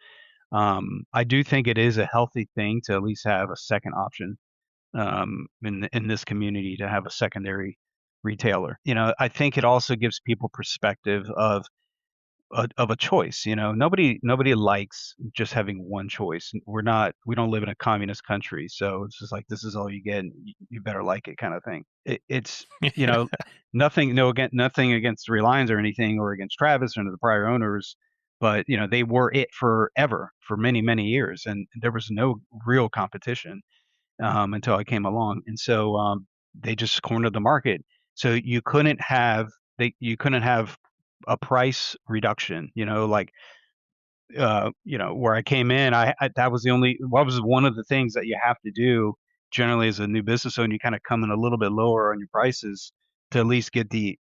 I do think it is a healthy thing to at least have a second option in this community, to have a secondary retailer. I think it also gives people perspective of a choice. Nobody likes just having one choice. We don't live in a communist country, so it's just like, this is all you get, and you better like it, kind of thing. It's nothing against Three Lions or anything, or against Travis or the prior owners, but they were it forever, for many, many years, and there was no real competition until I came along, and so they just cornered the market. So you couldn't have a price reduction, where I came in, I that was one of the things that you have to do generally as a new business owner. You kind of come in a little bit lower on your prices to at least get the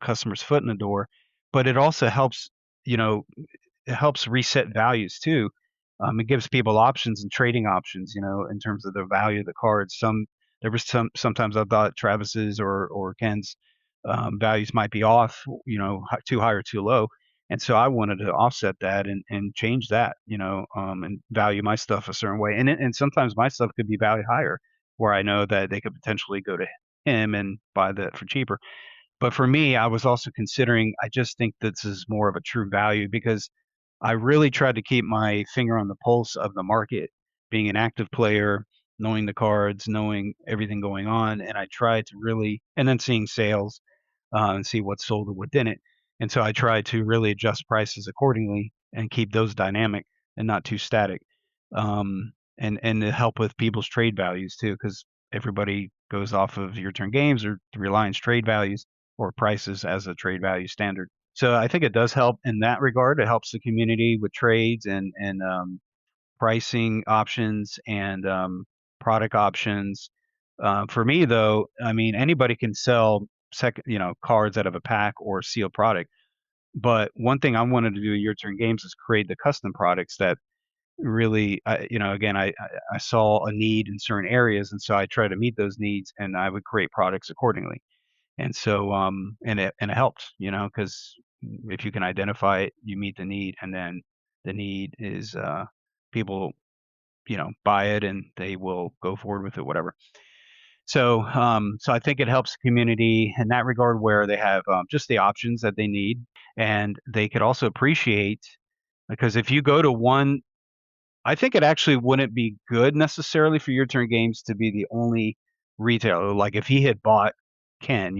customer's foot in the door. But it also helps, it helps reset values too. It gives people options and trading options, in terms of the value of the cards. Sometimes I thought Travis's or Ken's values might be off, too high or too low. And so I wanted to offset that and change that, and value my stuff a certain way. And sometimes my stuff could be valued higher, where I know that they could potentially go to him and buy that for cheaper. But for me, I was also considering, I just think this is more of a true value, because I really tried to keep my finger on the pulse of the market, being an active player, knowing the cards, knowing everything going on. And I tried to really, and then seeing sales and see what's sold and what didn't. And so I tried to really adjust prices accordingly and keep those dynamic and not too static. And to help with people's trade values too, because everybody goes off of Your Turn Games or Three Lions trade values or prices as a trade value standard. So I think it does help in that regard. It helps the community with trades and pricing options and product options. For me, though, I mean, anybody can sell cards out of a pack or sealed product. But one thing I wanted to do in Your Turn Games is create the custom products that really, again, I saw a need in certain areas, and so I try to meet those needs, and I would create products accordingly. And so, and it helped, because if you can identify it, you meet the need, and then the need is people, buy it and they will go forward with it, whatever. So, so I think it helps the community in that regard, where they have just the options that they need, and they could also appreciate, because if you go to one, I think it actually wouldn't be good necessarily for Your Turn Games to be the only retailer. Like if he had bought Ken,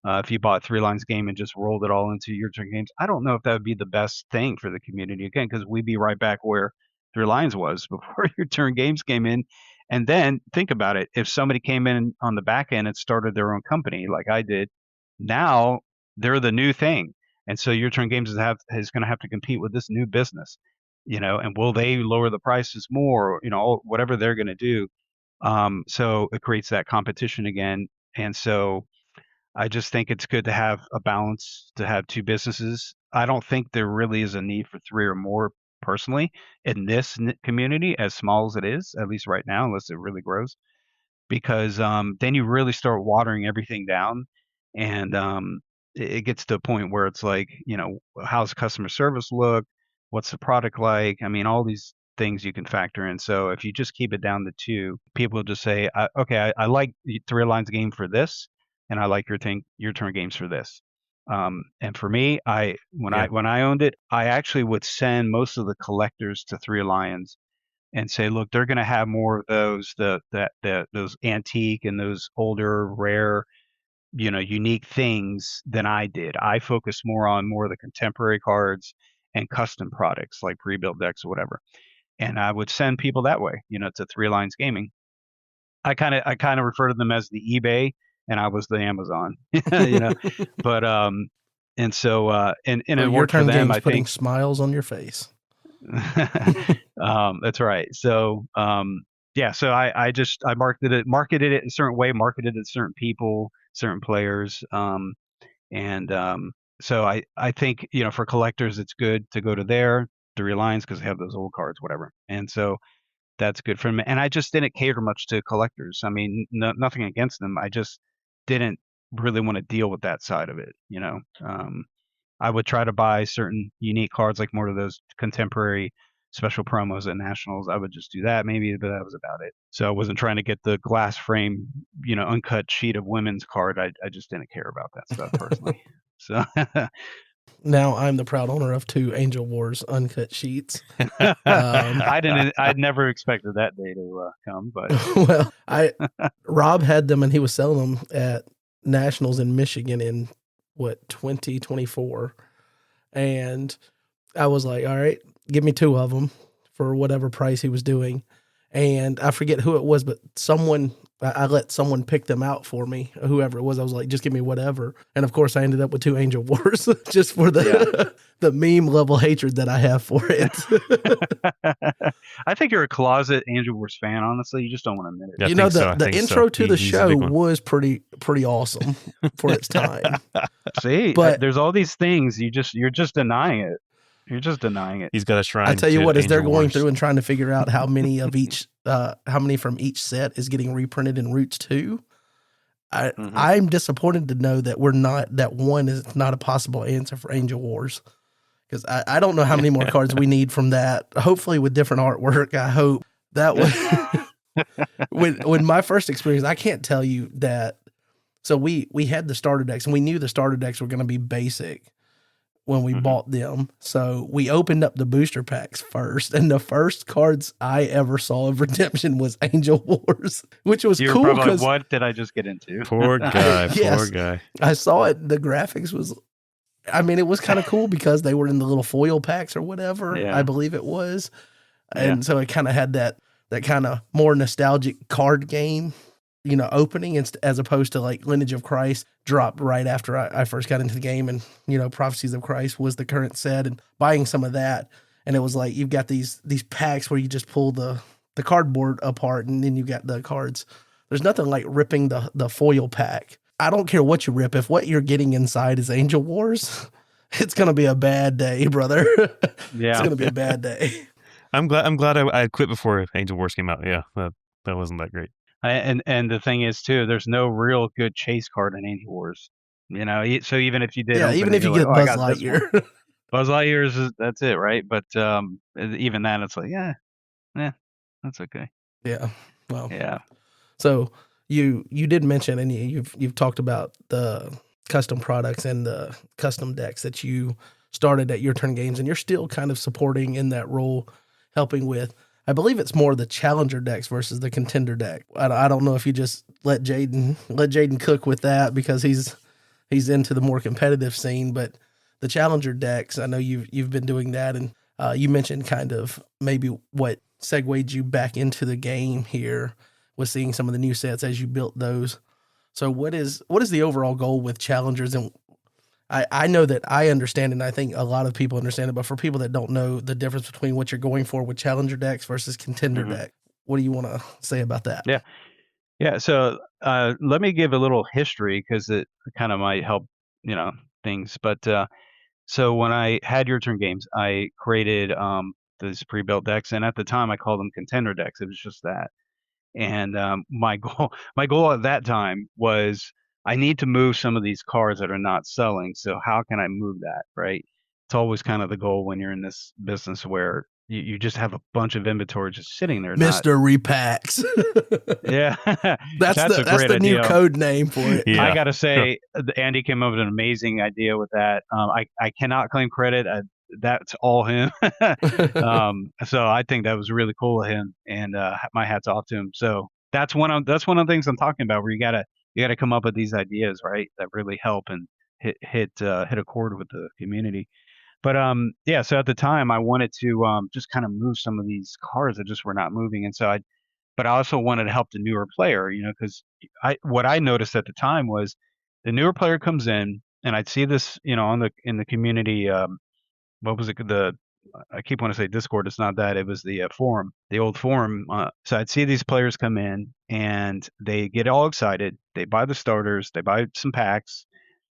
if he bought Three Lines Game and just rolled it all into Your Turn Games, I don't know if that would be the best thing for the community, again, because we'd be right back where Three Lions was before Your Turn Games came in. And then think about it. If somebody came in on the back end and started their own company like I did, now they're the new thing. And so Your Turn Games is going to have to compete with this new business, and will they lower the prices more, whatever they're going to do. So it creates that competition again. And so I just think it's good to have a balance, to have two businesses. I don't think there really is a need for three or more personally in this community, as small as it is, at least right now, unless it really grows, because then you really start watering everything down, and it gets to a point where it's like, how's customer service look? What's the product like? I mean, all these things you can factor in. So if you just keep it down to two, people will just say, okay, I like Three Lines Game for this, and I like Your Turn Games for this. And for me, when I owned it, I actually would send most of the collectors to Three Lions and say, look, they're going to have more of those those antique and those older, rare, unique things than I did. I focused more on more of the contemporary cards and custom products like pre-built decks or whatever. And I would send people that way, to Three Lines Gaming. I kind of refer to them as the eBay, and I was the Amazon, But and so and it worked for them. I putting think smiles on your face. That's right. So yeah, so I marketed it a certain way, marketed it to certain people, certain players, so I think, for collectors it's good to go to their Three Lions because they have those old cards, whatever, and so that's good for me. And I just didn't cater much to collectors. I mean, nothing against them. I just didn't really want to deal with that side of it. I would try to buy certain unique cards, like more of those contemporary special promos at Nationals. I would just do that maybe, but that was about it. So I wasn't trying to get the glass frame, uncut sheet of women's card. I just didn't care about that stuff personally. So now I'm the proud owner of 2 Angel Wars uncut sheets. I'd never expected that day to come, but well, Rob had them and he was selling them at Nationals in Michigan in 2024, and I was like, all right, give me 2 of them for whatever price he was doing. and I forget who it was, but I let someone pick them out for me, whoever it was. I was like, just give me whatever. And of course I ended up with 2 Angel Wars just for the meme level hatred that I have for it. I think you're a closet Angel Wars fan, honestly. You just don't want to admit it. You know, the intro to the show was pretty awesome for its time. See, but there's all these things you're just denying it. You're just denying it. He's got a shrine. I tell you what, as they're going Wars. through and trying to figure out how many of each, how many from each set is getting reprinted in Roots 2, I'm disappointed to know that that one is not a possible answer for Angel Wars. Because I don't know how many more cards we need from that. Hopefully with different artwork. I hope that was when my first experience, I can't tell you that. So we had the starter decks, and we knew the starter decks were going to be basic when we bought them. So we opened up the booster packs first, and the first cards I ever saw of Redemption was Angel Wars, which was You're cool. Probably, what did I just get into? Poor guy, Yes. poor guy. I saw it. The graphics was, I mean, it was kind of cool because they were in the little foil packs or whatever, I believe it was. And so it kind of had that kind of more nostalgic card game, you know, opening as opposed to like Lineage of Christ dropped right after I first got into the game, and, you know, Prophecies of Christ was the current set, and buying some of that. And it was like, you've got these packs where you just pull the cardboard apart and then you got the cards. There's nothing like ripping the foil pack. I don't care what you rip. If what you're getting inside is Angel Wars, it's going to be a bad day, brother. Yeah. It's going to be a bad day. I'm glad I quit before Angel Wars came out. Yeah, that wasn't that great. And the thing is too, there's no real good chase card in Angel Wars. You know, so even if you did, even if you get Buzz Lightyear, Buzz Lightyear that's it, right? But even then, it's like, that's okay. Yeah. Well. Yeah. So you did mention, and you've talked about the custom products and the custom decks that you started at Your Turn Games, and you're still kind of supporting in that role, helping with. I believe it's more the challenger decks versus the contender deck. I don't know if you just let Jaden cook with that because he's into the more competitive scene, but the challenger decks, I know you've been doing that, and you mentioned kind of maybe what segued you back into the game here was seeing some of the new sets as you built those. So what is the overall goal with challengers? And I know that I understand, and I think a lot of people understand it, but for people that don't know the difference between what you're going for with challenger decks versus contender deck, what do you want to say about that? Yeah. So let me give a little history because it kind of might help, you know, things. But so when I had Your Turn Games, I created these pre-built decks, and at the time I called them contender decks. It was just that. And my goal at that time was I need to move some of these cards that are not selling. So how can I move that, right? It's always kind of the goal when you're in this business where you just have a bunch of inventory just sitting there. Mr. Repacks. Yeah. That's the new code name for it. Yeah. I got to say, Andy came up with an amazing idea with that. I cannot claim credit. That's all him. So I think that was really cool of him, and my hat's off to him. So that's one of the things I'm talking about, where you gotta come up with these ideas, right, that really help and hit a chord with the community. But so at the time I wanted to just kind of move some of these cards that just were not moving, and so but I also wanted to help the newer player, you know, because what I noticed at the time was the newer player comes in, and I'd see this, you know, in the community. What was it? I keep wanting to say Discord. It's not that. It was the forum, the old forum. So I'd see these players come in and they get all excited. They buy the starters. They buy some packs,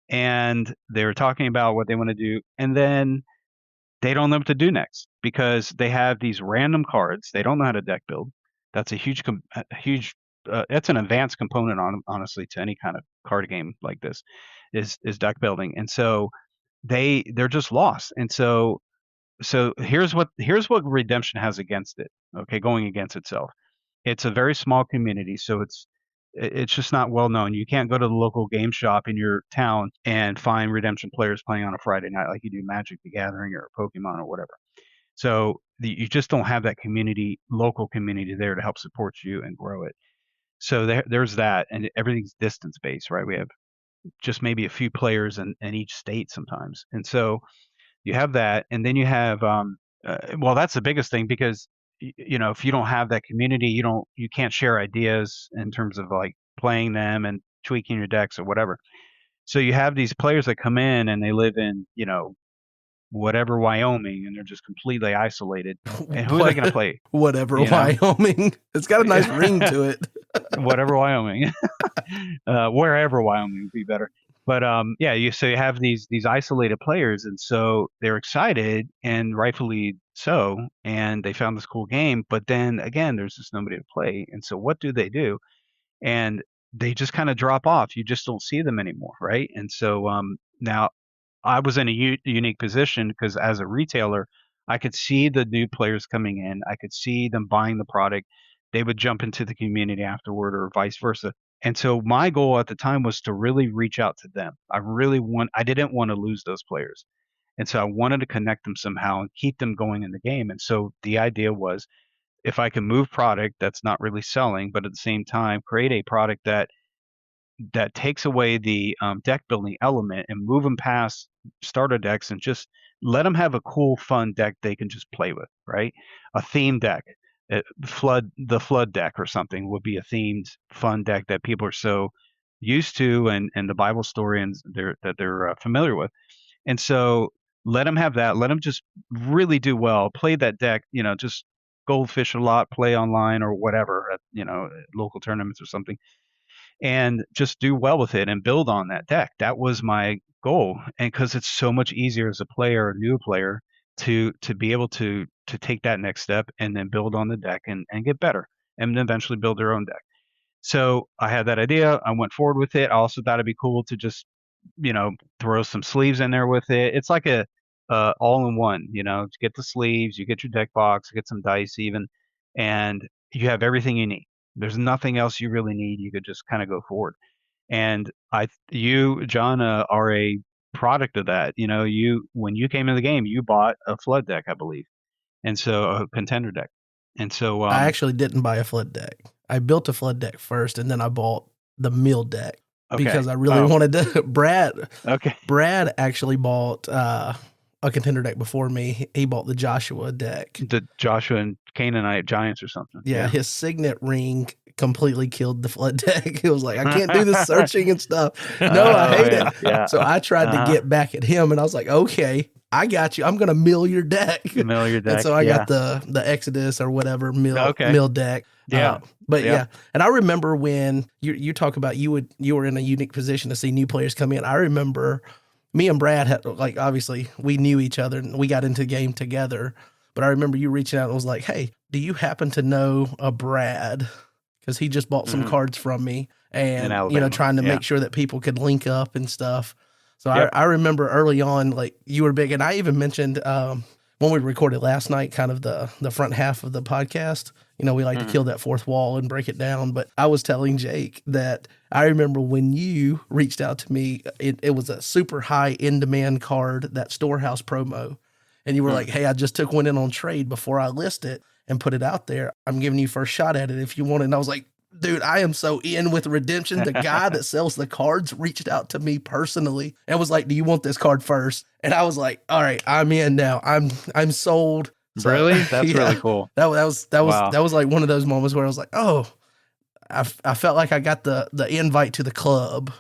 and they were talking about what they want to do. And then they don't know what to do next because they have these random cards. They don't know how to deck build. That's a huge. That's an advanced component, honestly, to any kind of card game like this, is deck building. And so they're just lost. And so here's what Redemption has against it. Okay, going against itself. It's a very small community, so it's just not well known. You can't go to the local game shop in your town and find Redemption players playing on a Friday night like you do Magic the Gathering or Pokemon or whatever. So you just don't have that local community there to help support you and grow it. So there's that, and everything's distance based, right? We have just maybe a few players in each state sometimes, and so you have that, and then you have well, that's the biggest thing, because if you don't have that community, you can't share ideas in terms of like playing them and tweaking your decks or whatever. So you have these players that come in and they live in, whatever Wyoming, and they're just completely isolated. And who are they going to play? Whatever Wyoming. It's got a nice ring to it. Whatever Wyoming. Wherever Wyoming would be better. But so you have these isolated players, and so they're excited, and rightfully so, and they found this cool game. But then again, there's just nobody to play, and so what do? And they just kind of drop off. You just don't see them anymore, right? And so now I was in a unique position because as a retailer, I could see the new players coming in. I could see them buying the product. They would jump into the community afterward, or vice versa. And so my goal at the time was to really reach out to them. I didn't want to lose those players. And so I wanted to connect them somehow and keep them going in the game. And so the idea was, if I can move product that's not really selling, but at the same time create a product that takes away the deck building element and move them past starter decks and just let them have a cool, fun deck they can just play with, right? A theme deck. The flood deck or something would be a themed fun deck that people are so used to, and the Bible story and they're familiar with. And so let them have that. Let them just really do well. Play that deck. Just goldfish a lot. Play online or whatever at local tournaments or something, and just do well with it and build on that deck. That was my goal, and because it's so much easier as a player, a new player, to be able to take that next step and then build on the deck and get better and then eventually build their own deck. So I had that idea. I went forward with it. I also thought it'd be cool to just, throw some sleeves in there with it. It's like a all-in-one, to get the sleeves, you get your deck box, get some dice even, and you have everything you need. There's nothing else you really need. You could just kind of go forward. And you, John, are a product of that. When you came in the game, you bought a flood deck, I believe, and so a contender deck. And so I actually didn't buy a flood deck. I built a flood deck first, and then I bought the mill deck because I really wanted to. Brad actually bought a contender deck before me. He bought the Joshua deck, the Joshua and Canaanite giants or something. Yeah, his signet ring completely killed the flood deck. It was like, I can't do the searching and stuff. No, I hate it. Yeah. So I tried to get back at him, and I was like, okay, I got you. I'm going to mill your deck. Mill your deck. And so I got the Exodus or whatever mill deck. Yeah. And I remember when you talk about you were in a unique position to see new players come in. I remember me and Brad had, like, obviously we knew each other and we got into the game together. But I remember you reaching out and was like, hey, do you happen to know a Brad? Because he just bought some cards from me and, trying to make sure that people could link up and stuff. So I remember early on, like, you were big. And I even mentioned when we recorded last night, kind of the front half of the podcast, we like to kill that fourth wall and break it down. But I was telling Jake that I remember when you reached out to me, it was a super high in-demand card, that Storehouse promo. And you were like, hey, I just took one in on trade before I list it and put it out there. I'm giving you first shot at it if you want it. And I was like, dude, I am so in with Redemption. The guy that sells the cards reached out to me personally and was like, do you want this card first? And I was like, all right, I'm in now. I'm sold. So, really? That's really cool. That was like one of those moments where I was like, oh, I felt like I got the invite to the club.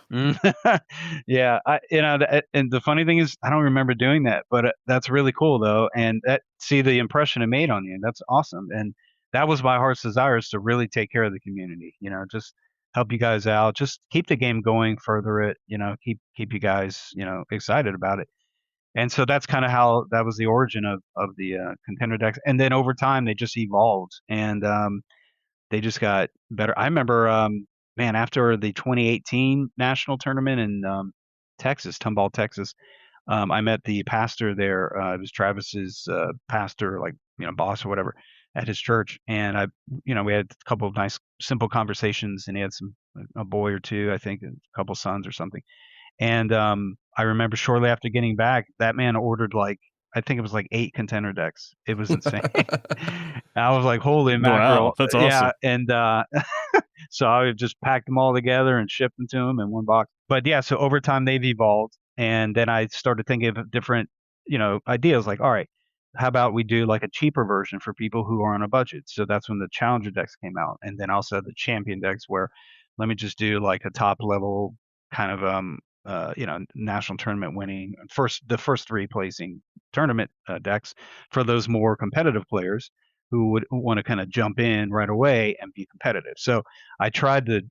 Yeah. And the funny thing is, I don't remember doing that, but that's really cool though. And see the impression it made on you. That's awesome. And that was my heart's desire, is to really take care of the community, just help you guys out, just keep the game going, further it, keep you guys, excited about it. And so that's kind of how that was the origin of the contender decks. And then over time, they just evolved and they just got better. I remember, after the 2018 national tournament in Texas, Tomball, Texas, I met the pastor there. It was Travis's pastor, boss or whatever, at his church. And we had a couple of nice, simple conversations, and he had a boy or two, I think, a couple sons or something. And I remember shortly after getting back, that man ordered I think it was 8 contender decks. It was insane. I was like, holy mackerel. Wow, that's awesome. Yeah. And so I just packed them all together and shipped them to him in one box. But yeah, so over time they've evolved. And then I started thinking of different, ideas like, all right, how about we do like a cheaper version for people who are on a budget? So that's when the challenger decks came out, and then also the champion decks, where let me just do like a top level kind of national tournament winning the first three placing tournament decks for those more competitive players who would want to kind of jump in right away and be competitive. So I tried to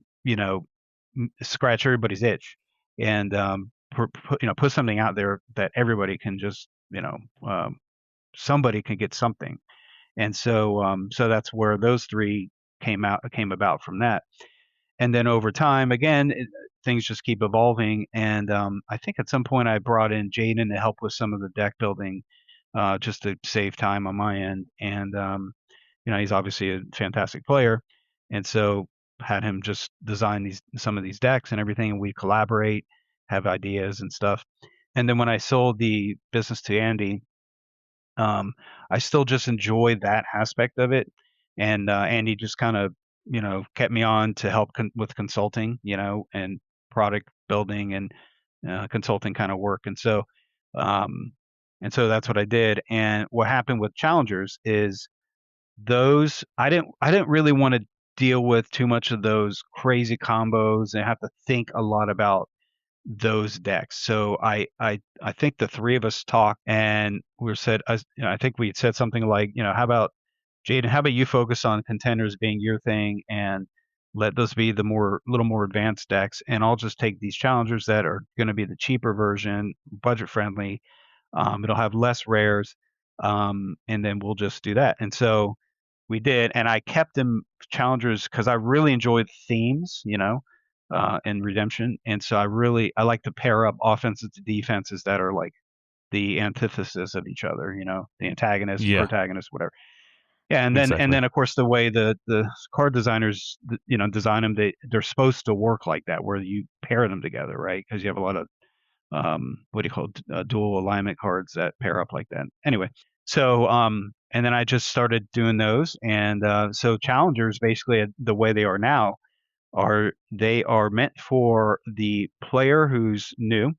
scratch everybody's itch and put something out there that everybody can just somebody can get something. And so that's where those three came about from that. And then over time, again, things just keep evolving. And I think at some point I brought in Jaden to help with some of the deck building, just to save time on my end. And he's obviously a fantastic player, and so had him just design some of these decks and everything, and we collaborate, have ideas and stuff. And then when I sold the business to Andy, I still just enjoy that aspect of it. And Andy just kind of, kept me on to help with consulting, and product building and consulting kind of work. And so that's what I did. And what happened with challengers is those I didn't really want to deal with too much of those crazy combos and have to think a lot about those decks. So I think the three of us talked, and I think we said something like, how about Jaden, how about you focus on contenders being your thing and let those be the little more advanced decks, and I'll just take these challengers that are going to be the cheaper version, budget friendly. It'll have less rares, and then we'll just do that. And so we did, and I kept them challengers because I really enjoyed themes, and redemption. And so I like to pair up offenses to defenses that are like the antithesis of each other, the antagonist, protagonist, whatever. Yeah, and then of course the way the card designers design them, they're supposed to work like that, where you pair them together, right? Because you have a lot of dual alignment cards that pair up like that. Anyway, so and then I just started doing those, and so challengers basically the way they are now they are meant for the player who's new,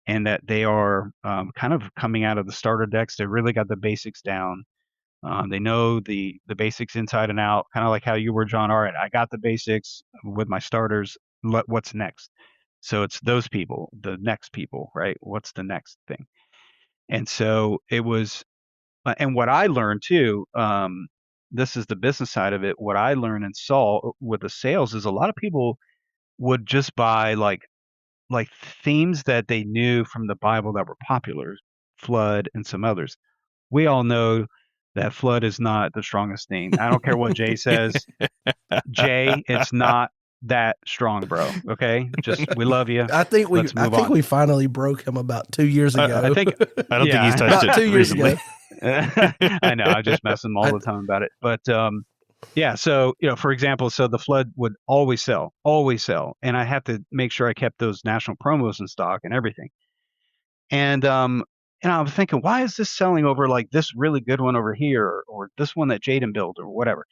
and that they are kind of coming out of the starter decks. They really got the basics down. They know the basics inside and out, kind of like how you were, John. All right, I got the basics with my starters. What's next? So it's those people, the next people, right? What's the next thing? And so it was, and what I learned too, this is the business side of it. What I learned and saw with the sales is a lot of people would just buy like themes that they knew from the Bible that were popular, flood and some others. We all know that flood is not the strongest theme. I don't care what Jay says. Jay, it's not that strong, bro. Okay, we love you. I think we finally broke him about 2 years ago. I don't think he's touched it 2 years ago. I know. I just mess him all the time about it. But yeah. So for example, so the flood would always sell, and I had to make sure I kept those national promos in stock and everything. And I was thinking, why is this selling over like this really good one over here, or this one that Jaden built, or whatever?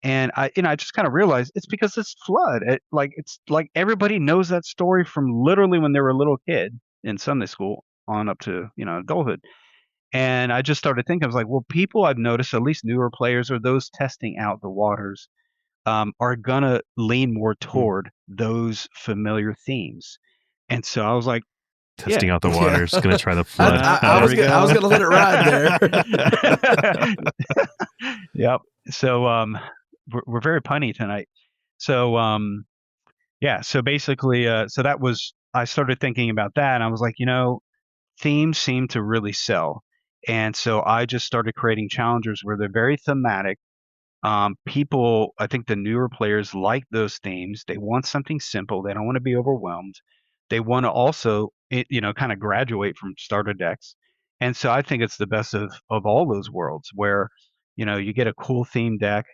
And I just kind of realized it's because it's flood. It's like everybody knows that story from literally when they were a little kid in Sunday school on up to adulthood. And I just started thinking, I was like, well, people I've noticed, at least newer players or those testing out the waters, are gonna lean more toward those familiar themes. And so I was like, testing out the waters, gonna try the flood. I was gonna let it ride there. Yep. So we're very punny tonight. So so basically so that was, I started thinking about that, and I was like, themes seem to really sell. And so I just started creating challengers where they're very thematic. People, I think the newer players like those themes. They want something simple. They don't want to be overwhelmed. They want to also, kind of graduate from starter decks. And so I think it's the best of all those worlds where, you get a cool theme deck.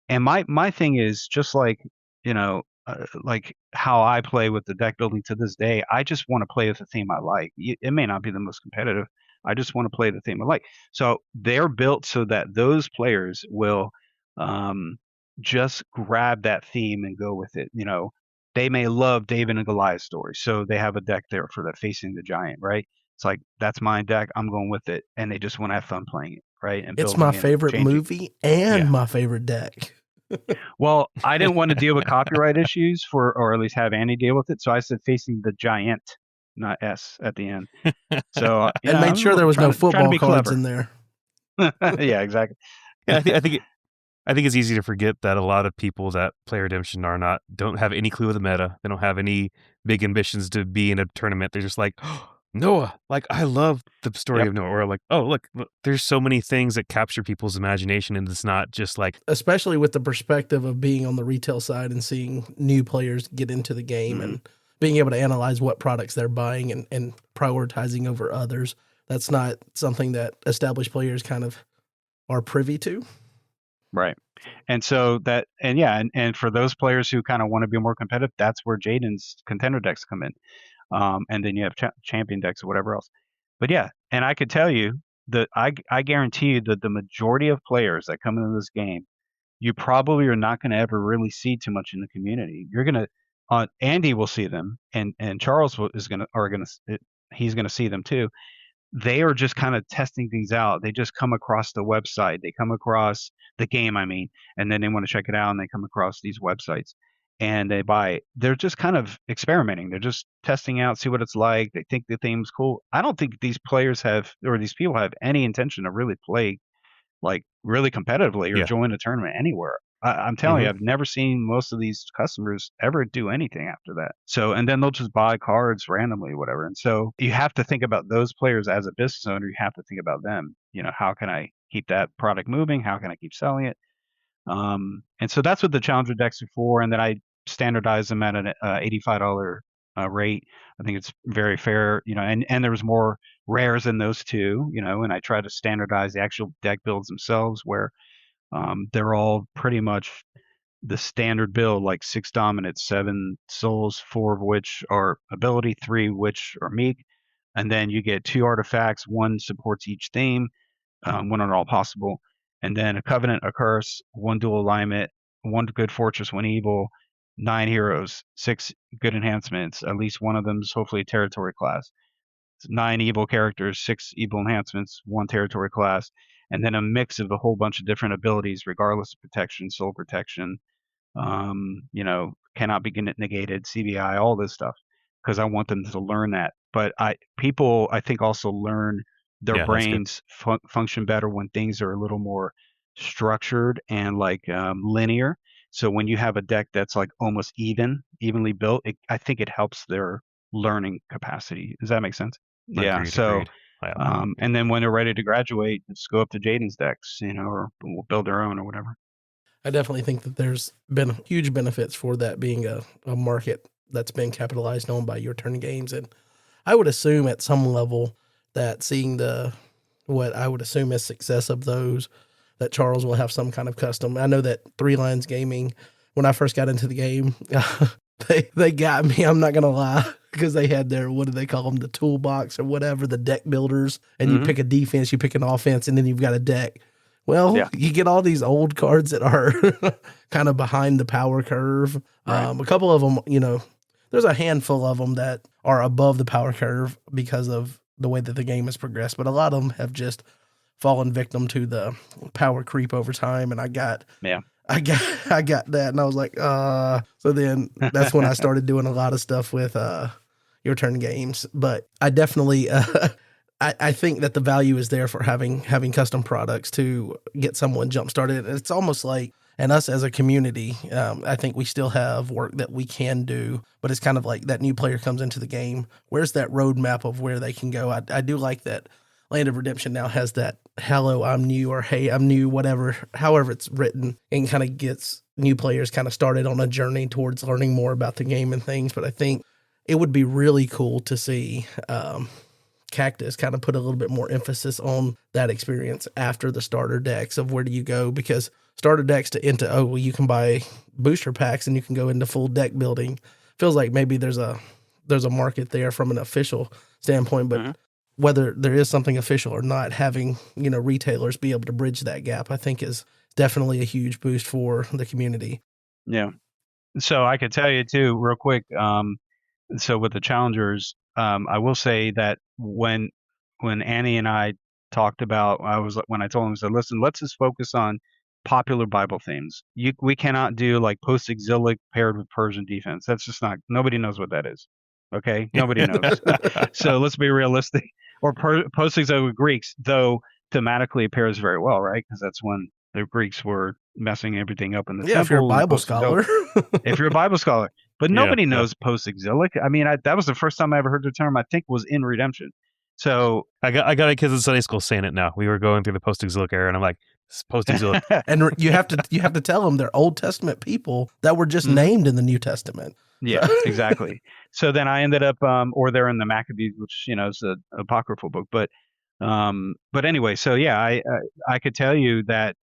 And my thing is just like, like how I play with the deck building to this day, I just want to play with the theme I like. It may not be the most competitive. I just want to play the theme I like. So they're built so that those players will just grab that theme and go with it. They may love David and Goliath stories, so they have a deck there for that, facing the giant, right? It's like, that's my deck, I'm going with it, and they just want to have fun playing it. right? And It's building my and favorite changing. movie and Yeah. my favorite deck. Well, I didn't want to deal with copyright issues or at least have Andy deal with it, so I said facing the giant, not S at the end. So And made sure there was no football cards in there. Yeah, exactly. Yeah, I think it's easy to forget that a lot of people that play Redemption don't have any clue of the meta. They don't have any big ambitions to be in a tournament. They're just like, oh, Noah, like I love the story of Noah. Or like, oh, look, there's so many things that capture people's imagination, and it's not just like, especially with the perspective of being on the retail side and seeing new players get into the game and being able to analyze what products they're buying and prioritizing over others. That's not something that established players kind of are privy to. Right. And so and for those players who kind of want to be more competitive, that's where Jaden's contender decks come in. And then you have champion decks or whatever else. But yeah, and I could tell you that I guarantee you that the majority of players that come into this game, you probably are not going to ever really see too much in the community. You're going to, Andy will see them, and Charles he's going to see them too. They are just kind of testing things out. They just come across the website. They come across the game, and then they want to check it out, and they come across these websites and they buy it. They're just kind of experimenting. They're just testing out, see what it's like. They think the theme's cool. I don't think these people have any intention to really play like really competitively or join a tournament anywhere. I'm telling you, I've never seen most of these customers ever do anything after that. So, and then they'll just buy cards randomly, whatever. And so you have to think about those players as a business owner. You have to think about them. You know, how can I keep that product moving? How can I keep selling it? And so that's what the Challenger decks are for. And then I standardize them at an $85 rate. I think it's very fair, you know, and there was more rares in those two, you know, and I try to standardize the actual deck builds themselves where they're all pretty much the standard build, like 6 dominant, 7 souls, 4 of which are ability, 3 which are meek. And then you get 2 artifacts, 1 supports each theme, 1 on all possible. And then a covenant, a curse, 1 dual alignment, 1 good fortress, 1 evil, 9 heroes, 6 good enhancements. At least one of them is hopefully a territory class. 9 evil characters, 6 evil enhancements, 1 territory class, and then a mix of a whole bunch of different abilities, regardless of protection, soul protection, you know, cannot be negated, CBI, all this stuff, because I want them to learn that. But people, I think, also learn their brains function better when things are a little more structured and like linear. So when you have a deck that's like almost evenly built, I think it helps their learning capacity. Does that make sense? Yeah. So, and then when they're ready to graduate, just go up to Jaden's decks, you know, or we'll build their own or whatever. I definitely think that there's been huge benefits for that being a market that's been capitalized on by Your Turn Games. And I would assume at some level that seeing what I would assume is success of those, that Charles will have some kind of custom. I know that Three Lions Gaming, when I first got into the game, they got me, I'm not going to lie, because they had their, what do they call them, the toolbox or whatever, the deck builders, and you pick a defense, you pick an offense, and then you've got a deck. Well, you get all these old cards that are kind of behind the power curve. Right. A couple of them, you know, there's a handful of them that are above the power curve because of the way that the game has progressed, but a lot of them have just fallen victim to the power creep over time. And I got that, and I was like, so then that's when I started doing a lot of stuff with Your Turn Games. But I definitely I think that the value is there for having custom products to get someone jump started. It's almost like, and us as a community, I think we still have work that we can do, but it's kind of like that new player comes into the game. Where's that roadmap of where they can go? I do like that Land of Redemption now has that hello, I'm new, or hey, I'm new, whatever, however it's written, and kind of gets new players kind of started on a journey towards learning more about the game and things. But I think it would be really cool to see Cactus kind of put a little bit more emphasis on that experience after the starter decks of where do you go, because starter decks into you can buy booster packs and you can go into full deck building. Feels like maybe there's a market there from an official standpoint, but whether there is something official or not, having, you know, retailers be able to bridge that gap, I think is definitely a huge boost for the community. Yeah. So I could tell you too, real quick. So with the challengers, I will say that when Annie and I talked about. When I told him, I said, listen, let's just focus on popular Bible themes. We cannot do like post-exilic paired with Persian defense. That's just not. Nobody knows what that is. Okay, nobody knows. So let's be realistic. Or post-exilic Greeks, though thematically it pairs very well, right? Because that's when the Greeks were messing everything up in the temple. If you're a Bible scholar. If you're a Bible scholar. But nobody Yeah. knows post-exilic. I mean, that was the first time I ever heard the term, I think, was in Redemption. So I got kids in Sunday school saying it now. We were going through the post-exilic era, and I'm like, post-exilic. And you have to tell them they're Old Testament people that were just named in the New Testament. Yeah, exactly. So then I ended up, or they're in the Maccabees, which is an apocryphal book. But anyway, so yeah, I could tell you that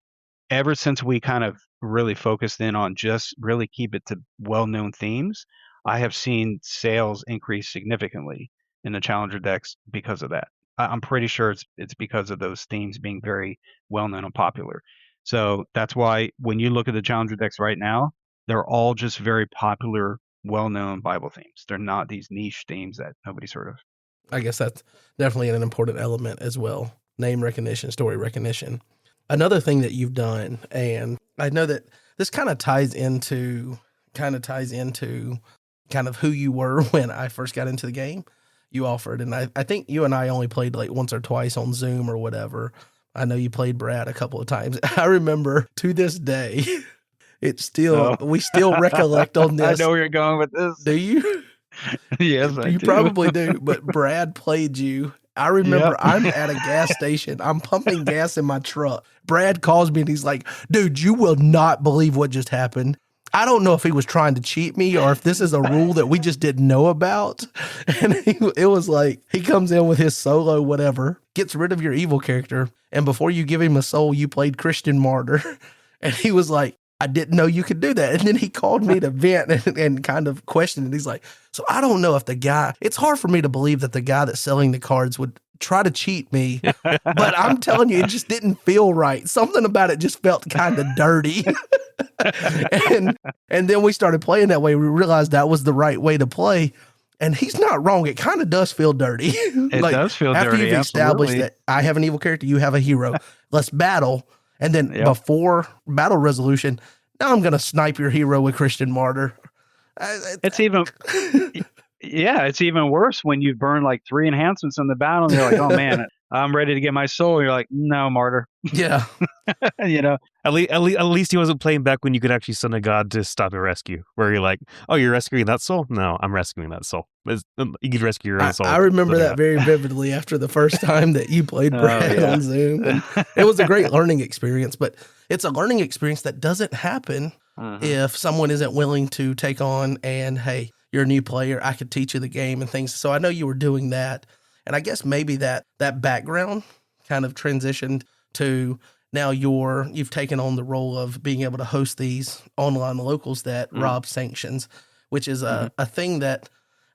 ever since we kind of really focused in on just really keep it to well-known themes, I have seen sales increase significantly in the Challenger decks because of that. I'm pretty sure it's because of those themes being very well-known and popular. So that's why when you look at the Challenger decks right now, they're all just very popular, well-known Bible themes. They're not these niche themes that nobody's heard of. I guess that's definitely an important element as well. Name recognition, story recognition. Another thing that you've done, and I know that this kind of ties into kind of who you were when I first got into the game. You offered, and I think you and I only played like once or twice on Zoom or whatever. I know you played Brad a couple of times. I remember to this day, we still recollect on this. I know where you're going with this. Do you? Yes, I do. You probably do, but Brad played you. I remember I'm at a gas station. I'm pumping gas in my truck. Brad calls me and he's like, dude, you will not believe what just happened. I don't know if he was trying to cheat me or if this is a rule that we just didn't know about. And it was like, he comes in with his solo, whatever, gets rid of your evil character. And before you give him a soul, you played Christian Martyr. And he was like, I didn't know you could do that. And then he called me to vent and kind of question it. He's like, so I don't know if it's hard for me to believe that the guy that's selling the cards would try to cheat me, but I'm telling you, it just didn't feel right. Something about it just felt kind of dirty. and then we started playing that way. We realized that was the right way to play. And he's not wrong. It kind of does feel dirty. It does feel dirty. After you've established that I have an evil character, you have a hero. Let's battle. And then before battle resolution, now I'm going to snipe your hero with Christian Martyr. It's even worse when you burn like 3 enhancements in the battle and you're like, oh man, I'm ready to get my soul. You're like, no, Martyr. Yeah. At least he wasn't playing back when you could actually send a god to stop a rescue, where you're like, oh, you're rescuing that soul? No, I'm rescuing that soul. You could rescue your own soul. I remember that very vividly after the first time that you played Brad on Zoom. And it was a great learning experience, but it's a learning experience that doesn't happen if someone isn't willing to take on and, hey, you're a new player, I could teach you the game and things. So I know you were doing that. And I guess maybe that background kind of transitioned to now you've taken on the role of being able to host these online locals that Rob sanctions, which is a thing that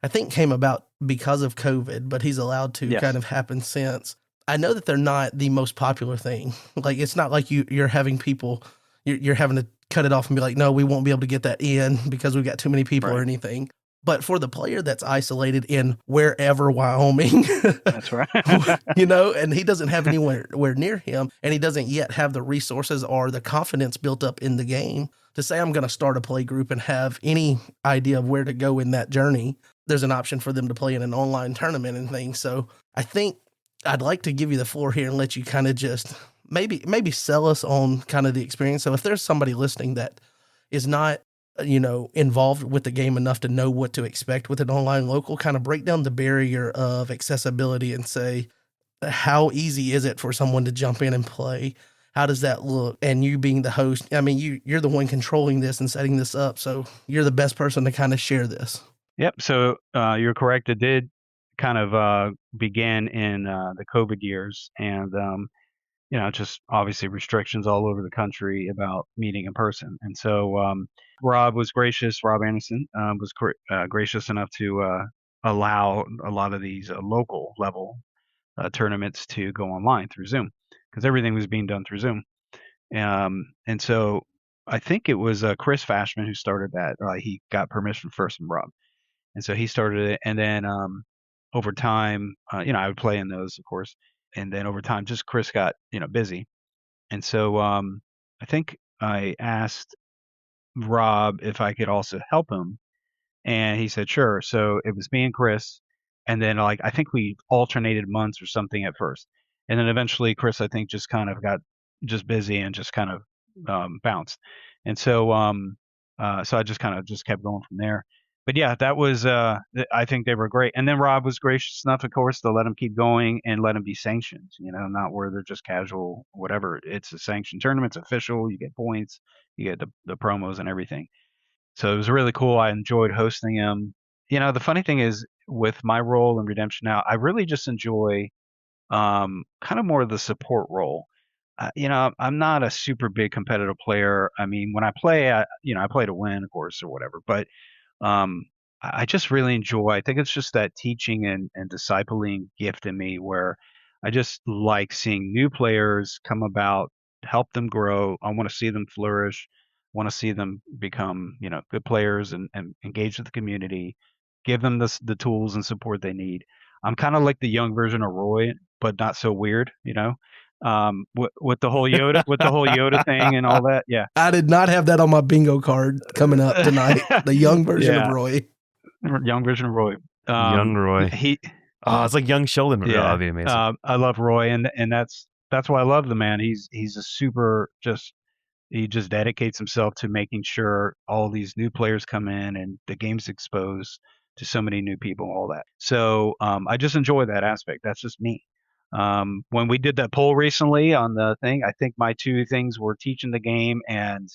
I think came about because of COVID, but he's allowed to kind of happen since. I know that they're not the most popular thing. Like, it's not like you're having people, you're having to cut it off and be like, no, we won't be able to get that in because we've got too many people or anything. But for the player that's isolated in wherever Wyoming, that's right. And he doesn't have anywhere near him, and he doesn't yet have the resources or the confidence built up in the game to say, I'm going to start a play group and have any idea of where to go in that journey. There's an option for them to play in an online tournament and things. So I think I'd like to give you the floor here and let you kind of just maybe sell us on kind of the experience. So if there's somebody listening that is not involved with the game enough to know what to expect with an online local, kind of break down the barrier of accessibility and say, how easy is it for someone to jump in and play? How does that look? And you being the host, I mean, you're the one controlling this and setting this up. So you're the best person to kind of share this. Yep. So you're correct. It did kind of begin in the COVID years, and just obviously restrictions all over the country about meeting in person. And so Rob Anderson was gracious enough to allow a lot of these local level tournaments to go online through Zoom, because everything was being done through Zoom. And so I think it was Chris Fashman who started that. He got permission first from Rob. And so he started it. And then over time, I would play in those, of course. And then over time, just Chris got, busy. And so I think I asked Rob if I could also help him. And he said, sure. So it was me and Chris. And then I think we alternated months or something at first. And then eventually Chris, I think, just kind of got just busy and just kind of bounced. And so so I just kind of just kept going from there. But yeah, that was I think they were great. And then Rob was gracious enough, of course, to let them keep going and let them be sanctioned, not where they're just casual, whatever. It's a sanctioned tournament, it's official, you get points, you get the promos and everything. So it was really cool. I enjoyed hosting them. The funny thing is with my role in Redemption Now, I really just enjoy kind of more of the support role. I'm not a super big competitive player. I mean, when I play, I play to win, of course, or whatever. But um, I just really enjoy. I think it's just that teaching and discipling gift in me where I just like seeing new players come about, help them grow. I want to see them flourish. Want to see them become, good players and engage with the community, give them the tools and support they need. I'm kind of like the young version of Roy, but not so weird, with the whole Yoda thing and all that. Yeah. I did not have that on my bingo card coming up tonight. The young version of Roy. Young version of Roy. Young Roy. It's like young Sheldon. Yeah. That'd be amazing. I love Roy, and that's why I love the man. He's a super he just dedicates himself to making sure all these new players come in and the game's exposed to so many new people, all that. So I just enjoy that aspect. That's just me. When we did that poll recently on the thing, I think my two things were teaching the game and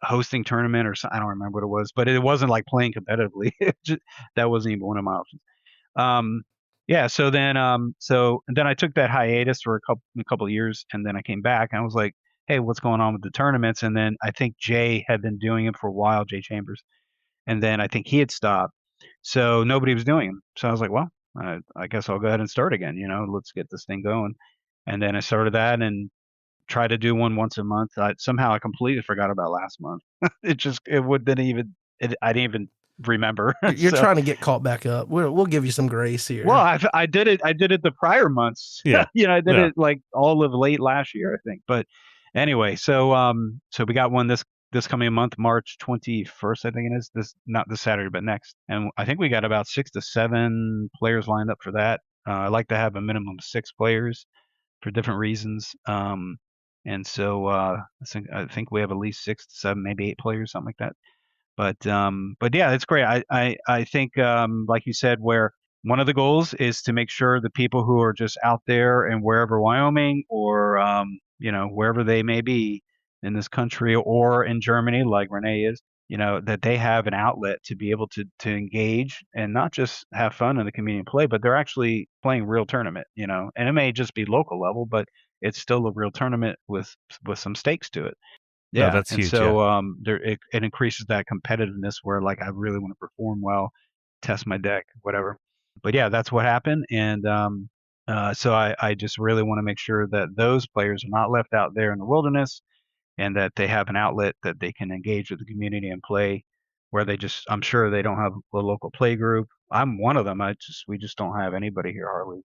hosting tournament or something. I don't remember what it was, but it wasn't like playing competitively. That wasn't even one of my options. Yeah. So then I took that hiatus for a couple of years, and then I came back and I was like, hey, what's going on with the tournaments? And then I think Jay had been doing it for a while, Jay Chambers, and then I think he had stopped, so nobody was doing them. So I was like, well, I guess I'll go ahead and start again. Let's get this thing going. And then I started that and try to do one once a month. Somehow I completely forgot about last month. I didn't even remember. You're trying to get caught back up. We'll give you some grace here. Well, I did it the prior months. Yeah. I did it like all of late last year, I think. But anyway, so we got one this coming month, March 21st, I think it is. Not this Saturday, but next. And I think we got about 6 to 7 players lined up for that. I like to have a minimum of 6 players for different reasons. And so I think we have at least 6 to 7, maybe 8 players, something like that. But yeah, it's great. I think like you said, where one of the goals is to make sure the people who are just out there in wherever Wyoming or wherever they may be in this country or in Germany, like Renee is, that they have an outlet to be able to engage and not just have fun in the community and play, but they're actually playing real tournament, and it may just be local level, but it's still a real tournament with some stakes to it. Yeah, that's huge. So it increases that competitiveness where like I really want to perform well, test my deck, whatever. But yeah, that's what happened, and so I just really want to make sure that those players are not left out there in the wilderness, and that they have an outlet that they can engage with the community and play. Where I'm sure they don't have a local play group. I'm one of them. We just don't have anybody here hardly.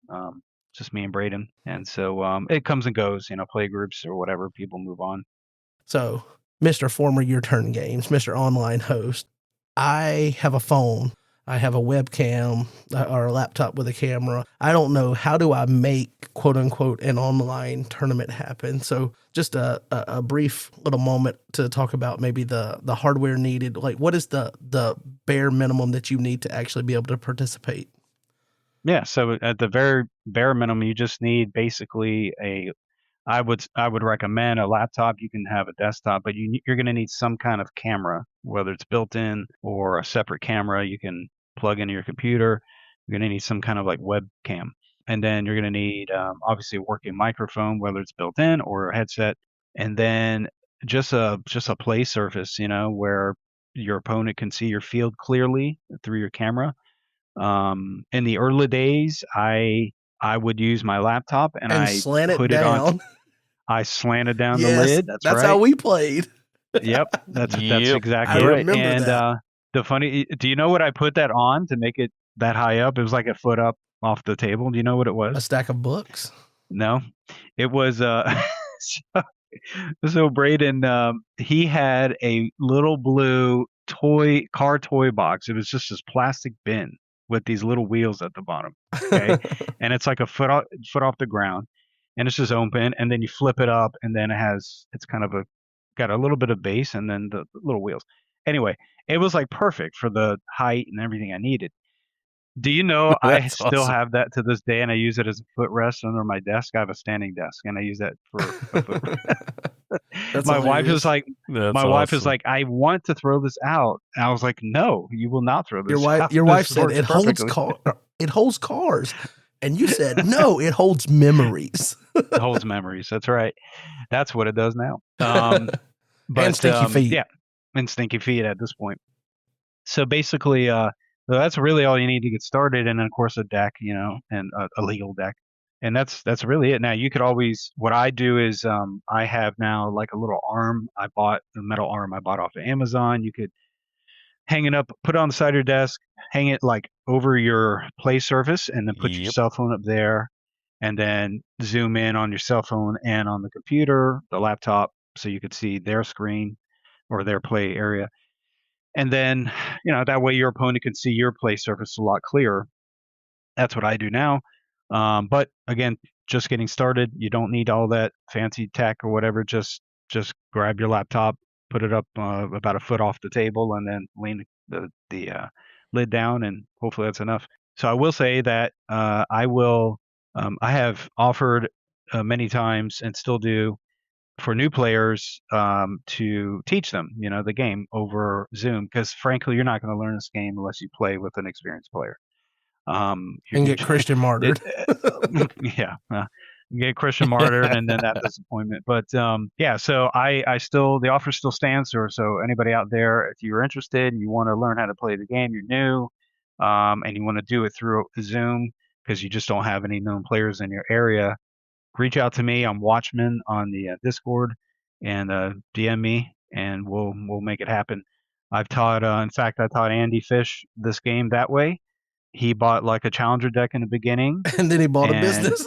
Just me and Braden, and so it comes and goes. Play groups or whatever. People move on. So, Mr. Former Your Turn Games, Mr. Online Host, I have a phone. I have a webcam or a laptop with a camera. I don't know, how do I make, quote unquote, an online tournament happen? So just a brief little moment to talk about maybe the hardware needed. Like, what is the bare minimum that you need to actually be able to participate? Yeah, so at the very bare minimum, you just need basically I would recommend a laptop. You can have a desktop, but you're going to need some kind of camera, whether it's built in or a separate camera you can plug into your computer. You're going to need some kind of like webcam. And then you're going to need obviously a working microphone, whether it's built in or a headset. And then just a play surface, where your opponent can see your field clearly through your camera. In the early days, I would use my laptop and I slant it put down. I slanted down Yes, the lid. That's right. how we played. Yep, that's exactly right. And do you know what I put that on to make it that high up? It was like a foot up off the table. Do you know what it was? A stack of books. No, it was so Braden, he had a little blue car toy box. It was just this plastic bin with these little wheels at the bottom. Okay, and it's like a foot off the ground, and it's just open, and then you flip it up, and then it's kind of got a little bit of base, and then the little wheels. Anyway, it was like perfect for the height and everything I needed. Do you know I still awesome. have that to this day, and I use it as a footrest under my desk? I have a standing desk, and I use that for a footrest. My wife is like, I want to throw this out. And I was like, no, you will not throw this out. Your wife said it holds cars. And you said, no, it holds memories. It holds memories. That's right. That's what it does now. But, and stinky feet. Yeah, and stinky feet at this point. So basically, that's really all you need to get started. And then, of course, a deck, and a legal deck. And that's really it. Now, you could always, what I do is I have now like a little arm. A metal arm I bought off of Amazon. You could hang it up, put it on the side of your desk, hang it like over your play surface, and then put your cell phone up there, and then zoom in on your cell phone and on the computer, the laptop, so you could see their screen or their play area. And then, that way your opponent can see your play surface a lot clearer. That's what I do now. But again, just getting started. You don't need all that fancy tech or whatever. Just grab your laptop, put it up about a foot off the table, and then lean the lid down, and hopefully that's enough. So I will say that I have offered many times, and still do, for new players to teach them, the game over Zoom, because frankly, you're not going to learn this game unless you play with an experienced player. And get Christian martyred. Get Christian martyred, and then that disappointment. But so the offer still stands. So anybody out there, if you're interested and you want to learn how to play the game, you're new, and you want to do it through Zoom because you just don't have any known players in your area, reach out to me. I'm Watchman on the Discord, and DM me, and we'll make it happen. I've taught, in fact, I taught Andy Fish this game that way. He bought like a challenger deck in the beginning, and then he bought a business,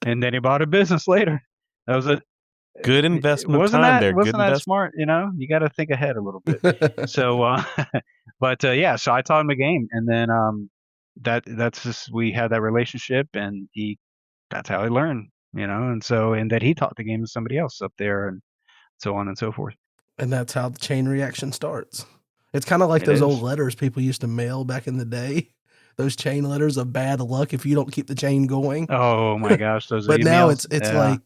and then he bought a business later. That was a good investment. Wasn't that smart? You got to think ahead a little bit. So, so I taught him a game, and then that's just, we had that relationship, and that's how he learned. And that he taught the game to somebody else up there, and so on and so forth. And that's how the chain reaction starts. It's kind of like those old letters people used to mail back in the day. Those chain letters of bad luck if you don't keep the chain going. Oh my gosh, those. But emails. Now it's like,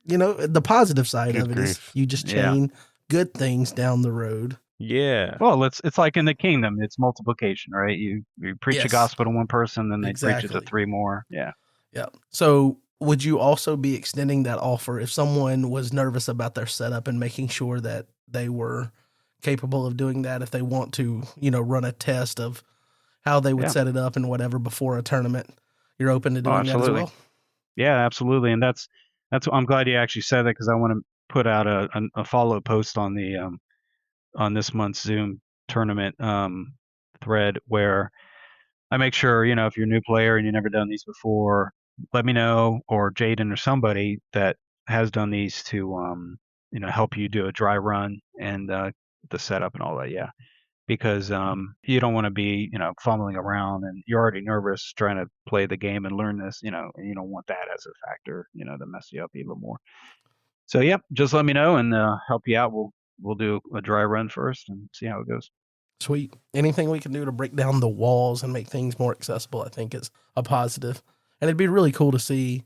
the positive side of it is you just chain good things down the road. Yeah. Well, it's like in the kingdom, it's multiplication, right? You preach the gospel to one person, then they preach it to three more. Yeah. Yeah. So would you also be extending that offer if someone was nervous about their setup and making sure that they were capable of doing that, if they want to, run a test of how they would set it up and whatever before a tournament? You're open to doing that as well? Yeah, absolutely. And that's I'm glad you actually said that, because I want to put out a follow post on the on this month's Zoom tournament thread, where I make sure, if you're a new player and you've never done these before, let me know, or Jaden or somebody that has done these, to help you do a dry run and the setup and all that. Yeah. Because you don't want to be, fumbling around, and you're already nervous trying to play the game and learn this, and you don't want that as a factor, to mess you up even more. So yeah, just let me know and help you out. We'll do a dry run first and see how it goes. Sweet. Anything we can do to break down the walls and make things more accessible, I think is a positive. And it'd be really cool to see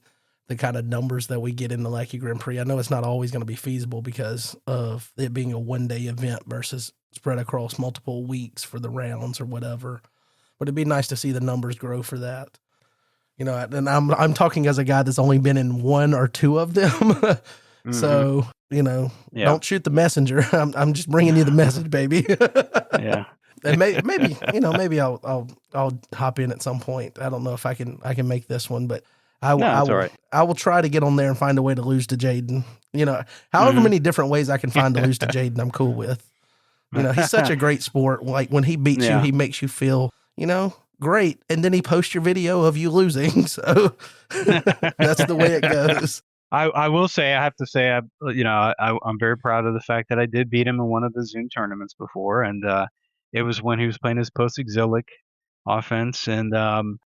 the kind of numbers that we get in the Lackey Grand Prix. I know it's not always going to be feasible because of it being a one-day event versus spread across multiple weeks for the rounds or whatever. But it'd be nice to see the numbers grow for that. And I'm talking as a guy that's only been in one or two of them. Mm-hmm. So, don't shoot the messenger. I'm just bringing you the message, baby. Yeah. And maybe I'll hop in at some point. I don't know if I can make this one, but I will try to get on there and find a way to lose to Jaden. However many different ways I can find to lose to Jaden, I'm cool with. He's such a great sport. Like when he beats you, he makes you feel, great. And then he posts your video of you losing. So that's the way it goes. I will say, I have to say, I'm very proud of the fact that I did beat him in one of the Zoom tournaments before. And it was when he was playing his post-exilic offense. And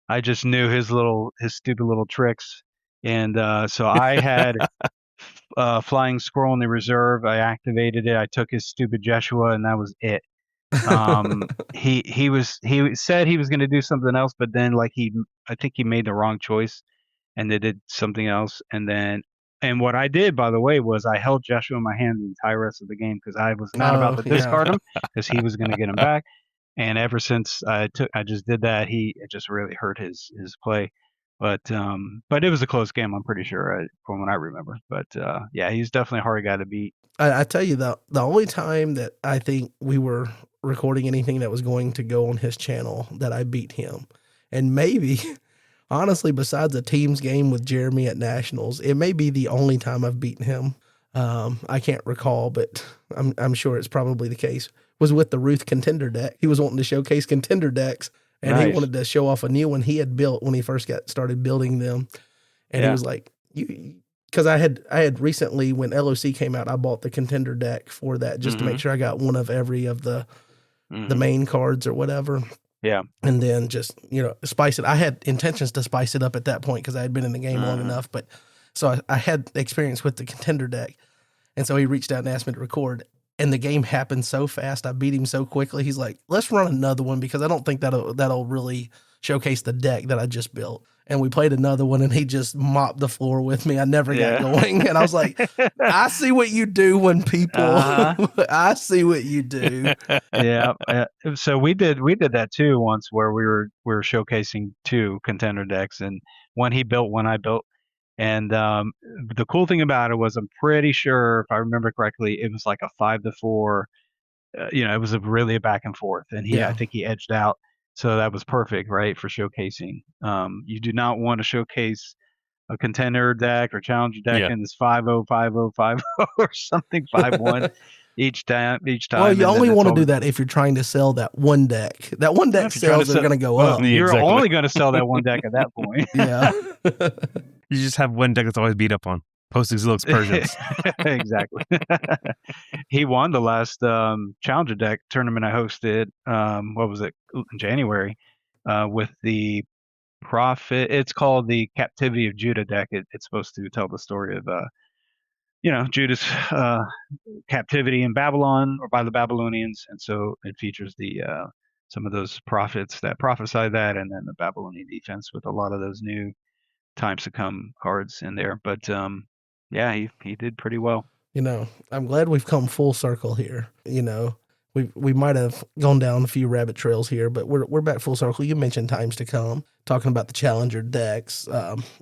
I just knew his stupid little tricks. And so I had flying squirrel in the reserve. I activated it. I took his stupid Jeshua, and that was it. He said he was going to do something else, but then I think he made the wrong choice, and they did something else. And what I did, by the way, was I held Jeshua in my hand the entire rest of the game because I was not about to discard him because he was going to get him back. And ever since I just did that, it just really hurt his play. But it was a close game, I'm pretty sure, from what I remember. But yeah, he's definitely a hard guy to beat. I tell you, the only time that I think we were recording anything that was going to go on his channel that I beat him, and maybe, honestly, besides a teams game with Jeremy at Nationals, it may be the only time I've beaten him. I can't recall, but I'm sure it's probably the case. Was with the Ruth contender deck. He was wanting to showcase contender decks, and He wanted to show off a new one he had built when he first got started building them. And he was like, because I had recently, when LOC came out, I bought the contender deck for that just to make sure I got one of every of the main cards or whatever. Yeah. And then just, spice it. I had intentions to spice it up at that point because I had been in the game long enough. But so I had experience with the contender deck. And so he reached out and asked me to record. And the game happened so fast. I beat him so quickly. He's like, let's run another one because I don't think that'll really showcase the deck that I just built. And we played another one, and he just mopped the floor with me. I never got going. And I was like, I see what you do when people, I see what you do. Yeah. So we did that too once where we were showcasing two contender decks, and one he built, one I built. And the cool thing about it was, I'm pretty sure, if I remember correctly, it was like a 5-4. It was really a back and forth, and I think he edged out. So that was perfect, right, for showcasing. You do not want to showcase a contender deck or challenger deck in this 5-0, 5-0, 5-0 or something, 5-1 each time. Well, you only want to do that if you're trying to sell that one deck. That one deck sales are going to go up. You're only going to sell that one deck at that point. Yeah. You just have one deck that's always beat up on. Post-Exilic Persians. Exactly. He won the last Challenger deck tournament I hosted. What was it? In January, with the Prophet. It's called the Captivity of Judah deck. It's supposed to tell the story of Judah's captivity in Babylon or by the Babylonians, and so it features the some of those prophets that prophesy that, and then the Babylonian defense with a lot of those new times to come cards in there. But yeah, he did pretty well. I'm glad we've come full circle here. We might have gone down a few rabbit trails here, but we're back full circle. You mentioned times to come, talking about the challenger decks.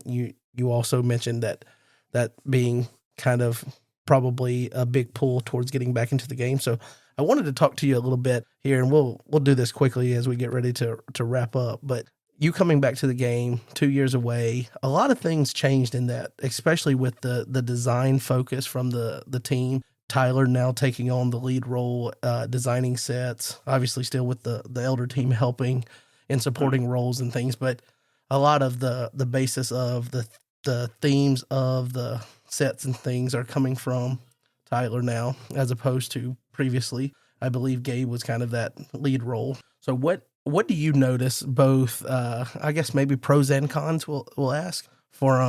You also mentioned that being kind of probably a big pull towards getting back into the game. So I wanted to talk to you a little bit here, and we'll do this quickly as we get ready to wrap up. But you coming back to the game 2 years away, a lot of things changed in that, especially with the design focus from the team. Tyler now taking on the lead role, designing sets, obviously still with the elder team helping and supporting roles and things, but a lot of the basis of the themes of the sets and things are coming from Tyler now, as opposed to previously. I believe Gabe was kind of that lead role. So what do you notice, both, I guess maybe pros and cons we'll ask, for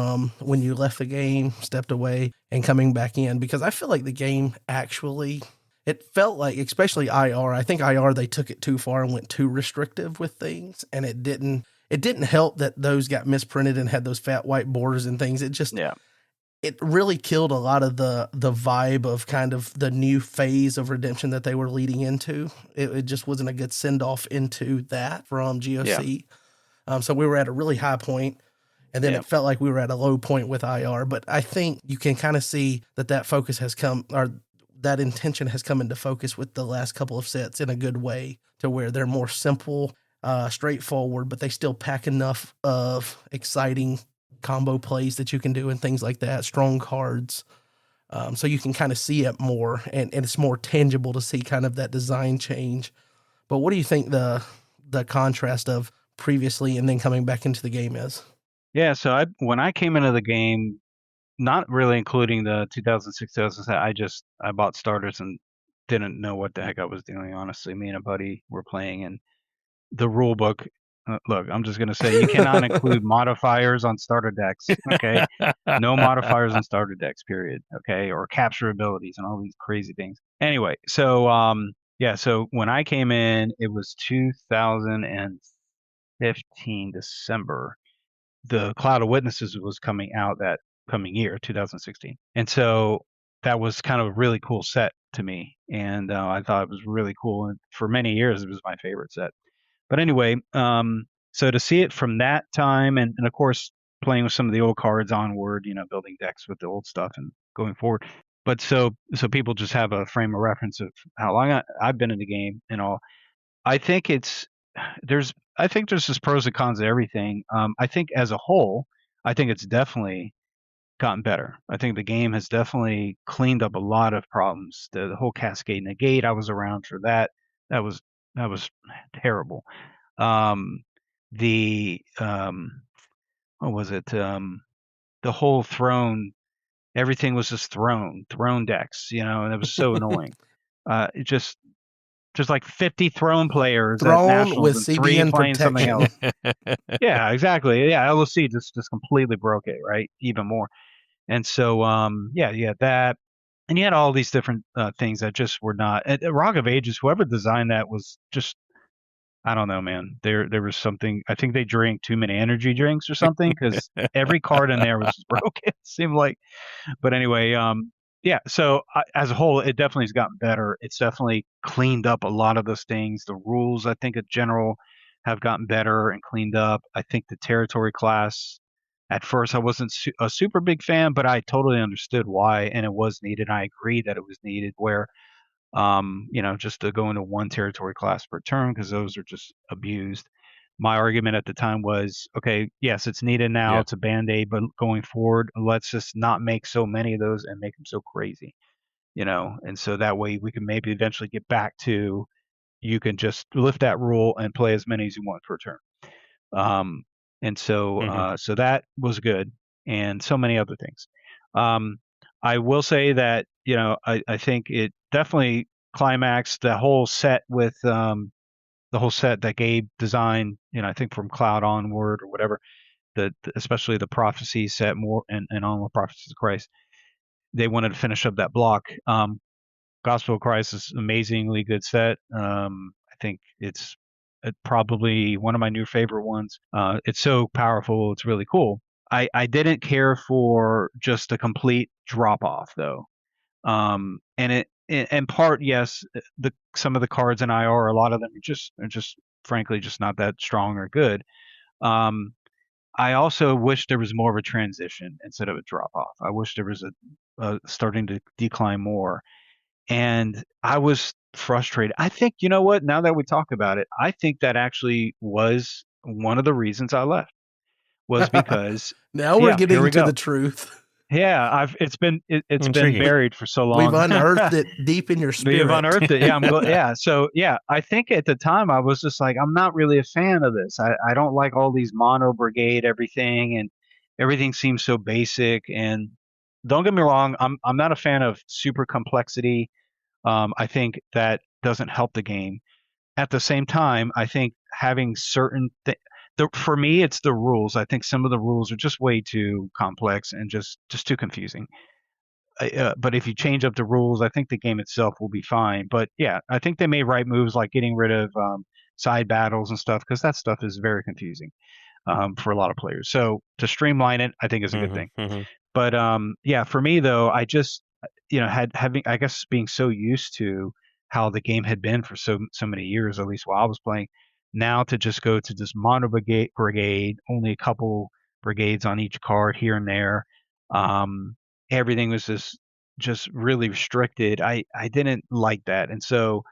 when you left the game, stepped away, and coming back in? Because I feel like the game actually, it felt like, especially IR, I think IR, they took it too far and went too restrictive with things, and it didn't help that those got misprinted and had those fat white borders and things. It just, it really killed a lot of the vibe of kind of the new phase of Redemption that they were leading into. It just wasn't a good send-off into that from GOC. So we were at a really high point, and then it felt like we were at a low point with IR. But I think you can kind of see that focus has come, or that intention has come into focus with the last couple of sets in a good way, to where they're more simple, straightforward, but they still pack enough of exciting combo plays that you can do and things like that, strong cards. So you can kind of see it more, and it's more tangible to see kind of that design change. But what do you think the contrast of previously and then coming back into the game is. Yeah, so when I came into the game, not really including the 2006, 2007, I bought starters and didn't know what the heck I was doing, honestly. Me and a buddy were playing, and the rule book, look, I'm just going to say you cannot include modifiers on starter decks, okay? No modifiers on starter decks, period, okay? Or capture abilities and all these crazy things. Anyway, so so when I came in, it was 2015 December. The Cloud of Witnesses was coming out that coming year, 2016. And so that was kind of a really cool set to me. And I thought it was really cool. And for many years, it was my favorite set. But anyway, so to see it from that time, and of course, playing with some of the old cards onward, building decks with the old stuff and going forward. But so people just have a frame of reference of how long I've been in the game and all. I think there's just pros and cons to everything. I think as a whole, I think it's definitely gotten better. I think the game has definitely cleaned up a lot of problems. The whole Cascade Negate, I was around for that. That was terrible. The what was it? The whole throne, everything was just throne decks, and it was so annoying. It just like 50 throne players at Nationals and 3 CBN playing something protection. else. Yeah, exactly. Yeah, LOC just completely broke it, right? Even more. And so, you had that. And you had all these different things that just were not. At Rock of Ages, whoever designed that was just, I don't know, man. There was something. I think they drank too many energy drinks or something, because every card in there was just broken. It seemed like. But anyway, so as a whole, it definitely has gotten better. It's definitely cleaned up a lot of those things. The rules, I think, in general, have gotten better and cleaned up. I think the territory class, at first, I wasn't a super big fan, but I totally understood why, and it was needed. I agree that it was needed, where, just to go into one territory class per turn, because those are just abused. My argument at the time was, okay, yes, it's needed now. Yeah. It's a Band-Aid, but going forward, let's just not make so many of those and make them so crazy, and so that way we can maybe eventually get back to, you can just lift that rule and play as many as you want per turn. And so, so that was good, and so many other things. I will say that, I think it definitely climaxed the whole set with, the whole set that Gabe designed, I think from Cloud onward or whatever, especially the Prophecy set more and onward, Prophecies of Christ. They wanted to finish up that block. Gospel of Christ is amazingly good set. I think it's probably one of my new favorite ones. It's so powerful. It's really cool. I didn't care for just a complete drop off though. And it, in part, yes, some of the cards in IR, a lot of them are just frankly just not that strong or good. I also wish there was more of a transition instead of a drop off. I wish there was a starting to decline more, and I was frustrated. I think, you know what? Now that we talk about it, I think that actually was one of the reasons I left, was because now we're getting to go. the truth. Yeah, it's been buried for so long. We've unearthed it deep in your spirit. We've unearthed it. Yeah, So I think at the time I was just like, I'm not really a fan of this. I don't like all these mono brigade everything, and everything seems so basic. And don't get me wrong, I'm not a fan of super complexity. I think that doesn't help the game. At the same time, I think having certain for me, it's the rules. I think some of the rules are just way too complex and just too confusing. But if you change up the rules, I think the game itself will be fine. But yeah, I think they made right moves, like getting rid of side battles and stuff, because that stuff is very confusing for a lot of players. So to streamline it, I think is a good thing. But for me though, I just having, I guess, being so used to how the game had been for so many years, at least while I was playing. Now to just go to this mono brigade, only a couple brigades on each card here and there. Everything was just really restricted. I didn't like that, and so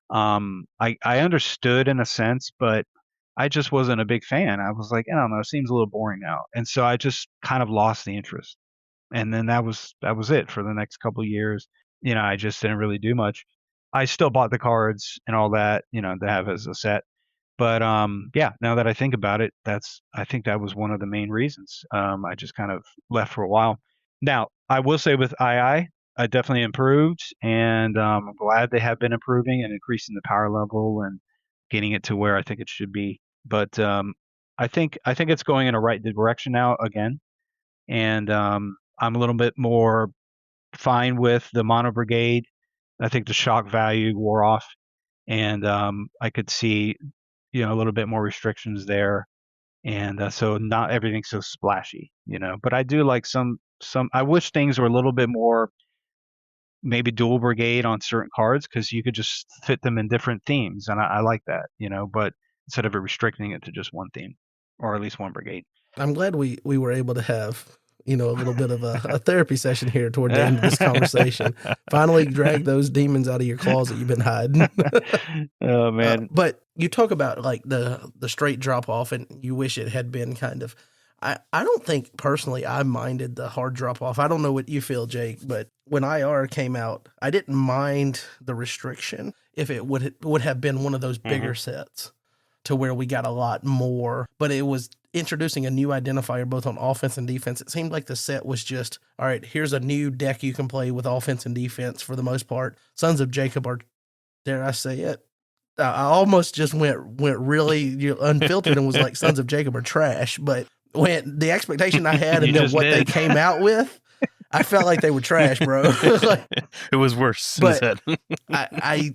I understood in a sense, but I just wasn't a big fan. I was like, I don't know, it seems a little boring now, and so I just kind of lost the interest. And then that was it for the next couple of years. I just didn't really do much. I still bought the cards and all that, to have as a set. But yeah, now that I think about it, I think that was one of the main reasons. I just kind of left for a while. Now, I will say with I definitely improved, and I'm glad they have been improving and increasing the power level and getting it to where I think it should be. But I think it's going in a right direction now again, and I'm a little bit more fine with the mono brigade. I think the shock value wore off, and I could see a little bit more restrictions there, and so not everything's so splashy. But I do like some. I wish things were a little bit more maybe dual brigade on certain cards because you could just fit them in different themes, and I like that. But instead of restricting it to just one theme or at least one brigade. I'm glad we were able to have, a little bit of a therapy session here toward the end of this conversation. Finally drag those demons out of your closet you've been hiding. Oh, man. But you talk about like the straight drop off, and you wish it had been kind of, I don't think personally I minded the hard drop off. I don't know what you feel, Jake, but when IR came out, I didn't mind the restriction if it would have been one of those bigger sets to where we got a lot more, but it was introducing a new identifier both on offense and defense. It seemed like the set was just, all right, here's a new deck you can play with offense and defense for the most part. Sons of Jacob are, dare I say it, I almost just went really unfiltered and was like, Sons of Jacob are trash, but when the expectation I had and then what they came out with, I felt like they were trash, bro. It was worse. But I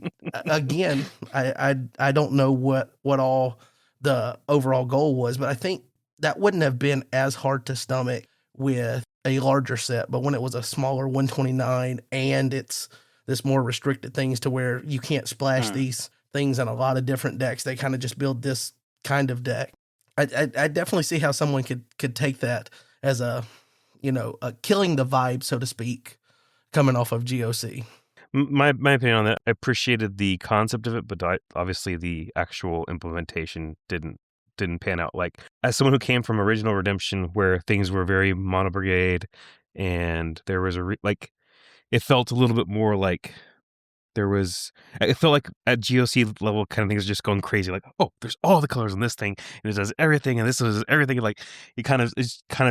don't know what all the overall goal was, but I think that wouldn't have been as hard to stomach with a larger set. But when it was a smaller 129 and it's this more restricted things to where you can't splash these things in a lot of different decks, they kind of just build this kind of deck. I definitely see how someone could take that as a killing the vibe, so to speak, coming off of GOC. My opinion on that, I appreciated the concept of it, but obviously the actual implementation didn't pan out. Like, as someone who came from original Redemption, where things were very mono brigade, and there was it felt a little bit more like it felt like at GOC level kind of things just going crazy. Like, oh, there's all the colors on this thing, and it does everything, and this does everything. Like, it kind of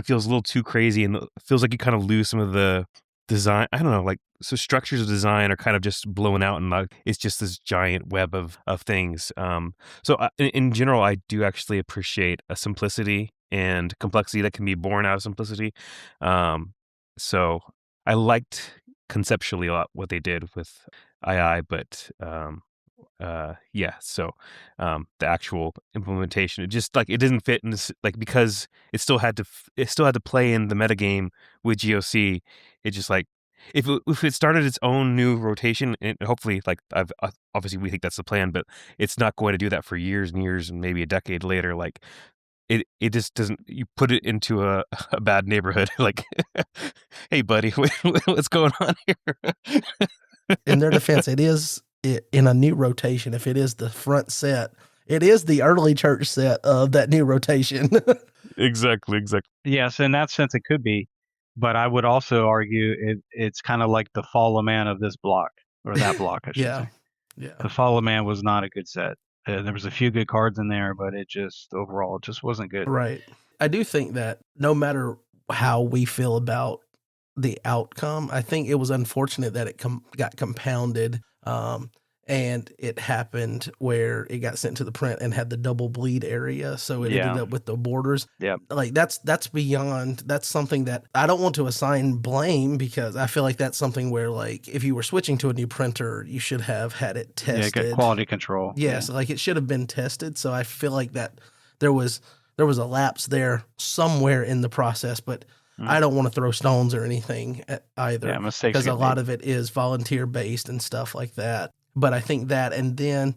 feels a little too crazy, and it feels like you kind of lose some of the design. I don't know, like, so structures of design are kind of just blown out, and like, it's just this giant web of things. So in general, I do actually appreciate a simplicity and complexity that can be born out of simplicity. So I liked conceptually a lot what they did with II, but yeah. So the actual implementation, it just like it didn't fit in this, like, because it still had to play in the metagame with GOC. It just like if it started its own new rotation, and hopefully, like, obviously we think that's the plan, but it's not going to do that for years and years and maybe a decade later. Like, it just doesn't. You put it into a bad neighborhood. Like, hey, buddy, what's going on here? In their defense, it is in a new rotation. If it is the front set, it is the early church set of that new rotation. Exactly. Yes, in that sense, it could be. But I would also argue it's kind of like the Fall of Man of this block, or that block, I should say. Yeah. The Fall of Man was not a good set. There was a few good cards in there, but overall, it just wasn't good. Right. I do think that no matter how we feel about the outcome, I think it was unfortunate that it got compounded, and it happened where it got sent to the print and had the double bleed area, so it ended up with the borders. Yeah, like that's beyond. That's something that I don't want to assign blame, because I feel like that's something where, like, if you were switching to a new printer, you should have had it tested. Yeah, good quality control. Yes, like it should have been tested. So I feel like that there was a lapse there somewhere in the process, but I don't want to throw stones or anything either. Yeah, mistakes, because a lot of it is volunteer based and stuff like that. But I think that, and then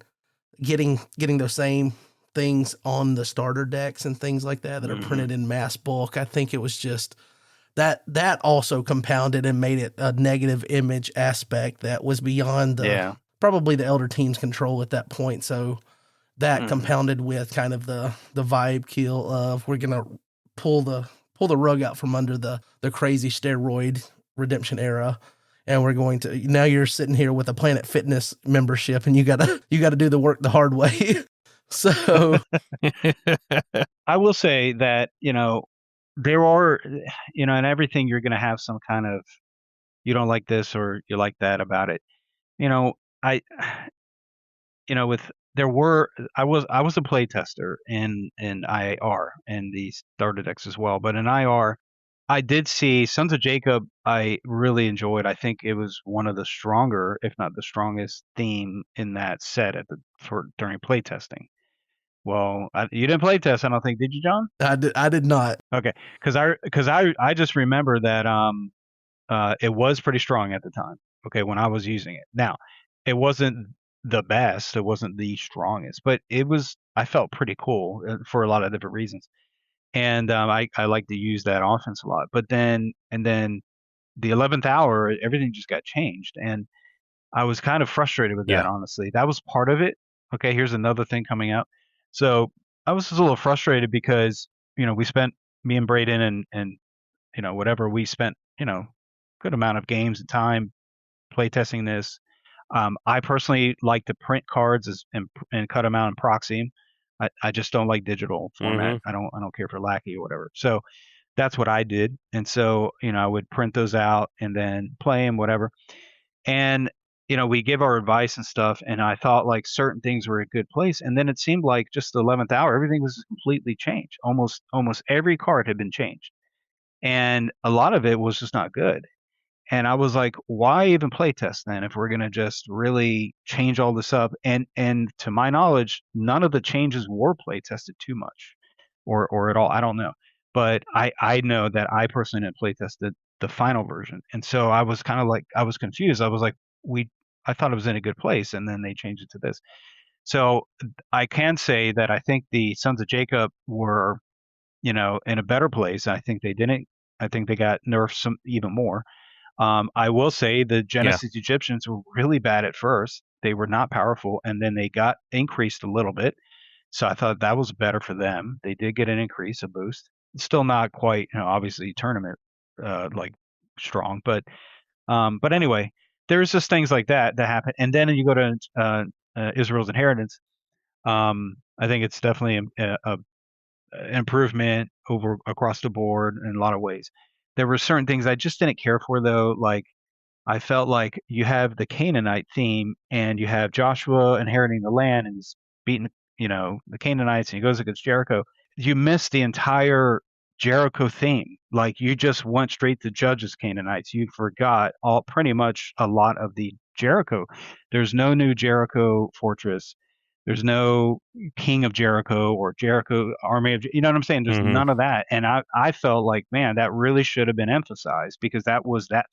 getting those same things on the starter decks and things like that are printed in mass bulk, I think it was just that also compounded and made it a negative image aspect that was beyond probably the Elder Team's control at that point. So that compounded with kind of the vibe kill of, we're gonna pull the rug out from under the crazy steroid Redemption era, and we're going to, now you're sitting here with a Planet Fitness membership, and you gotta do the work the hard way. So I will say that, there are, in everything you're going to have some kind of, you don't like this or you like that about it. I, with there were I was a play tester in IR and the starter decks as well, but in IR I did see Sons of Jacob. I really enjoyed. I think it was one of the stronger, if not the strongest, theme in that set during play testing. Well, you didn't play test, I don't think, did you, John? I did not. Okay, because I just remember that it was pretty strong at the time. Okay, when I was using it. Now, it wasn't the best. It wasn't the strongest, but it was. I felt pretty cool for a lot of different reasons, and I like to use that offense a lot. But then the 11th hour, everything just got changed, and I was kind of frustrated with that. Yeah. Honestly, that was part of it. Okay, here's another thing coming out. So I was just a little frustrated because we spent, me and Braden and whatever, we spent good amount of games and time playtesting this. I personally like to print cards and cut them out and proxy them. I just don't like digital format. I don't care for Lackey or whatever. So that's what I did. And so I would print those out and then play them, whatever. And we give our advice and stuff. And I thought like certain things were a good place. And then it seemed like just the 11th hour, everything was completely changed. Almost every card had been changed, and a lot of it was just not good. And I was like, why even play test then if we're gonna just really change all this up? And to my knowledge, none of the changes were play tested too much, or at all. I don't know, but I know that I personally didn't play test the final version, and so I was kind of like, I was confused. I was like, I thought it was in a good place, and then they changed it to this. So I can say that I think the Sons of Jacob were in a better place. I think they didn't. I think they got nerfed some even more. I will say the Genesis Egyptians were really bad at first. They were not powerful, and then they got increased a little bit. So I thought that was better for them. They did get an increase, a boost. Still not quite, obviously tournament like strong, but anyway, there's just things like that happen. And then you go to Israel's Inheritance. I think it's definitely a improvement over across the board in a lot of ways. There were certain things I just didn't care for though. Like I felt like you have the Canaanite theme and you have Joshua inheriting the land and he's beating, the Canaanites and he goes against Jericho. You missed the entire Jericho theme. Like you just went straight to Judges Canaanites. You forgot pretty much a lot of the Jericho. There's no new Jericho fortress. There's no king of Jericho or Jericho army of, you know what I'm saying? There's none of that. And I felt like, man, that really should have been emphasized because that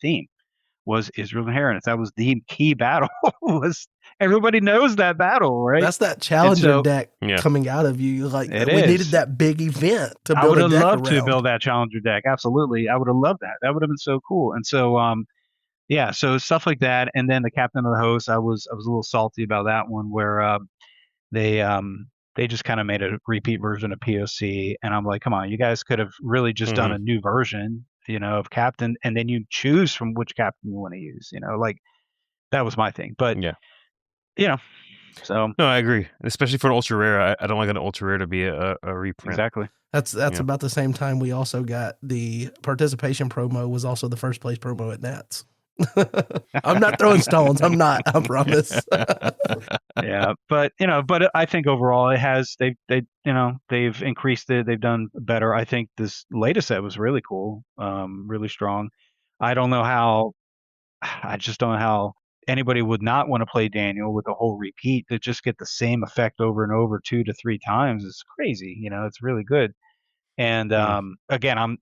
theme was Israel's Inheritance. That was the key battle. Was everybody knows that battle, right? That's that Challenger deck coming out of you. Like we needed that big event to build. I would have loved to build that Challenger deck. Absolutely, I would have loved that. That would have been so cool. And so, so stuff like that. And then the Captain of the Host, I was a little salty about that one where they just kind of made a repeat version of POC, and I'm like, come on, you guys could have really just done a new version, of Captain, and then you choose from which Captain you want to use, like that was my thing. But so no, I agree, especially for an ultra rare. I don't like an ultra rare to be a reprint. Exactly. That's about the same time we also got the participation promo was also the first place promo at Nats. I'm not throwing stones. I'm not. I promise. Yeah, but I think overall it has they've increased it. They've done better. I think this latest set was really cool, really strong. I just don't know how anybody would not want to play Daniel with a whole repeat to just get the same effect over and over 2 to 3 times. It's crazy. It's really good. And again,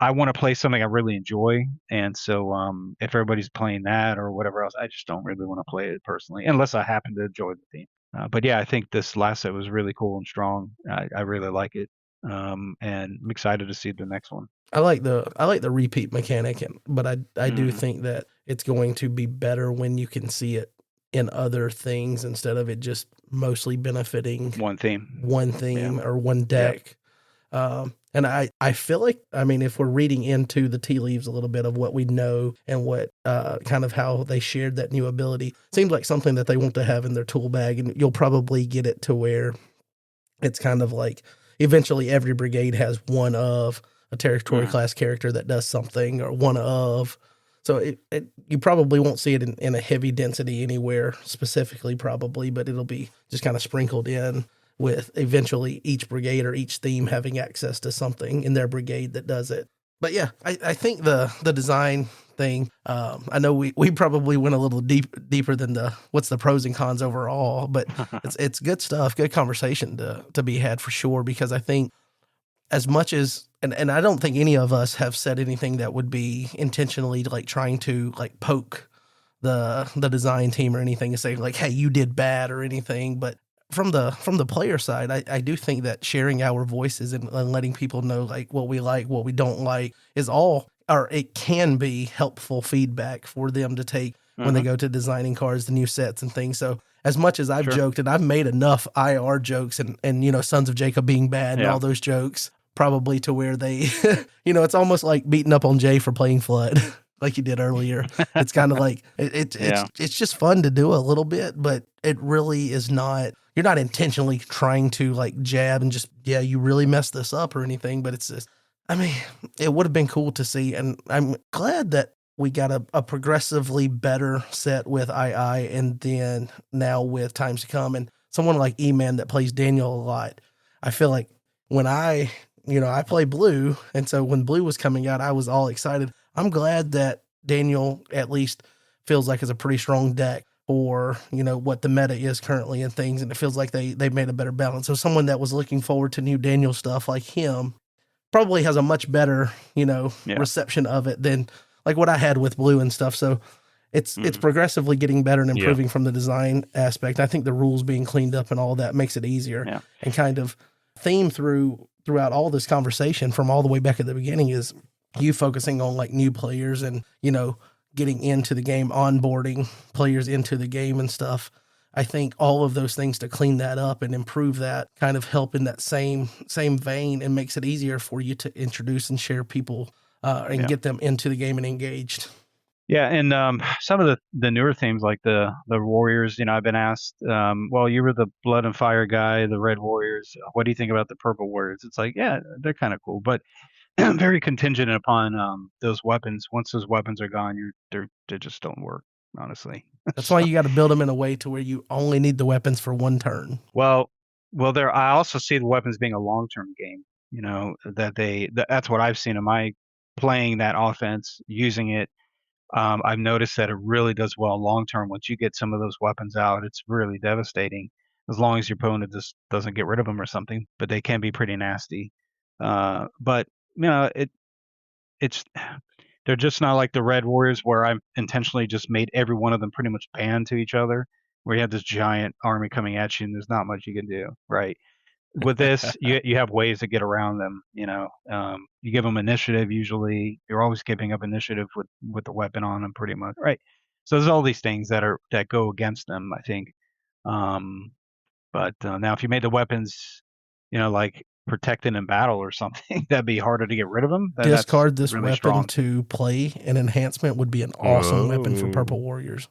I want to play something I really enjoy, and so if everybody's playing that or whatever else, I just don't really want to play it personally, unless I happen to enjoy the theme. But yeah, I think this last set was really cool and strong. I really like it, and I'm excited to see the next one. I like the repeat mechanic, but I do think that it's going to be better when you can see it in other things instead of it just mostly benefiting one theme or one deck. Yeah. And I feel like, if we're reading into the tea leaves a little bit of what we know and what kind of how they shared that new ability, seems like something that they want to have in their tool bag, and you'll probably get it to where it's kind of like eventually every brigade has one of a territory class character that does something, or one of. So you probably won't see it in a heavy density anywhere specifically, probably, but it'll be just kind of sprinkled in with eventually each brigade or each theme having access to something in their brigade that does it. But yeah, I think the design thing, I know we probably went a little deeper than what's the pros and cons overall, but it's good stuff, good conversation to be had for sure, because I think as much as, and I don't think any of us have said anything that would be intentionally like trying to like poke the design team or anything and say like, hey, you did bad or anything. But from the player side, I do think that sharing our voices and letting people know like what we like, what we don't like is all, or it can be helpful feedback for them to take when they go to designing cards, the new sets and things. So as much as I've joked, and I've made enough IR jokes and Sons of Jacob being bad and all those jokes, probably to where they, it's almost like beating up on Jay for playing Flood, like you did earlier. It's kind of like, it's just fun to do a little bit, but it really is not, you're not intentionally trying to like jab and just, you really messed this up or anything, but it's just, I mean, it would have been cool to see, and I'm glad that we got a progressively better set with II, and then now with Times to Come, and someone like E-Man that plays Daniel a lot. I feel like when I play Blue, and so when Blue was coming out, I was all excited. I'm glad that Daniel at least feels like it's a pretty strong deck for, what the meta is currently and things, and it feels like they made a better balance. So someone that was looking forward to new Daniel stuff like him probably has a much better, reception of it than like what I had with Blue and stuff. So it's progressively getting better and improving from the design aspect. I think the rules being cleaned up and all that makes it easier, and kind of theme throughout all this conversation from all the way back at the beginning is you focusing on like new players and, getting into the game, onboarding players into the game and stuff. I think all of those things to clean that up and improve that kind of help in that same vein, and makes it easier for you to introduce and share people and get them into the game and engaged. Yeah, and some of the newer themes like the Warriors, I've been asked, well, you were the Blood and Fire guy, the Red Warriors. What do you think about the Purple Warriors? It's like, yeah, they're kind of cool, but very contingent upon those weapons. Once those weapons are gone, they just don't work, honestly. That's why you got to build them in a way to where you only need the weapons for one turn. Well, I also see the weapons being a long-term game. That's what I've seen in my playing that offense, using it. I've noticed that it really does well long-term. Once you get some of those weapons out, it's really devastating, as long as your opponent just doesn't get rid of them or something, but they can be pretty nasty. But it's they're just not like the Red Warriors, where I've intentionally just made every one of them pretty much band to each other, where you have this giant army coming at you and there's not much you can do, right? With this, you have ways to get around them. You give them initiative. Usually, you're always giving up initiative with the weapon on them, pretty much, right? So there's all these things that go against them, I think. But now, if you made the weapons, like protected in battle or something, that'd be harder to get rid of them. Discard this really weapon strong. to play an enhancement would be an awesome weapon for Purple Warriors.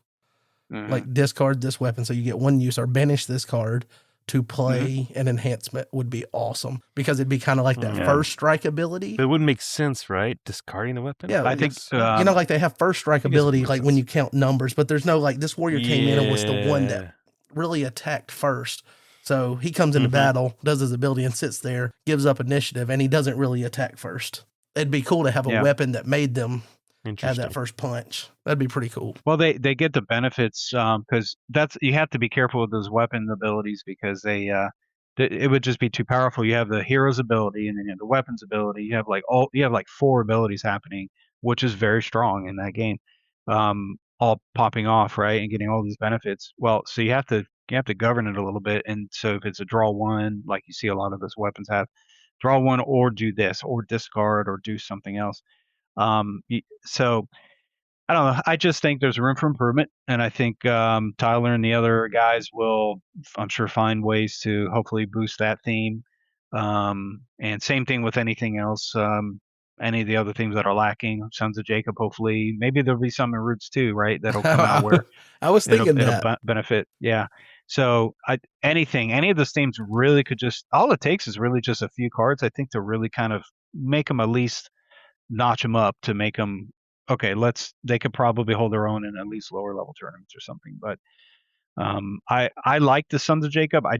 Like discard this weapon so you get one use, or banish this card to play an enhancement would be awesome, because it'd be kind of like that first strike ability. It wouldn't make sense, right? Discarding the weapon? Yeah, I think like they have first strike ability, like when you count numbers, but there's no like this warrior came in and was the one that really attacked first. So he comes into battle, does his ability and sits there, gives up initiative, and he doesn't really attack first. It'd be cool to have a weapon that made them have that first punch. That'd be pretty cool. Well, they get the benefits because you have to be careful with those weapon abilities, because it would just be too powerful. You have the hero's ability, and then you have the weapons ability. You have like 4 abilities happening, which is very strong in that game, all popping off, right, and getting all these benefits. Well, so you have to govern it a little bit. And so if it's a draw one, like you see a lot of those weapons have, draw one or do this or discard or do something else. So I don't know. I just think there's room for improvement, and I think Tyler and the other guys will, I'm sure, find ways to hopefully boost that theme. And same thing with anything else. Any of the other themes that are lacking, Sons of Jacob, hopefully, maybe there'll be some in Roots too, right? That'll come out where I was thinking it'll benefit. Yeah. So any of those themes really could just, all it takes is really just a few cards, I think, to really kind of make them at least notch them up to make them, okay, they could probably hold their own in at least lower level tournaments or something. But I like the Sons of Jacob. I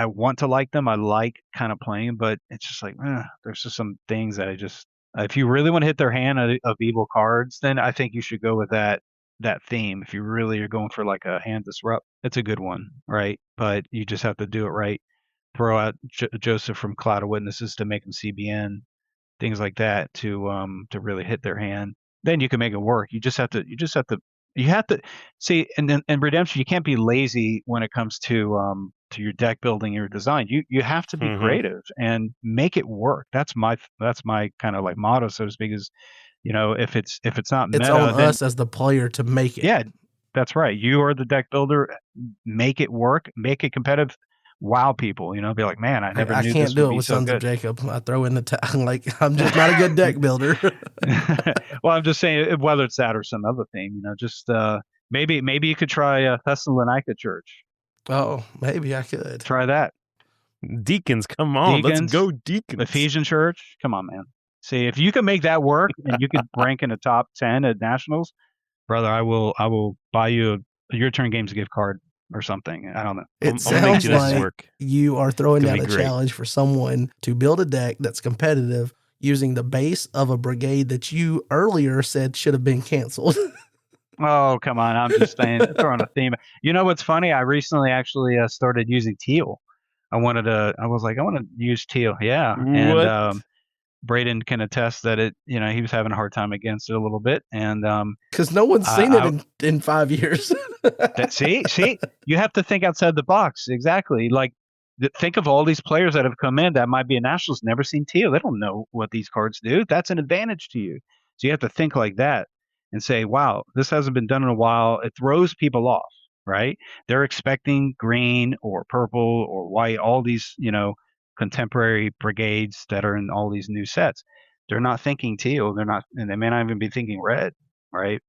want to like them. I like kind of playing, but it's just like, there's just some things that if you really want to hit their hand of evil cards, then I think you should go with that theme. If you really are going for like a hand disrupt, it's a good one, right? But you just have to do it right. Throw out Joseph from Cloud of Witnesses to make him CBN, things like that to really hit their hand. Then you can make it work. You have to see, and then in Redemption, you can't be lazy when it comes to your deck building, your design. You have to be creative and make it work. That's my kind of like motto, so to speak. Is, if it's not meta, it's on us as the player to make it. Yeah, that's right. You are the deck builder. Make it work. Make it competitive. Wow, people, be like, man, I never knew this would be so good. I can't do it with Sons of Jacob. I throw in like, I'm just not a good deck builder. Well, I'm just saying, whether it's that or some other thing, just maybe you could try Thessalonica Church. Oh, maybe I could try that. Deacons, come on, let's go Deacons. Ephesian Church, come on, man. See, if you can make that work and you can rank in the top 10 at nationals, brother, I will buy you a Your Turn Games gift card or something. I don't know. It sounds like you are throwing down a challenge for someone to build a deck that's competitive using the base of a brigade that you earlier said should have been canceled. Oh, come on. I'm just saying, throwing a theme. You know what's funny? I recently actually started using teal. I want to use teal. Yeah. What? And Braden can attest that he was having a hard time against it a little bit. And because no one's seen it in 5 years. See, you have to think outside the box. Exactly. Like, think of all these players that have come in that might be a nationals, never seen teal. They don't know what these cards do. That's an advantage to you. So you have to think like that and say, wow, this hasn't been done in a while. It throws people off, right? They're expecting green or purple or white, all these, contemporary brigades that are in all these new sets. They're not thinking teal. They're not, and they may not even be thinking red, right?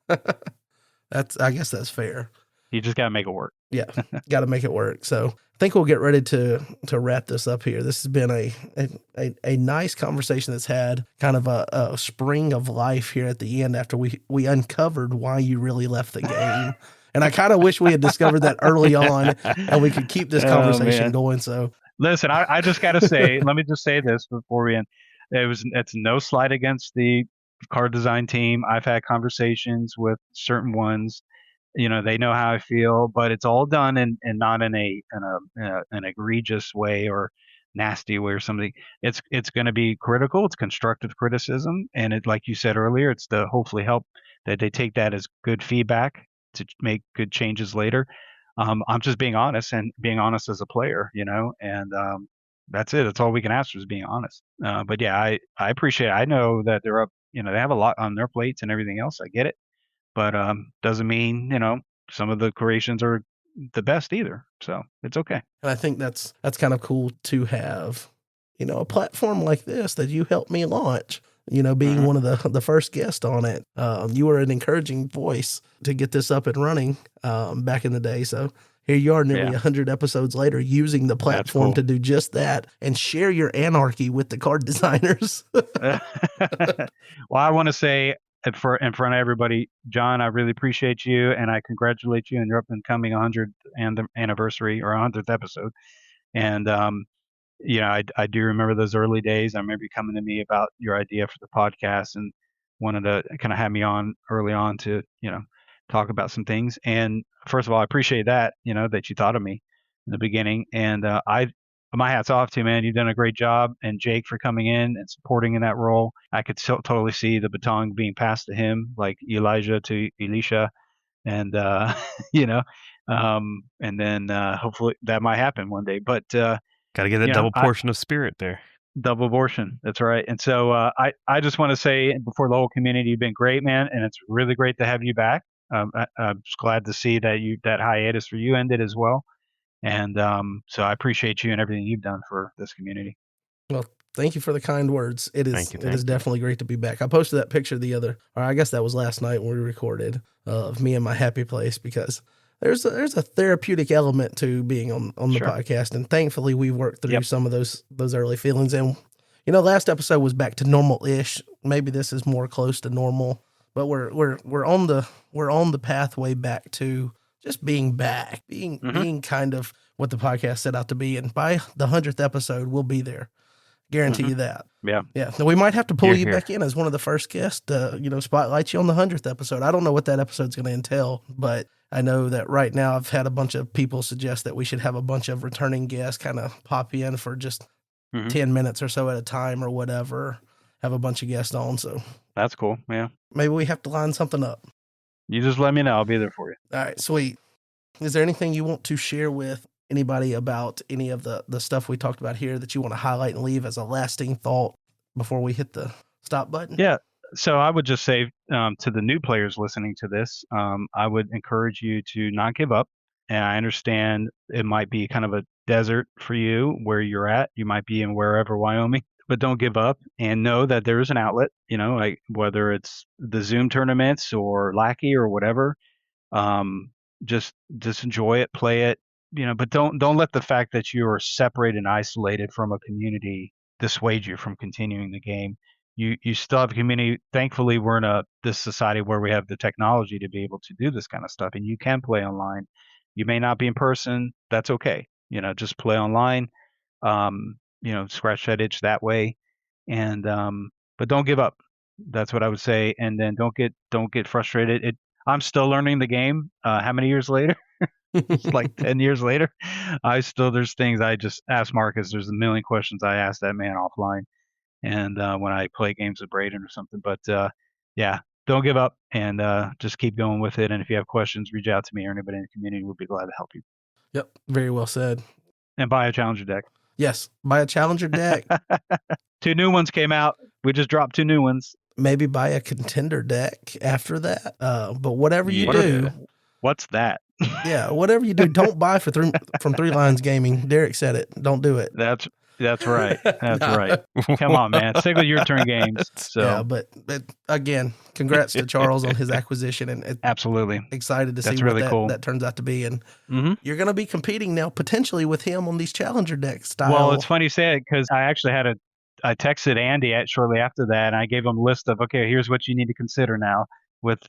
I guess that's fair. You just got to make it work. Yeah, got to make it work. So I think we'll get ready to wrap this up here. This has been a nice conversation that's had kind of a spring of life here at the end after we uncovered why you really left the game. And I kind of wish we had discovered that early on and we could keep this conversation going. So listen, I just got to say, let me just say this before we end. It's no slight against the card design team. I've had conversations with certain ones. They know how I feel, but it's all done and not in an egregious way or nasty way or something. It's going to be critical. It's constructive criticism, and it, like you said earlier, it's to hopefully help that they take that as good feedback to make good changes later. I'm just being honest as a player, and that's it. That's all we can ask for is being honest. But yeah, I appreciate it. I know that they're up, they have a lot on their plates and everything else. I get it. But doesn't mean, some of the creations are the best either. So it's okay. And I think that's kind of cool to have, a platform like this that you helped me launch, being one of the first guests on it. You were an encouraging voice to get this up and running back in the day. So here you are nearly 100 episodes later using the platform to do just that and share your anarchy with the card designers. Well, I want to say, in front of everybody, John, I really appreciate you, and I congratulate you on your up and coming 100th anniversary or 100th episode. And I do remember those early days. I remember you coming to me about your idea for the podcast and wanted to kind of have me on early on to talk about some things. And first of all, I appreciate that that you thought of me in the beginning. And my hat's off to you, man. You've done a great job. And Jake for coming in and supporting in that role. I could totally see the baton being passed to him, like Elijah to Elisha. And, and then hopefully that might happen one day. But got to get that double portion of spirit there. Double portion. That's right. And so I just want to say before the whole community, you've been great, man. And it's really great to have you back. I'm just glad to see that hiatus for you ended as well. And so I appreciate you and everything you've done for this community. Well, thank you for the kind words. It is definitely great to be back. I posted that picture I guess that was last night when we recorded, of me in my happy place, because there's a therapeutic element to being on the Sure. podcast, and thankfully we worked through Yep. some of those early feelings. And last episode was back to normal-ish. Maybe this is more close to normal, but we're on the pathway back to just being back, being kind of what the podcast set out to be. And by the 100th episode, we'll be there. Guarantee you that. Yeah. Yeah. Now, we might have to pull You're you here. back in as one of the first guests to, spotlight you on the 100th episode. I don't know what that episode's going to entail, but I know that right now I've had a bunch of people suggest that we should have a bunch of returning guests kind of pop in for just 10 minutes or so at a time or whatever, have a bunch of guests on. So That's cool. Yeah. maybe we have to line something up. You just let me know. I'll be there for you. All right, sweet. Is there anything you want to share with anybody about any of the stuff we talked about here that you want to highlight and leave as a lasting thought before we hit the stop button? Yeah. So I would just say to the new players listening to this, I would encourage you to not give up. And I understand it might be kind of a desert for you where you're at. You might be in wherever, Wyoming, but don't give up and know that there is an outlet, like whether it's the Zoom tournaments or Lackey or whatever. Just enjoy it, play it, but don't let the fact that you are separated and isolated from a community dissuade you from continuing the game. You still have a community. Thankfully, we're in this society where we have the technology to be able to do this kind of stuff, and you can play online. You may not be in person. That's okay. Just play online. Scratch that itch that way, and but don't give up. That's what I would say. And then don't get frustrated. I'm still learning the game. How many years later? It's like 10 years later. There's things I just ask Marcus. There's a million questions I ask that man offline. And when I play games with Braden or something. But yeah, don't give up and just keep going with it. And if you have questions, reach out to me or anybody in the community. We'll be glad to help you. Yep, very well said. And buy a Challenger deck. Yes, buy a Challenger deck. 2 new ones came out. We just dropped 2 new ones. Maybe buy a Contender deck after that. But whatever you do. What's that? Yeah, whatever you do, don't buy from Three Lions Gaming. Derek said it. Don't do it. That's right. That's right. Come on, man. Stick with your turn games. So yeah, but again, congrats to Charles on his acquisition, and absolutely excited to That's see really what cool. that turns out to be. And you're going to be competing now potentially with him on these Challenger deck style. Well, it's funny you say it because I actually I texted Andy shortly after that, and I gave him a list of, okay, here's what you need to consider now with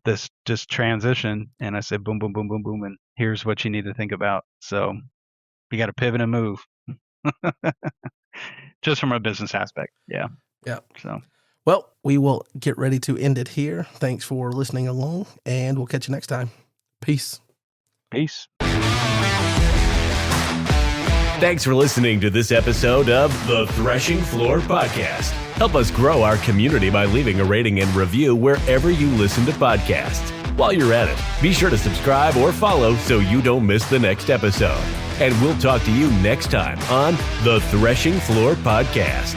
this just transition. And I said, boom, boom, boom, boom, boom. And here's what you need to think about. So you got to pivot and move just from a business aspect. Yeah. Yeah. So, well, we will get ready to end it here. Thanks for listening along, and we'll catch you next time. Peace. Peace. Thanks for listening to this episode of the Threshing Floor Podcast. Help us grow our community by leaving a rating and review wherever you listen to podcasts. While you're at it, be sure to subscribe or follow so you don't miss the next episode. And we'll talk to you next time on the Threshing Floor Podcast.